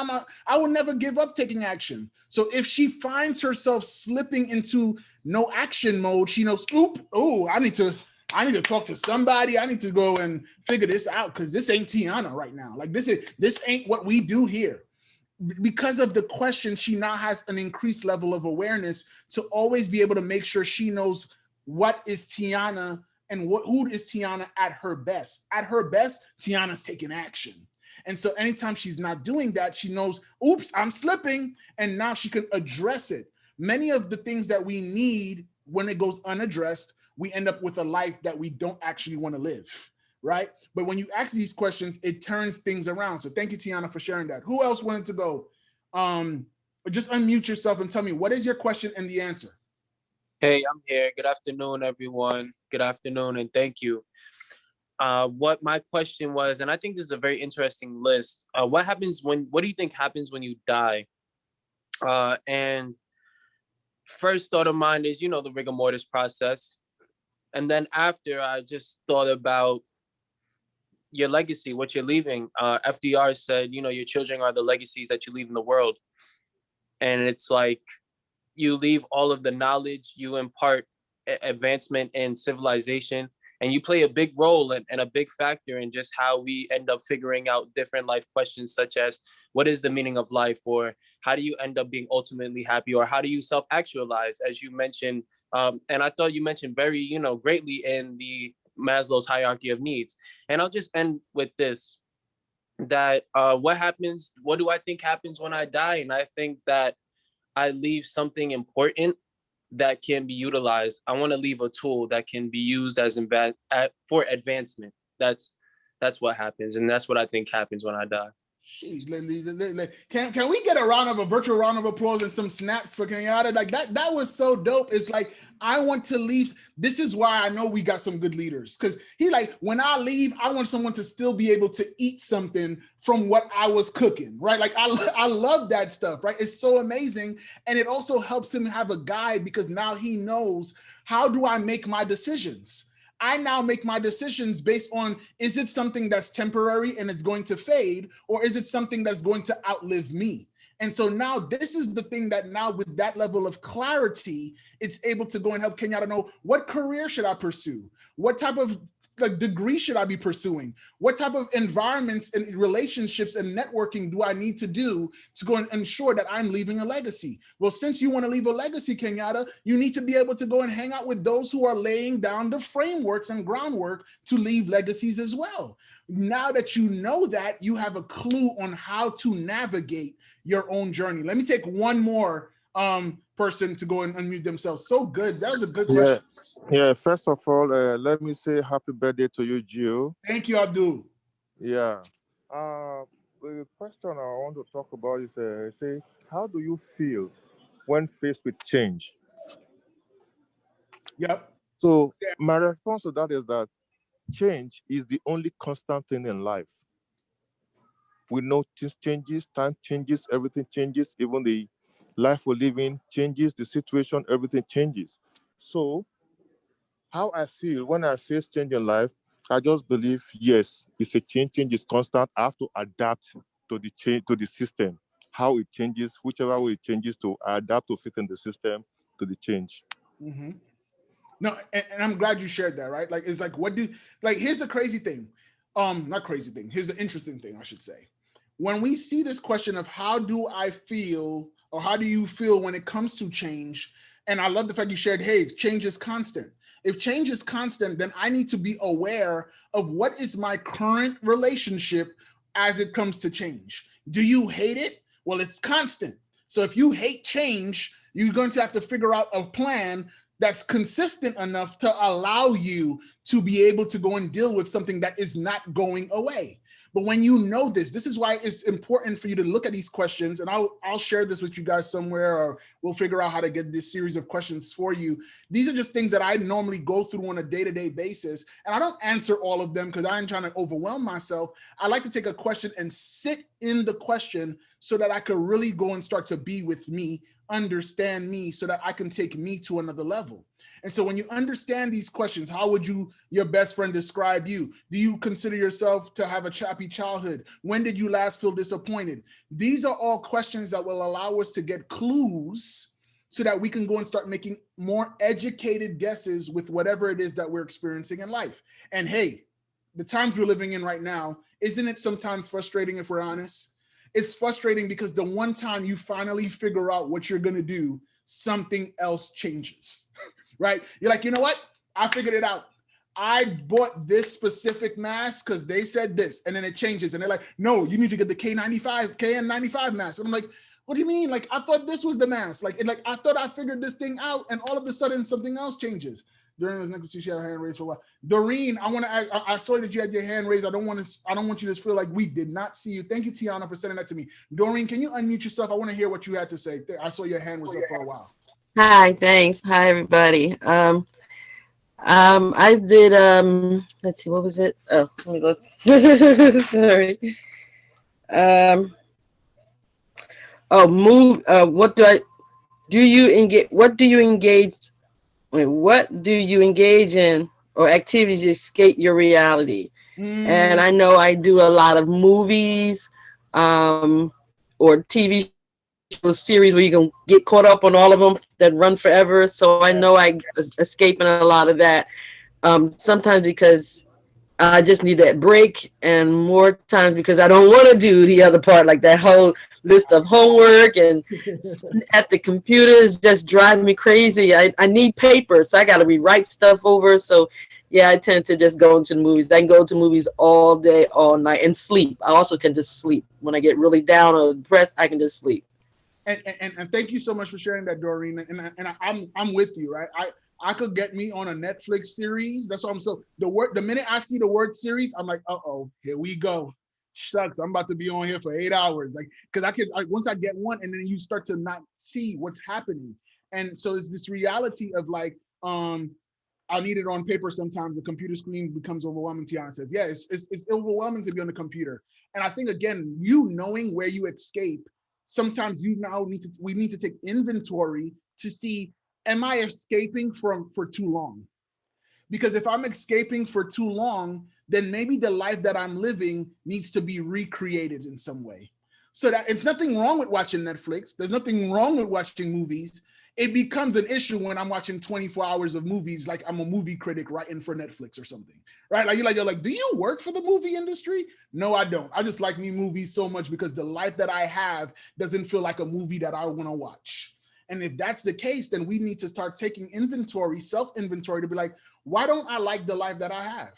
I will never give up taking action. So if she finds herself slipping into no action mode, she knows, oop, oh, I need to I need to talk to somebody. I need to go and figure this out because this ain't Tiana right now. Like this ain't what we do here. Because of the question, she now has an increased level of awareness to always be able to make sure she knows what is Tiana and who is Tiana at her best. At her best, Tiana's taking action. And so anytime she's not doing that, she knows, oops, I'm slipping. And now she can address it. Many of the things that we need when it goes unaddressed, we end up with a life that we don't actually want to live, right? But when you ask these questions, it turns things around. So thank you, Tiana, for sharing that. Who else wanted to go? Just unmute yourself and tell me, what is your question and the answer? Hey, I'm here. Good afternoon, everyone. Good afternoon, and thank you. What my question was, and I think this is a very interesting list. What do you think happens when you die? And first thought of mine is, the rigor mortis process. And then after, I just thought about your legacy, what you're leaving. FDR said, your children are the legacies that you leave in the world. And it's like, you leave all of the knowledge, you impart advancement in civilization, and you play a big role and a big factor in just how we end up figuring out different life questions, such as what is the meaning of life, or how do you end up being ultimately happy, or how do you self-actualize, as you mentioned. And I thought you mentioned very, greatly in the Maslow's hierarchy of needs. And I'll just end with this, that what do I think happens when I die? And I think that I leave something important that can be utilized. I want to leave a tool that can be used for advancement. That's what happens, and that's what I think happens when I die. Can we get a virtual round of applause and some snaps for Kenyatta? Like that was so dope. It's like, I want to leave. This is why I know we got some good leaders, because he like, when I leave, I want someone to still be able to eat something from what I was cooking, right? Like I love that stuff, right? It's so amazing. And it also helps him have a guide, because now he knows, how do I make my decisions? I now make my decisions based on, is it something that's temporary and it's going to fade, or is it something that's going to outlive me? And so now this is the thing that now, with that level of clarity, it's able to go and help Kenyatta know, what career should I pursue? What type of degree should I be pursuing? What type of environments and relationships and networking do I need to do to go and ensure that I'm leaving a legacy? Well, since you want to leave a legacy, Kenyatta, you need to be able to go and hang out with those who are laying down the frameworks and groundwork to leave legacies as well. Now that you know that, you have a clue on how to navigate your own journey. Let me take one more person to go and unmute themselves. So good. That was a good question. Yeah, first of all, let me say happy birthday to you, Gio. Thank you, Abdul. Yeah. The question I want to talk about is, say, how do you feel when faced with change? Yep. So my response to that is that change is the only constant thing in life. We know things changes, time changes, everything changes, even the life we live in changes, the situation, everything changes. So how I feel when I face change in life, I just believe, yes, it's a change is constant. I have to adapt to the change, to the system, how it changes, whichever way it changes, to adapt to fit in the system, to the change. Mm-hmm. No, and I'm glad you shared that, right? Like, it's like, here's the crazy thing. Not crazy thing. Here's the interesting thing, I should say. When we see this question of how do I feel, or how do you feel when it comes to change? And I love the fact you shared, hey, change is constant. If change is constant, then I need to be aware of what is my current relationship as it comes to change. Do you hate it? Well, it's constant. So if you hate change, you're going to have to figure out a plan that's consistent enough to allow you to be able to go and deal with something that is not going away. But when you know this is why it's important for you to look at these questions, and I'll share this with you guys somewhere, or we'll figure out how to get this series of questions for you. These are just things that I normally go through on a day-to-day basis, and I don't answer all of them because I ain't trying to overwhelm myself. I like to take a question and sit in the question so that I could really go and start to be with me, understand me, so that I can take me to another level. And so when you understand these questions, how would your best friend describe you? Do you consider yourself to have a happy childhood? When did you last feel disappointed? These are all questions that will allow us to get clues so that we can go and start making more educated guesses with whatever it is that we're experiencing in life. And hey, the times we're living in right now, isn't it sometimes frustrating if we're honest? It's frustrating because the one time you finally figure out what you're gonna do, something else changes, right? You're like, you know what? I figured it out. I bought this specific mask because they said this, and then it changes. And they're like, no, you need to get the KN95 mask. And I'm like, what do you mean? Like, I thought this was the mask. Like, I thought I figured this thing out, and all of a sudden something else changes. Doreen was next to she had her hand raised for a while. Doreen, I saw that you had your hand raised. I don't want you to feel like we did not see you. Thank you, Tiana, for sending that to me. Doreen, can you unmute yourself? I want to hear what you had to say. I saw your hand was up for a while. Hi, thanks. Hi, everybody. I did, let's see, what was it? Oh, let me look. Sorry. What do you engage in or activities to escape your reality? And I know I do a lot of movies, or TV series where you can get caught up on all of them that run forever. So I know I escaping a lot of that. Sometimes because I just need that break, and more times because I don't want to do the other part, like that whole list of homework and at the computers just drive me crazy. I need paper, so I got to rewrite stuff over. So yeah, I tend to just go into the movies. I can go to movies all day, all night, and sleep. I also can just sleep. When I get really down or depressed, I can just sleep. And thank you so much for sharing that, Doreen. And I'm with you, right? I could get me on a Netflix series. That's why the minute I see the word series, I'm like, uh-oh, here we go. Shucks, I'm about to be on here for 8 hours. Like, because once I get one, and then you start to not see what's happening. And so it's this reality of like, I need it on paper sometimes. The computer screen becomes overwhelming. Tiana says, yeah, it's overwhelming to be on the computer. And I think, again, knowing where you escape, sometimes we need to take inventory to see, am I escaping for too long? Because if I'm escaping for too long, then maybe the life that I'm living needs to be recreated in some way. So that it's nothing wrong with watching Netflix. There's nothing wrong with watching movies. It becomes an issue when I'm watching 24 hours of movies, like I'm a movie critic writing for Netflix or something, right? Like you're like, do you work for the movie industry? No, I don't. I just like me movies so much because the life that I have doesn't feel like a movie that I want to watch. And if that's the case, then we need to start taking inventory, self-inventory, to be like, why don't I like the life that I have?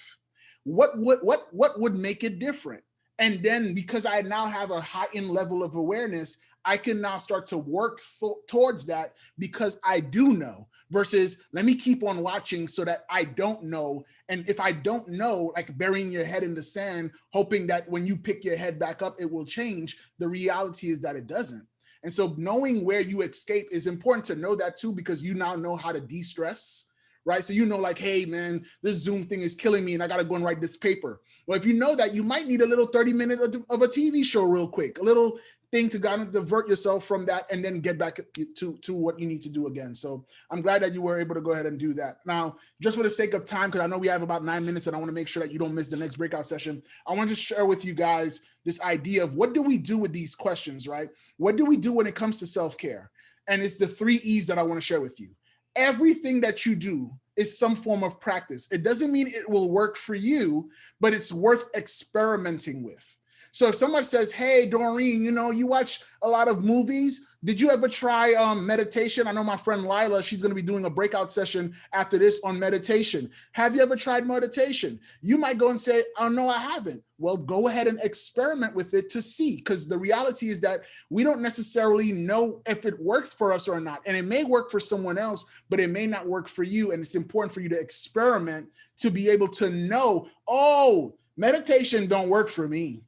What would make it different? And then because I now have a heightened level of awareness, I can now start to work towards that because I do know, versus let me keep on watching so that I don't know. And if I don't know, like burying your head in the sand, hoping that when you pick your head back up, it will change. The reality is that it doesn't. And so knowing where you escape is important to know that too, because you now know how to de-stress, right? So you know, like, hey man, this Zoom thing is killing me and I gotta go and write this paper. Well, if you know that, you might need a little 30-minute of a TV show real quick, a little thing to kind of divert yourself from that and then get back to what you need to do again. So I'm glad that you were able to go ahead and do that. Now, just for the sake of time, because I know we have about 9 minutes and I want to make sure that you don't miss the next breakout session, I want to share with you guys this idea of what do we do with these questions, right? What do we do when it comes to self-care? And it's the 3 E's that I want to share with you. Everything that you do is some form of practice. It doesn't mean it will work for you, but it's worth experimenting with. So if someone says, hey, Doreen, you watch a lot of movies. Did you ever try meditation? I know my friend Lila, she's going to be doing a breakout session after this on meditation. Have you ever tried meditation? You might go and say, oh, no, I haven't. Well, go ahead and experiment with it to see, because the reality is that we don't necessarily know if it works for us or not. And it may work for someone else, but it may not work for you. And it's important for you to experiment to be able to know, oh, meditation don't work for me.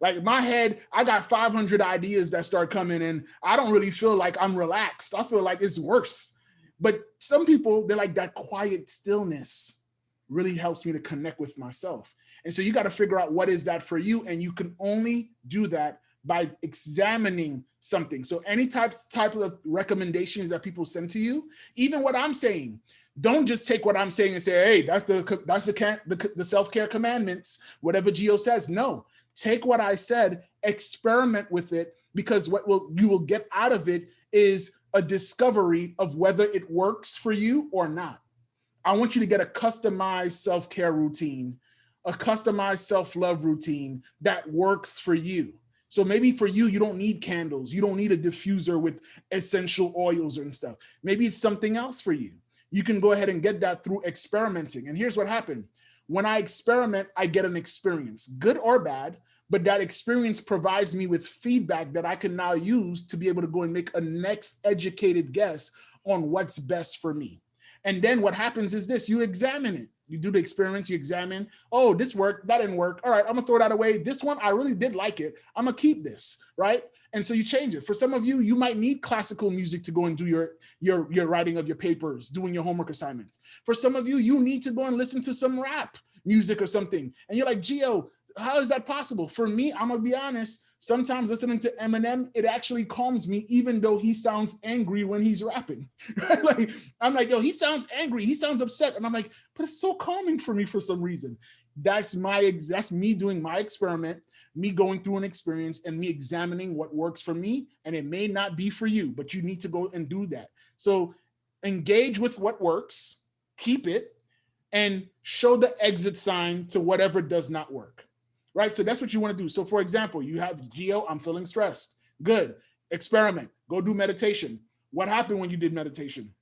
Like in my head, I got 500 ideas that start coming in. I don't really feel like I'm relaxed. I feel like it's worse. But some people, they're like, that quiet stillness really helps me to connect with myself. And so you got to figure out what is that for you. And you can only do that by examining something. So any type of recommendations that people send to you, even what I'm saying, don't just take what I'm saying and say, hey, that's the self-care commandments, whatever Gio says. No. Take what I said, experiment with it, because what you will get out of it is a discovery of whether it works for you or not. I want you to get a customized self-care routine, a customized self-love routine that works for you. So maybe for you, you don't need candles. You don't need a diffuser with essential oils and stuff. Maybe it's something else for you. You can go ahead and get that through experimenting. And here's what happened. When I experiment, I get an experience, good or bad, but that experience provides me with feedback that I can now use to be able to go and make a next educated guess on what's best for me. And then what happens is this, you examine it. You do the experiments, you examine, oh, this worked, that didn't work. All right, I'm gonna throw that away. This one, I really did like it. I'm gonna keep this, right? And so you change it. For some of you, you might need classical music to go and do your writing of your papers, doing your homework assignments. For some of you, you need to go and listen to some rap music or something. And you're like, Gio, how is that possible? For me, I'm gonna be honest, sometimes listening to Eminem, it actually calms me, even though he sounds angry when he's rapping. Like, I'm like, yo, he sounds angry, he sounds upset. And I'm like, but it's so calming for me for some reason. That's me doing my experiment, me going through an experience and me examining what works for me. And it may not be for you, but you need to go and do that. So engage with what works, keep it, and show the exit sign to whatever does not work. Right? So that's what you want to do. So for example, you have, Gio, I'm feeling stressed. Good. Experiment. Go do meditation. What happened when you did meditation?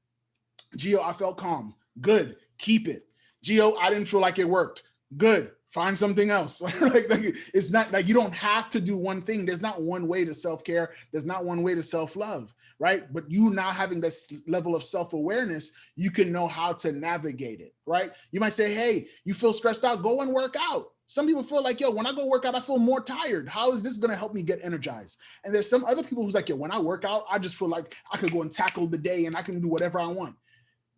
Gio, I felt calm. Good. Keep it. Gio, I didn't feel like it worked. Good. Find something else. like it's not like you don't have to do one thing. There's not one way to self-care. There's not one way to self-love, right? But you now having this level of self-awareness, you can know how to navigate it, right? You might say, hey, you feel stressed out, go and work out. Some people feel like, yo, when I go work out, I feel more tired. How is this going to help me get energized? And there's some other people who's like, yo, when I work out, I just feel like I could go and tackle the day and I can do whatever I want.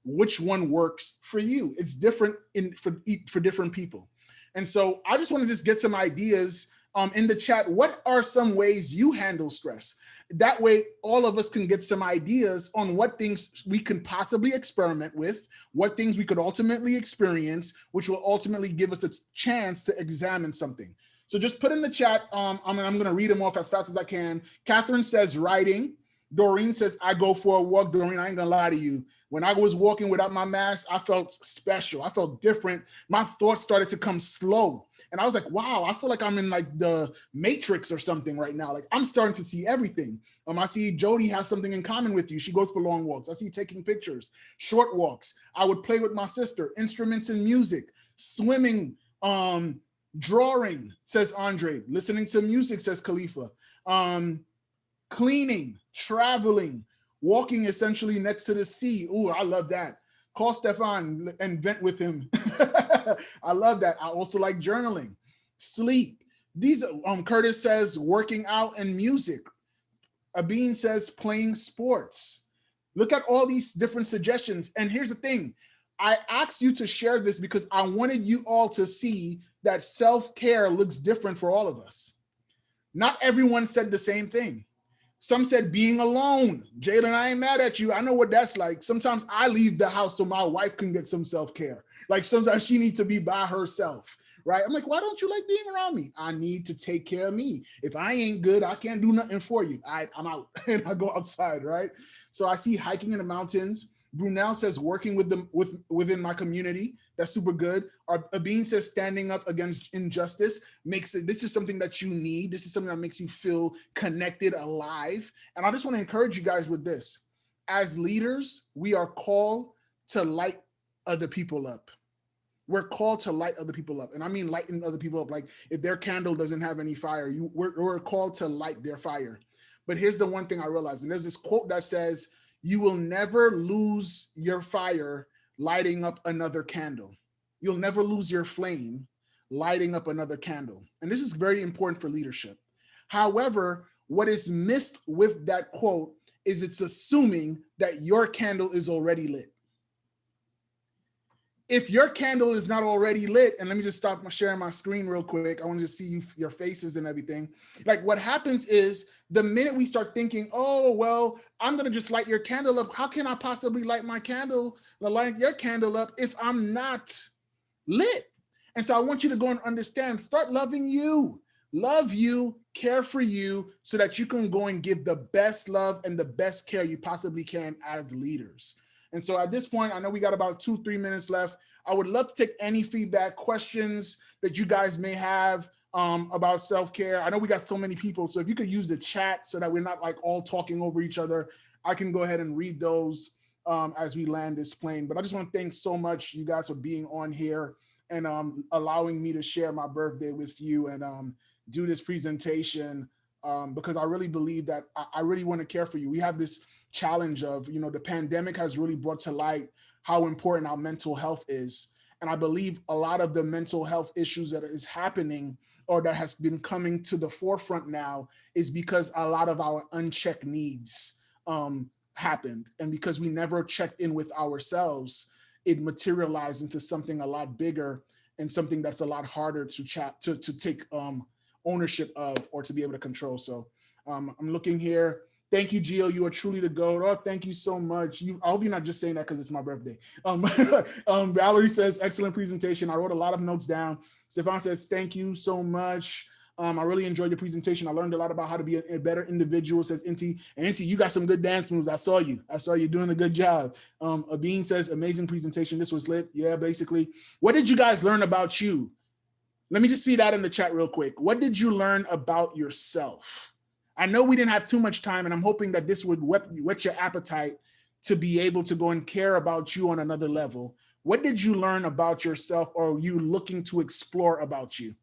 Which one works for you? It's different for different people. And so I just want to just get some ideas in the chat. What are some ways you handle stress? That way, all of us can get some ideas on what things we can possibly experiment with, what things we could ultimately experience, which will ultimately give us a chance to examine something. So just put in the chat. I'm going to read them off as fast as I can. Catherine says writing. Doreen says, I go for a walk. Doreen, I ain't gonna lie to you. When I was walking without my mask, I felt special. I felt different. My thoughts started to come slow. And I was like, wow, I feel like I'm in like the Matrix or something right now. Like I'm starting to see everything. I see Jody has something in common with you. She goes for long walks. I see you taking pictures, short walks. I would play with my sister, instruments and music, swimming, drawing, says Andre, listening to music, says Khalifa, cleaning, traveling, walking essentially next to the sea. Ooh, I love that. Call Stefan and vent with him. I love that. I also like journaling, sleep. These, Curtis says working out and music. Abin says playing sports. Look at all these different suggestions. And here's the thing. I asked you to share this because I wanted you all to see that self-care looks different for all of us. Not everyone said the same thing. Some said being alone. Jalen, I ain't mad at you. I know what that's like. Sometimes I leave the house so my wife can get some self-care. Like sometimes she needs to be by herself, right? I'm like, why don't you like being around me? I need to take care of me. If I ain't good, I can't do nothing for you. I'm out and I go outside, right? So I see hiking in the mountains. Brunel says working within my community. That's super good. Abin says standing up against injustice makes it. This is something that you need. This is something that makes you feel connected, alive. And I just want to encourage you guys with this. As leaders, we are called to light other people up. We're called to light other people up. And I mean lighting other people up. Like if their candle doesn't have any fire, we're called to light their fire. But here's the one thing I realized. And there's this quote that says, you will never lose your fire lighting up another candle. You'll never lose your flame lighting up another candle. And this is very important for leadership. However, what is missed with that quote is it's assuming that your candle is already lit. If your candle is not already lit, and let me just stop sharing my screen real quick. I want to just see your faces and everything. Like what happens is the minute we start thinking, oh, well, I'm going to just light your candle up. How can I possibly light my candle, light your candle up if I'm not lit? And so I want you to go and understand, start loving you. Love you, care for you so that you can go and give the best love and the best care you possibly can as leaders. And so at this point, I know we got about 2-3 minutes left. I would love to take any feedback, questions that you guys may have about self-care. I know we got so many people, so if you could use the chat so that we're not like all talking over each other, I can go ahead and read those as we land this plane. But I just want to thank so much you guys for being on here and allowing me to share my birthday with you and do this presentation because I really believe that I really want to care for you. We have this challenge of, you know, the pandemic has really brought to light how important our mental health is. And I believe a lot of the mental health issues that is happening or that has been coming to the forefront now is because a lot of our unchecked needs happened. And because we never checked in with ourselves, it materialized into something a lot bigger and something that's a lot harder to take ownership of or to be able to control. So I'm looking here. Thank you, Gio. You are truly the GOAT. Oh, thank you so much. I hope you're not just saying that because it's my birthday. Valerie says, excellent presentation. I wrote a lot of notes down. Stefan says, thank you so much. I really enjoyed your presentation. I learned a lot about how to be a better individual, says Inti. And Inti, you got some good dance moves. I saw you doing a good job. Abin says, amazing presentation. This was lit. Yeah, basically. What did you guys learn about you? Let me just see that in the chat real quick. What did you learn about yourself? I know we didn't have too much time, and I'm hoping that this would whet your appetite to be able to go and care about you on another level. What did you learn about yourself, or are you looking to explore about you?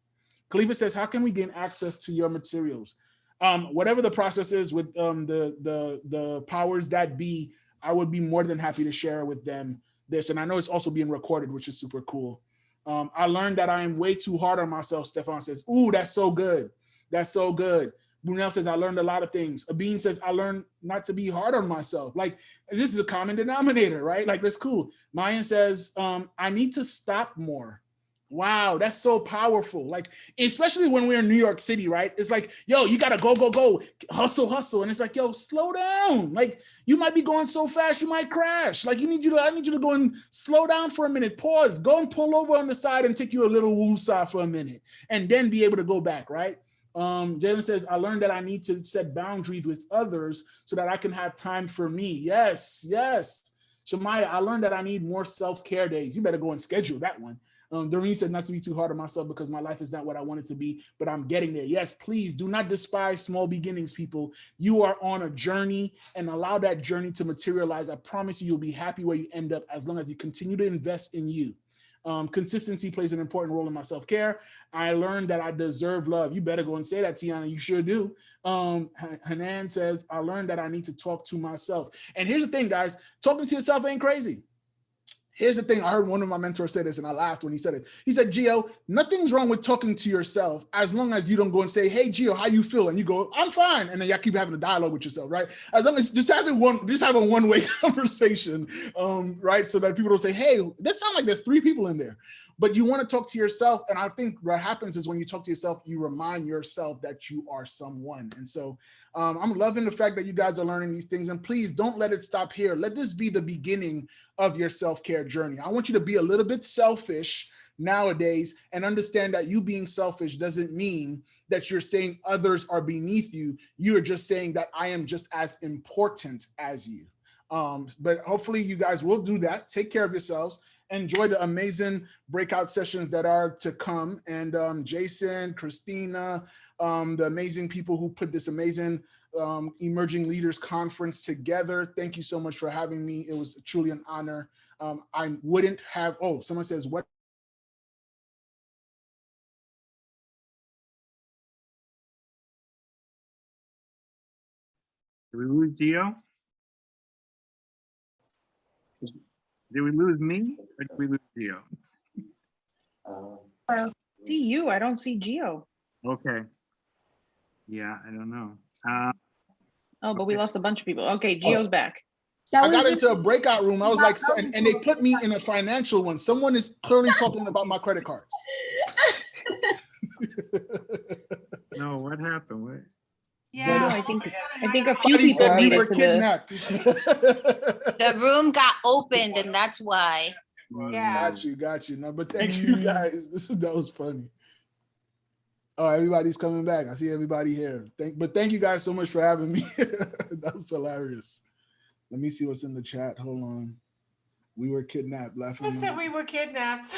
Khalifa says, how can we gain access to your materials? Whatever the process is with the powers that be, I would be more than happy to share with them this. And I know it's also being recorded, which is super cool. I learned that I am way too hard on myself, Stefan says. Ooh, that's so good. That's so good. Brunel says, I learned a lot of things. Abin says, I learned not to be hard on myself. Like, this is a common denominator, right? Like, that's cool. Mayan says, I need to stop more. Wow, that's so powerful. Like, especially when we're in New York City, right? It's like, yo, you gotta go, go, go, hustle, hustle. And it's like, yo, slow down. Like, you might be going so fast, you might crash. Like, I need you to go and slow down for a minute, pause, go and pull over on the side and take you a little woosah for a minute, and then be able to go back, right? Jalen says, I learned that I need to set boundaries with others so that I can have time for me. Yes, yes. Shamaya, I learned that I need more self-care days. You better go and schedule that one. Doreen said not to be too hard on myself because my life is not what I want it to be, but I'm getting there. Yes, please do not despise small beginnings, people. You are on a journey, and allow that journey to materialize. I promise you'll be happy where you end up as long as you continue to invest in you. Consistency plays an important role in my self-care. I learned that I deserve love. You better go and say that, Tiana. You sure do. Hanan says, I learned that I need to talk to myself. And here's the thing, guys. Talking to yourself ain't crazy. Here's the thing. I heard one of my mentors say this, and I laughed when he said it. He said, Gio, nothing's wrong with talking to yourself as long as you don't go and say, hey, Gio, how you feel? And you go, I'm fine. And then y'all keep having a dialogue with yourself, right? As long as just have a one-way conversation, right? So that people don't say, hey, that sounds like there's 3 people in there. But you want to talk to yourself. And I think what happens is when you talk to yourself, you remind yourself that you are someone. And so I'm loving the fact that you guys are learning these things. And please don't let it stop here. Let this be the beginning of your self-care journey. I want you to be a little bit selfish nowadays and understand that you being selfish doesn't mean that you're saying others are beneath you. You're just saying that I am just as important as you. But hopefully you guys will do that. Take care of yourselves. Enjoy the amazing breakout sessions that are to come. And Jason, Christina, the amazing people who put this amazing Emerging Leaders Conference together. Thank you so much for having me. It was truly an honor. I wouldn't have, oh, someone says, what? Did we lose Gio? Did we lose me or did we lose Gio? I see you. I don't see Gio. Okay. Yeah, I don't know. Oh, but we lost a bunch of people. Okay, Gio's back. I got into a breakout room. I was like, and they put me in a financial one. Someone is clearly talking about my credit cards. No, what happened? What? Yeah, no, I think a few people made it to kidnapped. The room got opened, and that's why. Got you. No, but thank you guys. That was funny. Oh, everybody's coming back. I see everybody here. Thank you guys so much for having me. That was hilarious. Let me see what's in the chat. Hold on. We were kidnapped. Laughing. I said we were kidnapped.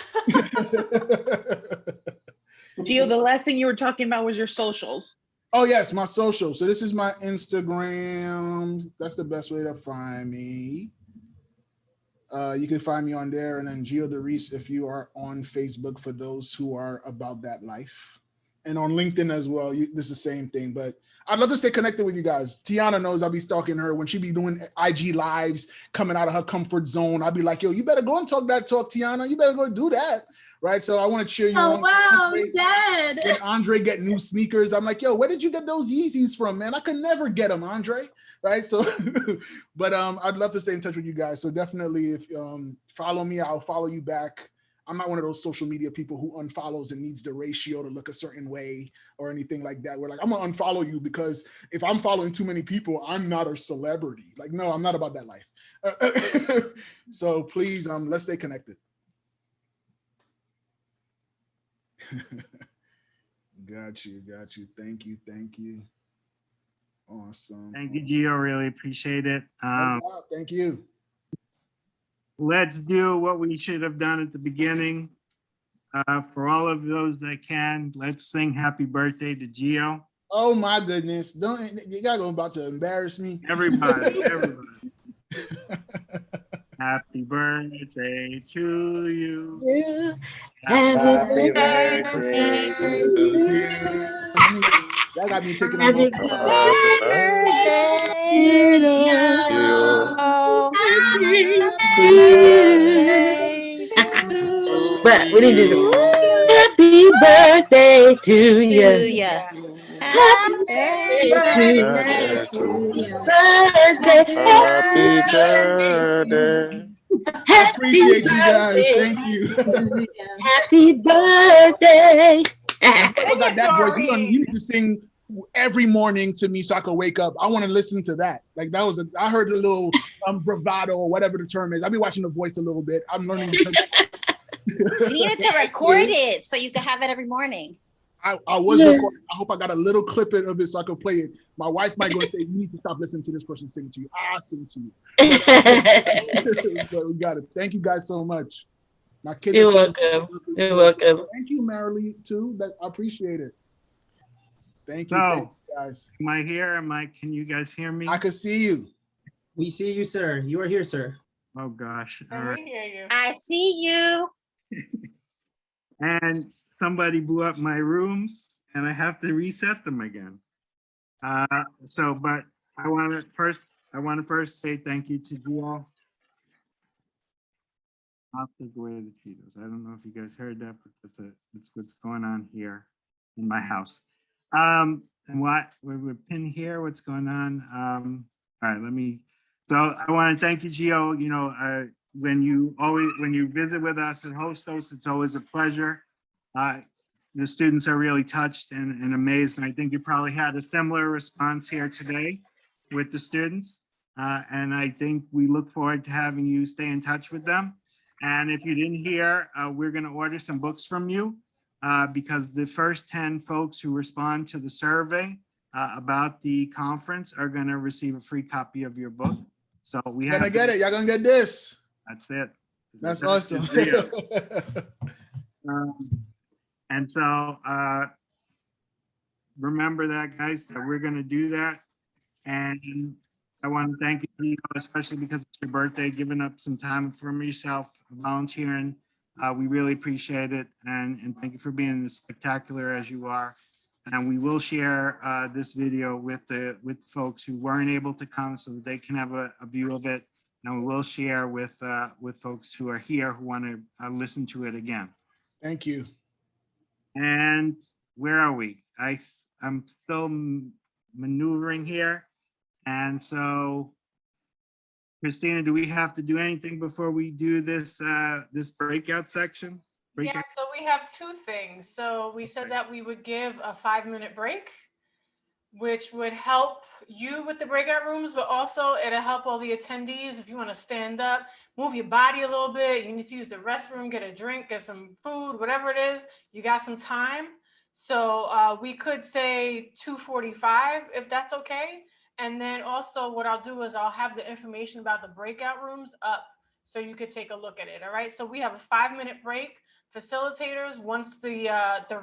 Gio, the last thing you were talking about was your socials. Oh yes, my social. So this is my Instagram. That's the best way to find me. You can find me on there, and then Gio DeReese if you are on Facebook for those who are about that life, and on LinkedIn as well. This is the same thing, but I'd love to stay connected with you guys. Tiana knows I'll be stalking her when she be doing IG lives, coming out of her comfort zone. I'll be like, yo, you better go and talk that talk, Tiana. You better go do that. Right. So I want to cheer you on. Wow, I'm dead. When Andre get new sneakers, I'm like, yo, where did you get those Yeezys from, man? I could never get them, Andre. Right. So, but I'd love to stay in touch with you guys. So definitely, if follow me, I'll follow you back. I'm not one of those social media people who unfollows and needs the ratio to look a certain way or anything like that. We're like, I'm gonna unfollow you because if I'm following too many people, I'm not a celebrity. Like, no, I'm not about that life. So please, let's stay connected. Got you. Thank you. Awesome. Thank you, Gio. Really appreciate it. Thank you. Let's do what we should have done at the beginning. For all of those that can, let's sing happy birthday to Gio. Oh my goodness. You guys are about to embarrass me. Everybody. Happy birthday to you. Yeah. Happy birthday to you. That got me taking Happy But we need to do happy birthday to you. Happy birthday to you. Happy birthday. I appreciate you guys. Thank you. Happy birthday. I got that voice. You need to sing every morning to me so I can wake up. I want to listen to that. Like that was I heard a little bravado or whatever the term is. I'll be watching The Voice a little bit. I'm learning. You needed to record it so you could have it every morning. I was recording. I hope I got a little clip of it so I can play it. My wife might go and say, you need to stop listening to this person sing to you. I'll sing to you. But we got it. Thank you guys so much. My kids. You're welcome. You're welcome. Thank you, Marilee, too. I appreciate it. Thank you. So, Thank you guys. Am I here? Can you guys hear me? I can see you. We see you, sir. You are here, sir. Oh gosh. All And right. we hear you. I see you. And somebody blew up my rooms and I have to reset them again. But I want to first say thank you to you all. I'll take away the Cheetos. I don't know if you guys heard that, but that's what's going on here in my house. And we're pinned here, what's going on? All right, so I want to thank you, Gio. You know, when you visit with us and host us, it's always a pleasure. The students are really touched and amazed, and I think you probably had a similar response here today with the students. And I think we look forward to having you stay in touch with them. And if you didn't hear, we're going to order some books from you because the first 10 folks who respond to the survey about the conference are going to receive a free copy of your book. So we have gonna get it. Y'all gonna get this. That's it. That's awesome. And so remember that, guys, that we're going to do that. And I want to thank you, especially because it's your birthday, giving up some time from yourself, volunteering. We really appreciate it. And thank you for being as spectacular as you are. And we will share this video with folks who weren't able to come so that they can have a view of it. And we will share with folks who are here who want to listen to it again. Thank you. And where are we? I'm still maneuvering here. And so, Christina, do we have to do anything before we do this this breakout section? Yeah, so we have two things. So we said that we would give a 5-minute break, which would help you with the breakout rooms, but also it'll help all the attendees. If you want to stand up, move your body a little bit, you need to use the restroom, get a drink, get some food, whatever it is, you got some time. So we could say 2:45 if that's okay. And then also what I'll do is I'll have the information about the breakout rooms up so you could take a look at it. All right. So we have a 5-minute break. Facilitators, once the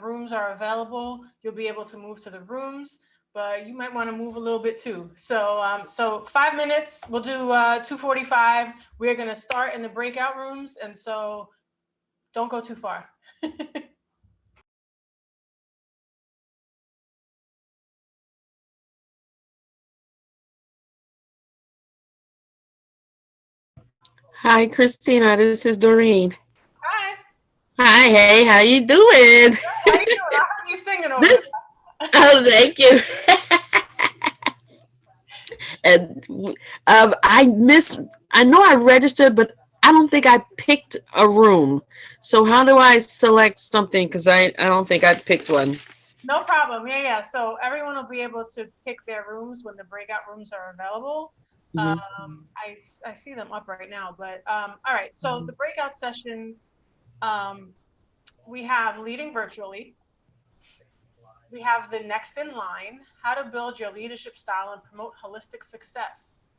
rooms are available, you'll be able to move to the rooms, but you might want to move a little bit too. So 5 minutes, we'll do 2:45. We're going to start in the breakout rooms. And so don't go too far. Hi, Christina. This is Doreen. Hi. Hi, hey, how you doing? How you doing? I heard you singing over there. Oh, thank you. And I know I registered, but I don't think I picked a room. So how do I select something? Because I don't think I picked one. No problem. Yeah. So everyone will be able to pick their rooms when the breakout rooms are available. Mhm. I see them up right now, but all right. So the breakout sessions, we have leading virtually. We have the next in line, how to build your leadership style and promote holistic success.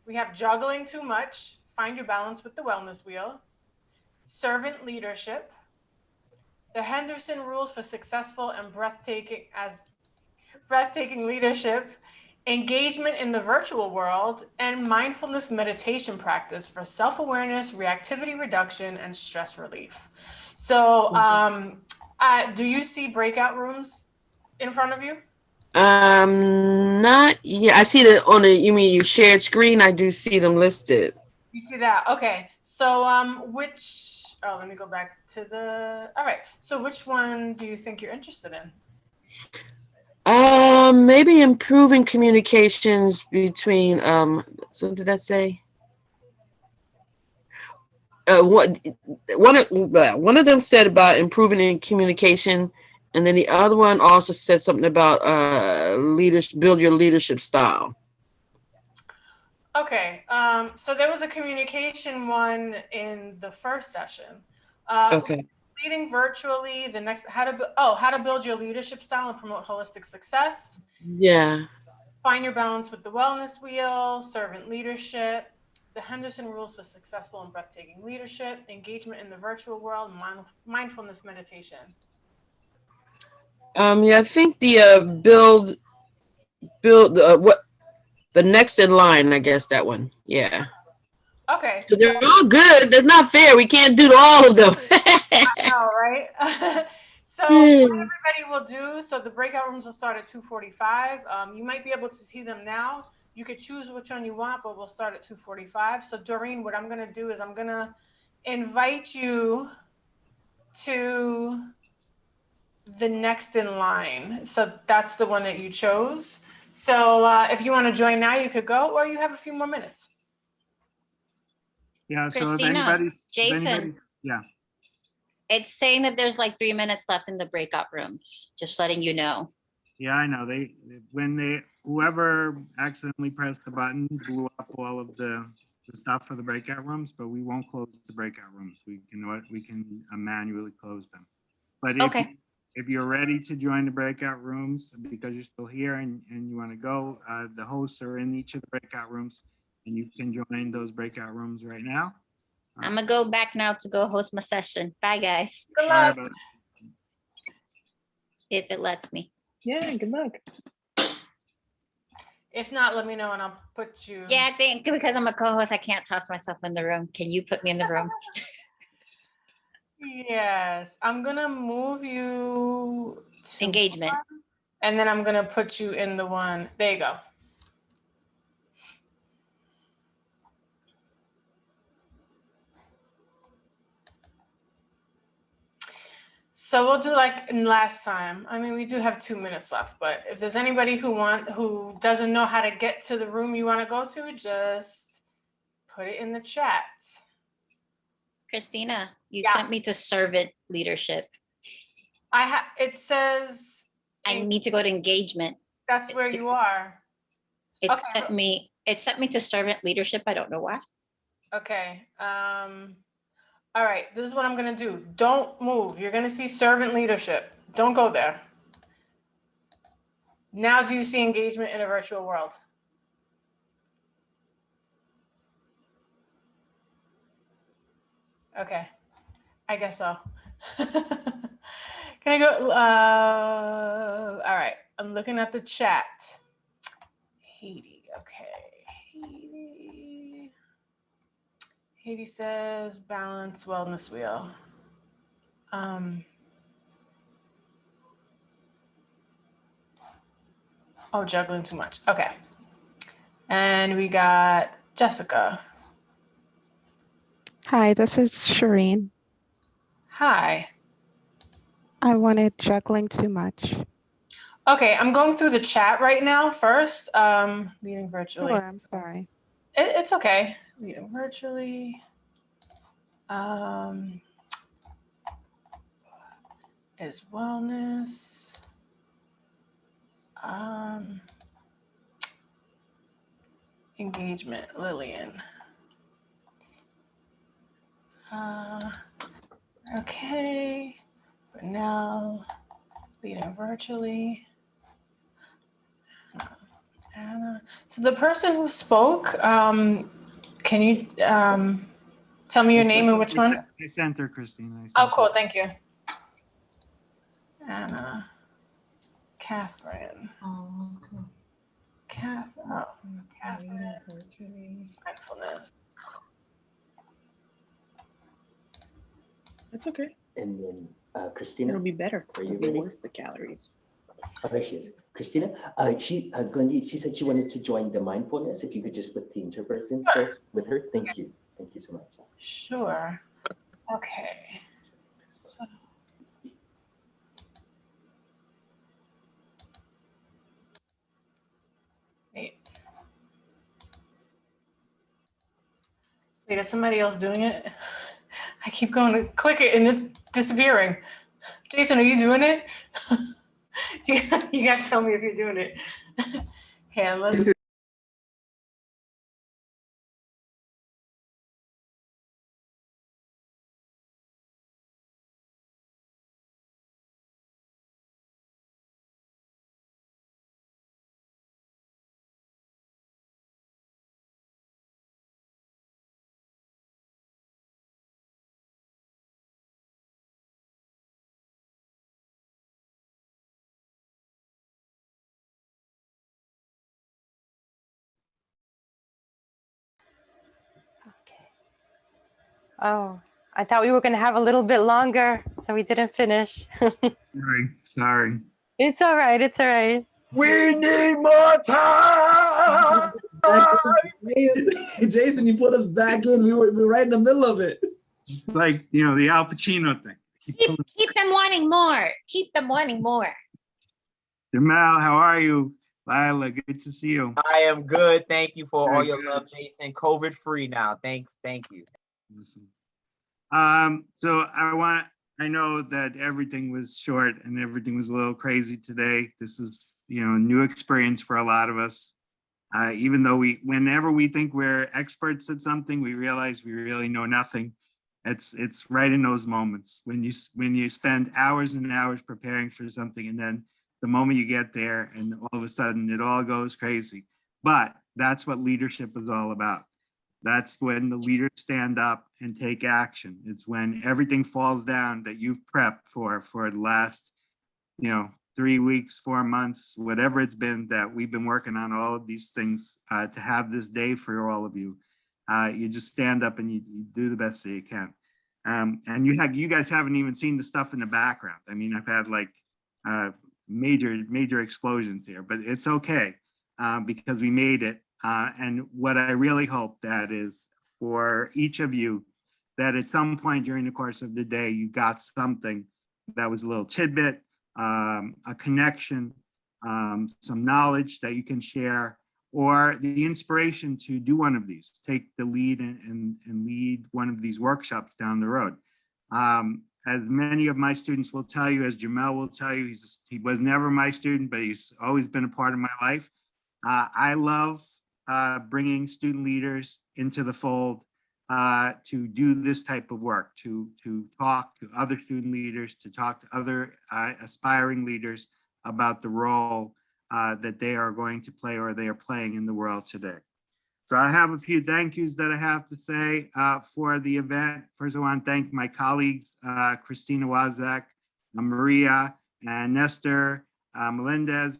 We have juggling too much, find your balance with the wellness wheel. Servant leadership. The Henderson rules for successful and breathtaking leadership, engagement in the virtual world, and mindfulness meditation practice for self-awareness, reactivity reduction, and stress relief. So do you see breakout rooms in front of you? Not yeah. I see that on the. You mean you shared screen? I do see them listed. You see that? Okay. So let me go back to all right. So which one do you think you're interested in? Maybe improving communications between. So did that say? One of them said about improving in communication, and then the other one also said something about build your leadership style. Okay, so there was a communication one in the first session. Okay. Leading virtually, the next, how to build your leadership style and promote holistic success. Yeah. Find your balance with the wellness wheel, servant leadership, the Henderson rules for successful and breathtaking leadership, engagement in the virtual world, mindfulness meditation. Yeah, I think the what the next in line, I guess that one. Yeah. Okay. So they're all good. That's not fair. We can't do all of them. I know, right? So what everybody will do, so the breakout rooms will start at 2:45. You might be able to see them now. You could choose which one you want, but we'll start at 2:45. So Doreen, what I'm gonna do is I'm gonna invite you to the next in line. So that's the one that you chose. So if you want to join now, you could go, or you have a few more minutes. Yeah, so if Christina, anybody's, Jason. Yeah. It's saying that there's like 3 minutes left in the breakout rooms. Just letting you know. Yeah, I know. Whoever accidentally pressed the button blew up all of the stuff for the breakout rooms, but we won't close the breakout rooms. We can manually close them. But if you're ready to join the breakout rooms because you're still here and you want to go, the hosts are in each of the breakout rooms, and you can join those breakout rooms right now. I'm gonna go back now to go host my session. Bye, guys. Good luck. If it lets me. Yeah, good luck. If not, let me know and I'll put you. Yeah, I think because I'm a co-host, I can't toss myself in the room. Can you put me in the room? Yes, I'm gonna move you to engagement. And then I'm gonna put you in the one. There you go. So we'll do like in last time. I mean, we do have 2 minutes left, but if there's anybody who doesn't know how to get to the room you want to go to, just put it in the chat. Christina, you sent me to servant leadership. It says I need to go to engagement. That's where you are. It sent me to servant leadership. I don't know why. Okay. All right, this is what I'm gonna do. Don't move. You're gonna see servant leadership. Don't go there. Now, do you see engagement in a virtual world? Okay, I guess so. Can I go? All right, I'm looking at the chat. Haiti, okay. Haiti says balance wellness wheel. Oh, juggling too much. Okay. And we got Jessica. Hi, this is Shireen. Hi. I wanted juggling too much. Okay, I'm going through the chat right now first. Leading virtually. Sure, I'm sorry. It's okay. Leading virtually. Is wellness. Engagement, Lillian. Okay. For now, leading virtually. Anna. So the person who spoke, can you tell me your name and which one? I sent her, Christina. Oh, cool. Thank you. Anna. Catherine. Catherine. Mindfulness. It's okay. And then Christina. It'll be better. Are you It'll be ready? worth the calories. Oh, there she is. Christina, Glendy, she said she wanted to join the mindfulness. If you could just put the interpreters in for us with her. Thank you. Thank you so much. Sure. Okay. So. Wait, is somebody else doing it? I keep going to click it and it's disappearing. Jason, are you doing it? You gotta tell me if you're doing it. Here, let's. Oh, I thought we were going to have a little bit longer, so we didn't finish. Sorry. It's all right. It's all right. We need more time. Jason, you put us back in. We were right in the middle of it. Like, you know, the Al Pacino thing. Keep them wanting more. Keep them wanting more. Jamal, how are you? Lila, good to see you. I am good. Thank you for all Very your good. love, Jason. COVID free now. Thank you. So I know that everything was short and everything was a little crazy today. This is, you know, a new experience for a lot of us. Even though whenever we think we're experts at something, we realize we really know nothing. It's right in those moments when you spend hours and hours preparing for something, and then the moment you get there and all of a sudden it all goes crazy. But that's what leadership is all about. That's when the leaders stand up and take action. It's when everything falls down that you've prepped for the last, 3 weeks, 4 months, whatever it's been that we've been working on all of these things to have this day for all of you. You just stand up and you do the best that you can. And you guys haven't even seen the stuff in the background. I mean, I've had like major explosions here, but it's okay because we made it. And what I really hope that is for each of you, that at some point during the course of the day, you got something that was a little tidbit, a connection, some knowledge that you can share, or the inspiration to do one of these, take the lead and lead one of these workshops down the road. As many of my students will tell you, as Jamel will tell you, he was never my student, but he's always been a part of my life. I love bringing student leaders into the fold to do this type of work, to talk to other student leaders, to talk to other aspiring leaders about the role that they are going to play or they are playing in the world today. So I have a few thank yous that I have to say for the event. First, I want to thank my colleagues, Christina Wazak, Maria, and Nestor Melendez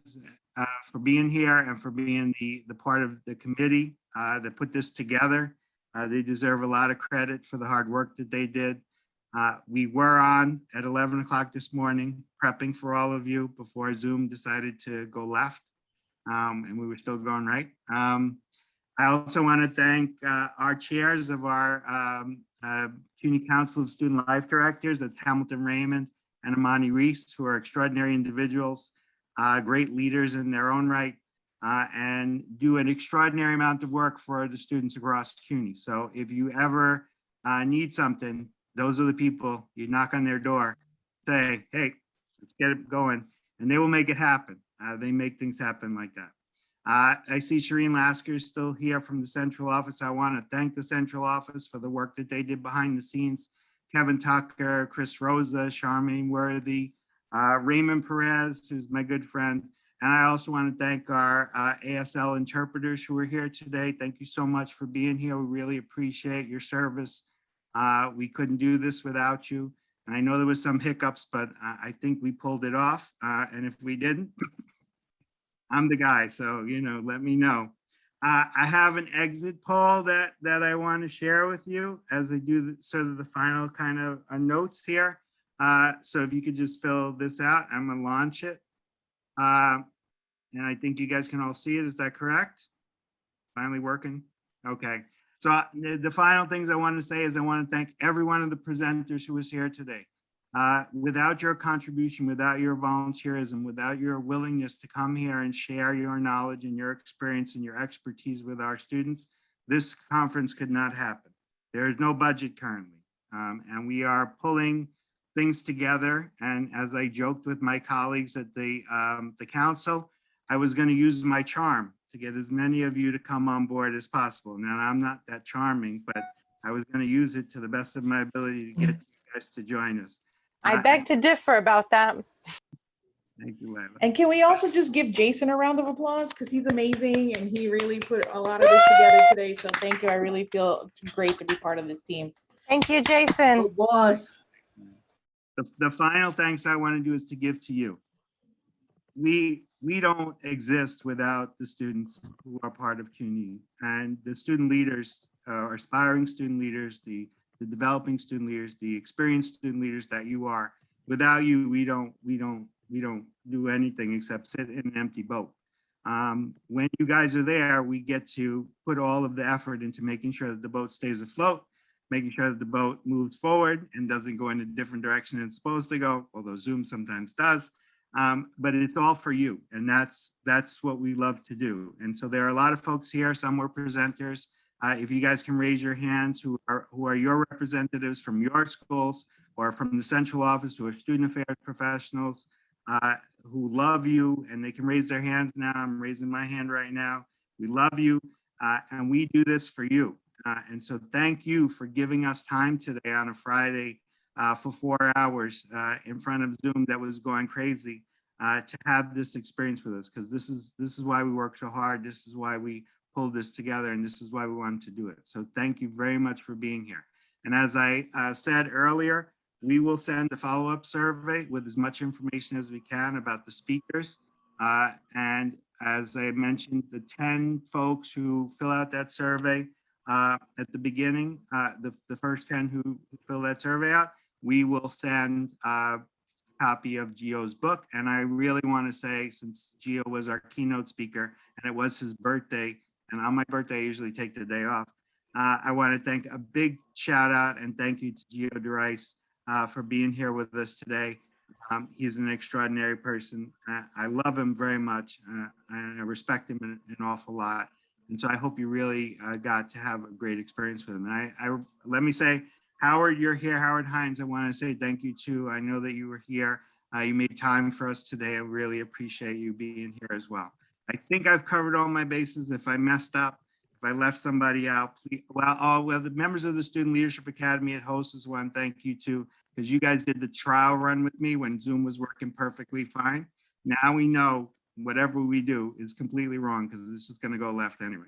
for being here and for being the part of the committee that put this together. They deserve a lot of credit for the hard work that they did. We were on at 11 o'clock this morning, prepping for all of you before Zoom decided to go left, and we were still going right. I also want to thank our chairs of our CUNY Council of Student Life Directors, that's Hamilton Raymond and Amani Reese, who are extraordinary individuals, great leaders in their own right, and do an extraordinary amount of work for the students across CUNY. So if you ever need something, those are the people. You knock on their door, say, hey, let's get it going, and they will make it happen. They make things happen like that. I see Shireen Lasker is still here from the central office. I want to thank the central office for the work that they did behind the scenes. Kevin Tucker, Chris Rosa, Charmaine Worthy, Raymond Perez, who's my good friend. And I also want to thank our ASL interpreters who are here today. Thank you so much for being here. We really appreciate your service. We couldn't do this without you. And I know there was some hiccups, but I think we pulled it off. And if we didn't, I'm the guy, so, let me know. I have an exit poll that I want to share with you as I do sort of the final kind of notes here. So if you could just fill this out, I'm gonna launch it. And I think you guys can all see it, is that correct? Finally working? Okay. So the final things I want to say is I want to thank every one of the presenters who was here today. Without your contribution, without your volunteerism, without your willingness to come here and share your knowledge and your experience and your expertise with our students, this conference could not happen. There is no budget currently, and we are pulling things together. And as I joked with my colleagues at the council, I was going to use my charm to get as many of you to come on board as possible. Now, I'm not that charming, but I was going to use it to the best of my ability to get you guys to join us. I beg to differ about that. Thank you, Layla. And can we also just give Jason a round of applause? Because he's amazing and he really put a lot of this together today. So thank you. I really feel great to be part of this team. Thank you, Jason. Oh, boss. The final thanks I want to do is to give to you. We don't exist without the students who are part of CUNY, and the student leaders, aspiring student leaders, the developing student leaders, the experienced student leaders that you are. Without you, we don't do anything except sit in an empty boat. When you guys are there, we get to put all of the effort into making sure that the boat stays afloat, making sure that the boat moves forward and doesn't go in a different direction than it's supposed to go, although Zoom sometimes does. But it's all for you, and that's what we love to do. And so there are a lot of folks here, some were presenters. If you guys can raise your hands, who are your representatives from your schools or from the central office, who are student affairs professionals, who love you, and they can raise their hands now. I'm raising my hand right now. We love you, and we do this for you. And so thank you for giving us time today on a Friday for 4 hours in front of Zoom that was going crazy to have this experience with us, because this is why we work so hard. This is why we pulled this together, and this is why we wanted to do it. So thank you very much for being here. And as I said earlier, we will send a follow-up survey with as much information as we can about the speakers. And as I mentioned, the 10 folks who fill out that survey at the beginning, the first 10 who fill that survey out, we will send a copy of Gio's book. And I really want to say, since Gio was our keynote speaker and it was his birthday, and on my birthday I usually take the day off, I want to thank a big shout out and thank you to Gio DeRice for being here with us today. He's an extraordinary person. I love him very much. And I respect him an awful lot. And so I hope you really got to have a great experience with him. And let me say, Howard, you're here. Howard Hines, I want to say thank you too. I know that you were here. You made time for us today. I really appreciate you being here as well. I think I've covered all my bases. If I messed up, if I left somebody out, please, well, the members of the Student Leadership Academy at Host as well, and thank you too, because you guys did the trial run with me when Zoom was working perfectly fine. Now we know whatever we do is completely wrong because this is going to go left anyway.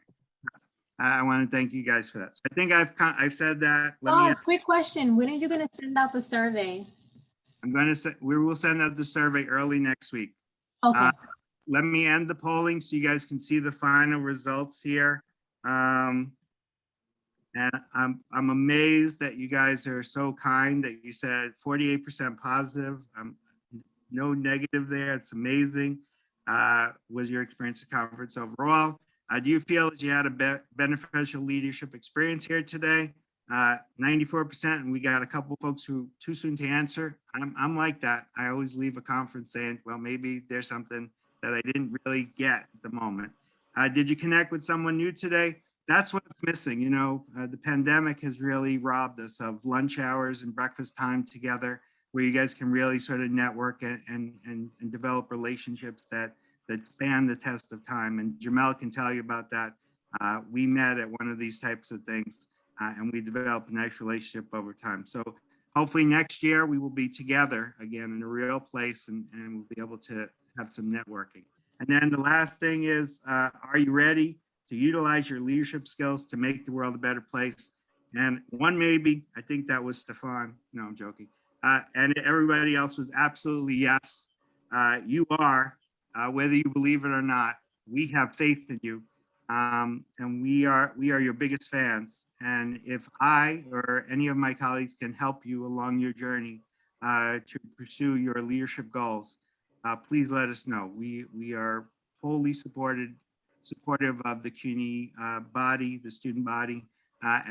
I want to thank you guys for that. So I think I've said that. Quick question. When are you going to send out the survey? We will send out the survey early next week. Okay. Let me end the polling so you guys can see the final results here. And I'm amazed that you guys are so kind that you said 48% positive. No negative there. It's amazing. Was your experience at conference overall? Do you feel that you had a beneficial leadership experience here today? 94%, and we got a couple folks who too soon to answer. I'm like that. I always leave a conference saying, well, maybe there's something that I didn't really get at the moment. Did you connect with someone new today? That's what's missing. You know, the pandemic has really robbed us of lunch hours and breakfast time together, where you guys can really sort of network and develop relationships that span the test of time. And Jamel can tell you about that. We met at one of these types of things and we developed a nice relationship over time. So hopefully next year we will be together again in a real place and we'll be able to have some networking. And then the last thing is, are you ready to utilize your leadership skills to make the world a better place? And one maybe, I think that was Stefan. No, I'm joking. And everybody else was absolutely yes. You are, whether you believe it or not, we have faith in you. And we are your biggest fans. And if I or any of my colleagues can help you along your journey to pursue your leadership goals, please let us know. We are fully supportive of the CUNY body, the student body,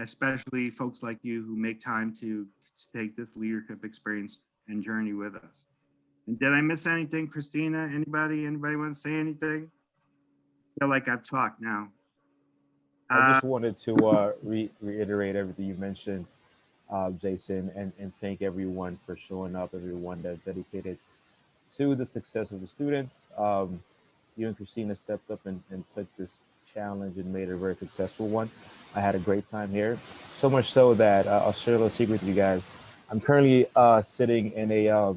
especially folks like you who make time to take this leadership experience and journey with us. And did I miss anything, Christina? Anybody want to say anything? I feel like I've talked now. I just wanted to reiterate everything you mentioned, Jason, and thank everyone for showing up, everyone that's dedicated to the success of the students. You and Christina stepped up and took this challenge and made it a very successful one. I had a great time here, so much so that I'll share a little secret with you guys. I'm currently sitting in a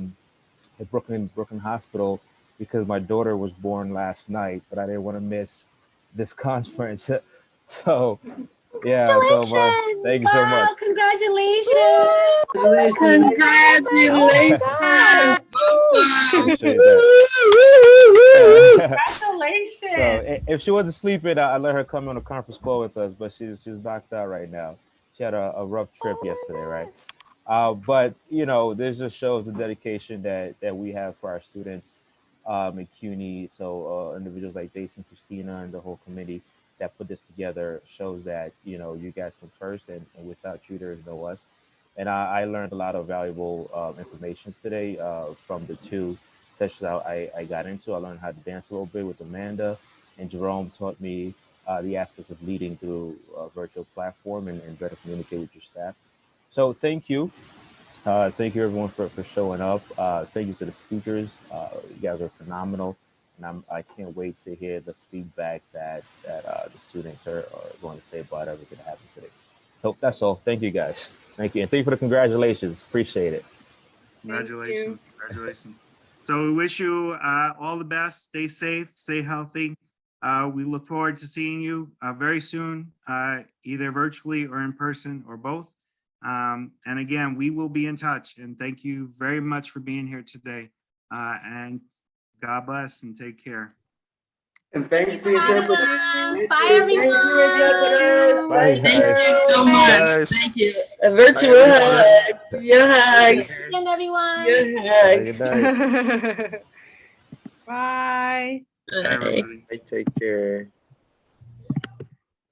Brooklyn Hospital because my daughter was born last night, but I didn't want to miss this conference. So yeah, so thank you so much. Congratulations. Congratulations. Appreciate that. Congratulations. So if she wasn't sleeping, I let her come on a conference call with us, but she's knocked out right now. She had a rough trip yesterday, right? But you know, this just shows the dedication that we have for our students at CUNY. So individuals like Jason, Christina, and the whole committee that put this together shows that, you know, you guys come first, and without you, there is no us. And I learned a lot of valuable information today from the two sessions I got into. I learned how to dance a little bit with Amanda, and Jerome taught me the aspects of leading through a virtual platform and better communicate with your staff. So thank you. Thank you everyone for showing up. Thank you to the speakers. You guys are phenomenal. And I can't wait to hear the feedback that the students are going to say about everything that happened today. So that's all. Thank you guys. Thank you. And thank you for the congratulations. Appreciate it. Congratulations. Congratulations. So we wish you all the best. Stay safe, stay healthy. We look forward to seeing you very soon, either virtually or in person or both. And again, we will be in touch. And thank you very much for being here today. And God bless and take care. And thank you for your service. Bye, everyone. Bye, Thank you so much. Guys. Thank you. A virtual hug. Your hug. And everyone. Your hug. Good night. Bye. Bye, everybody. Take care.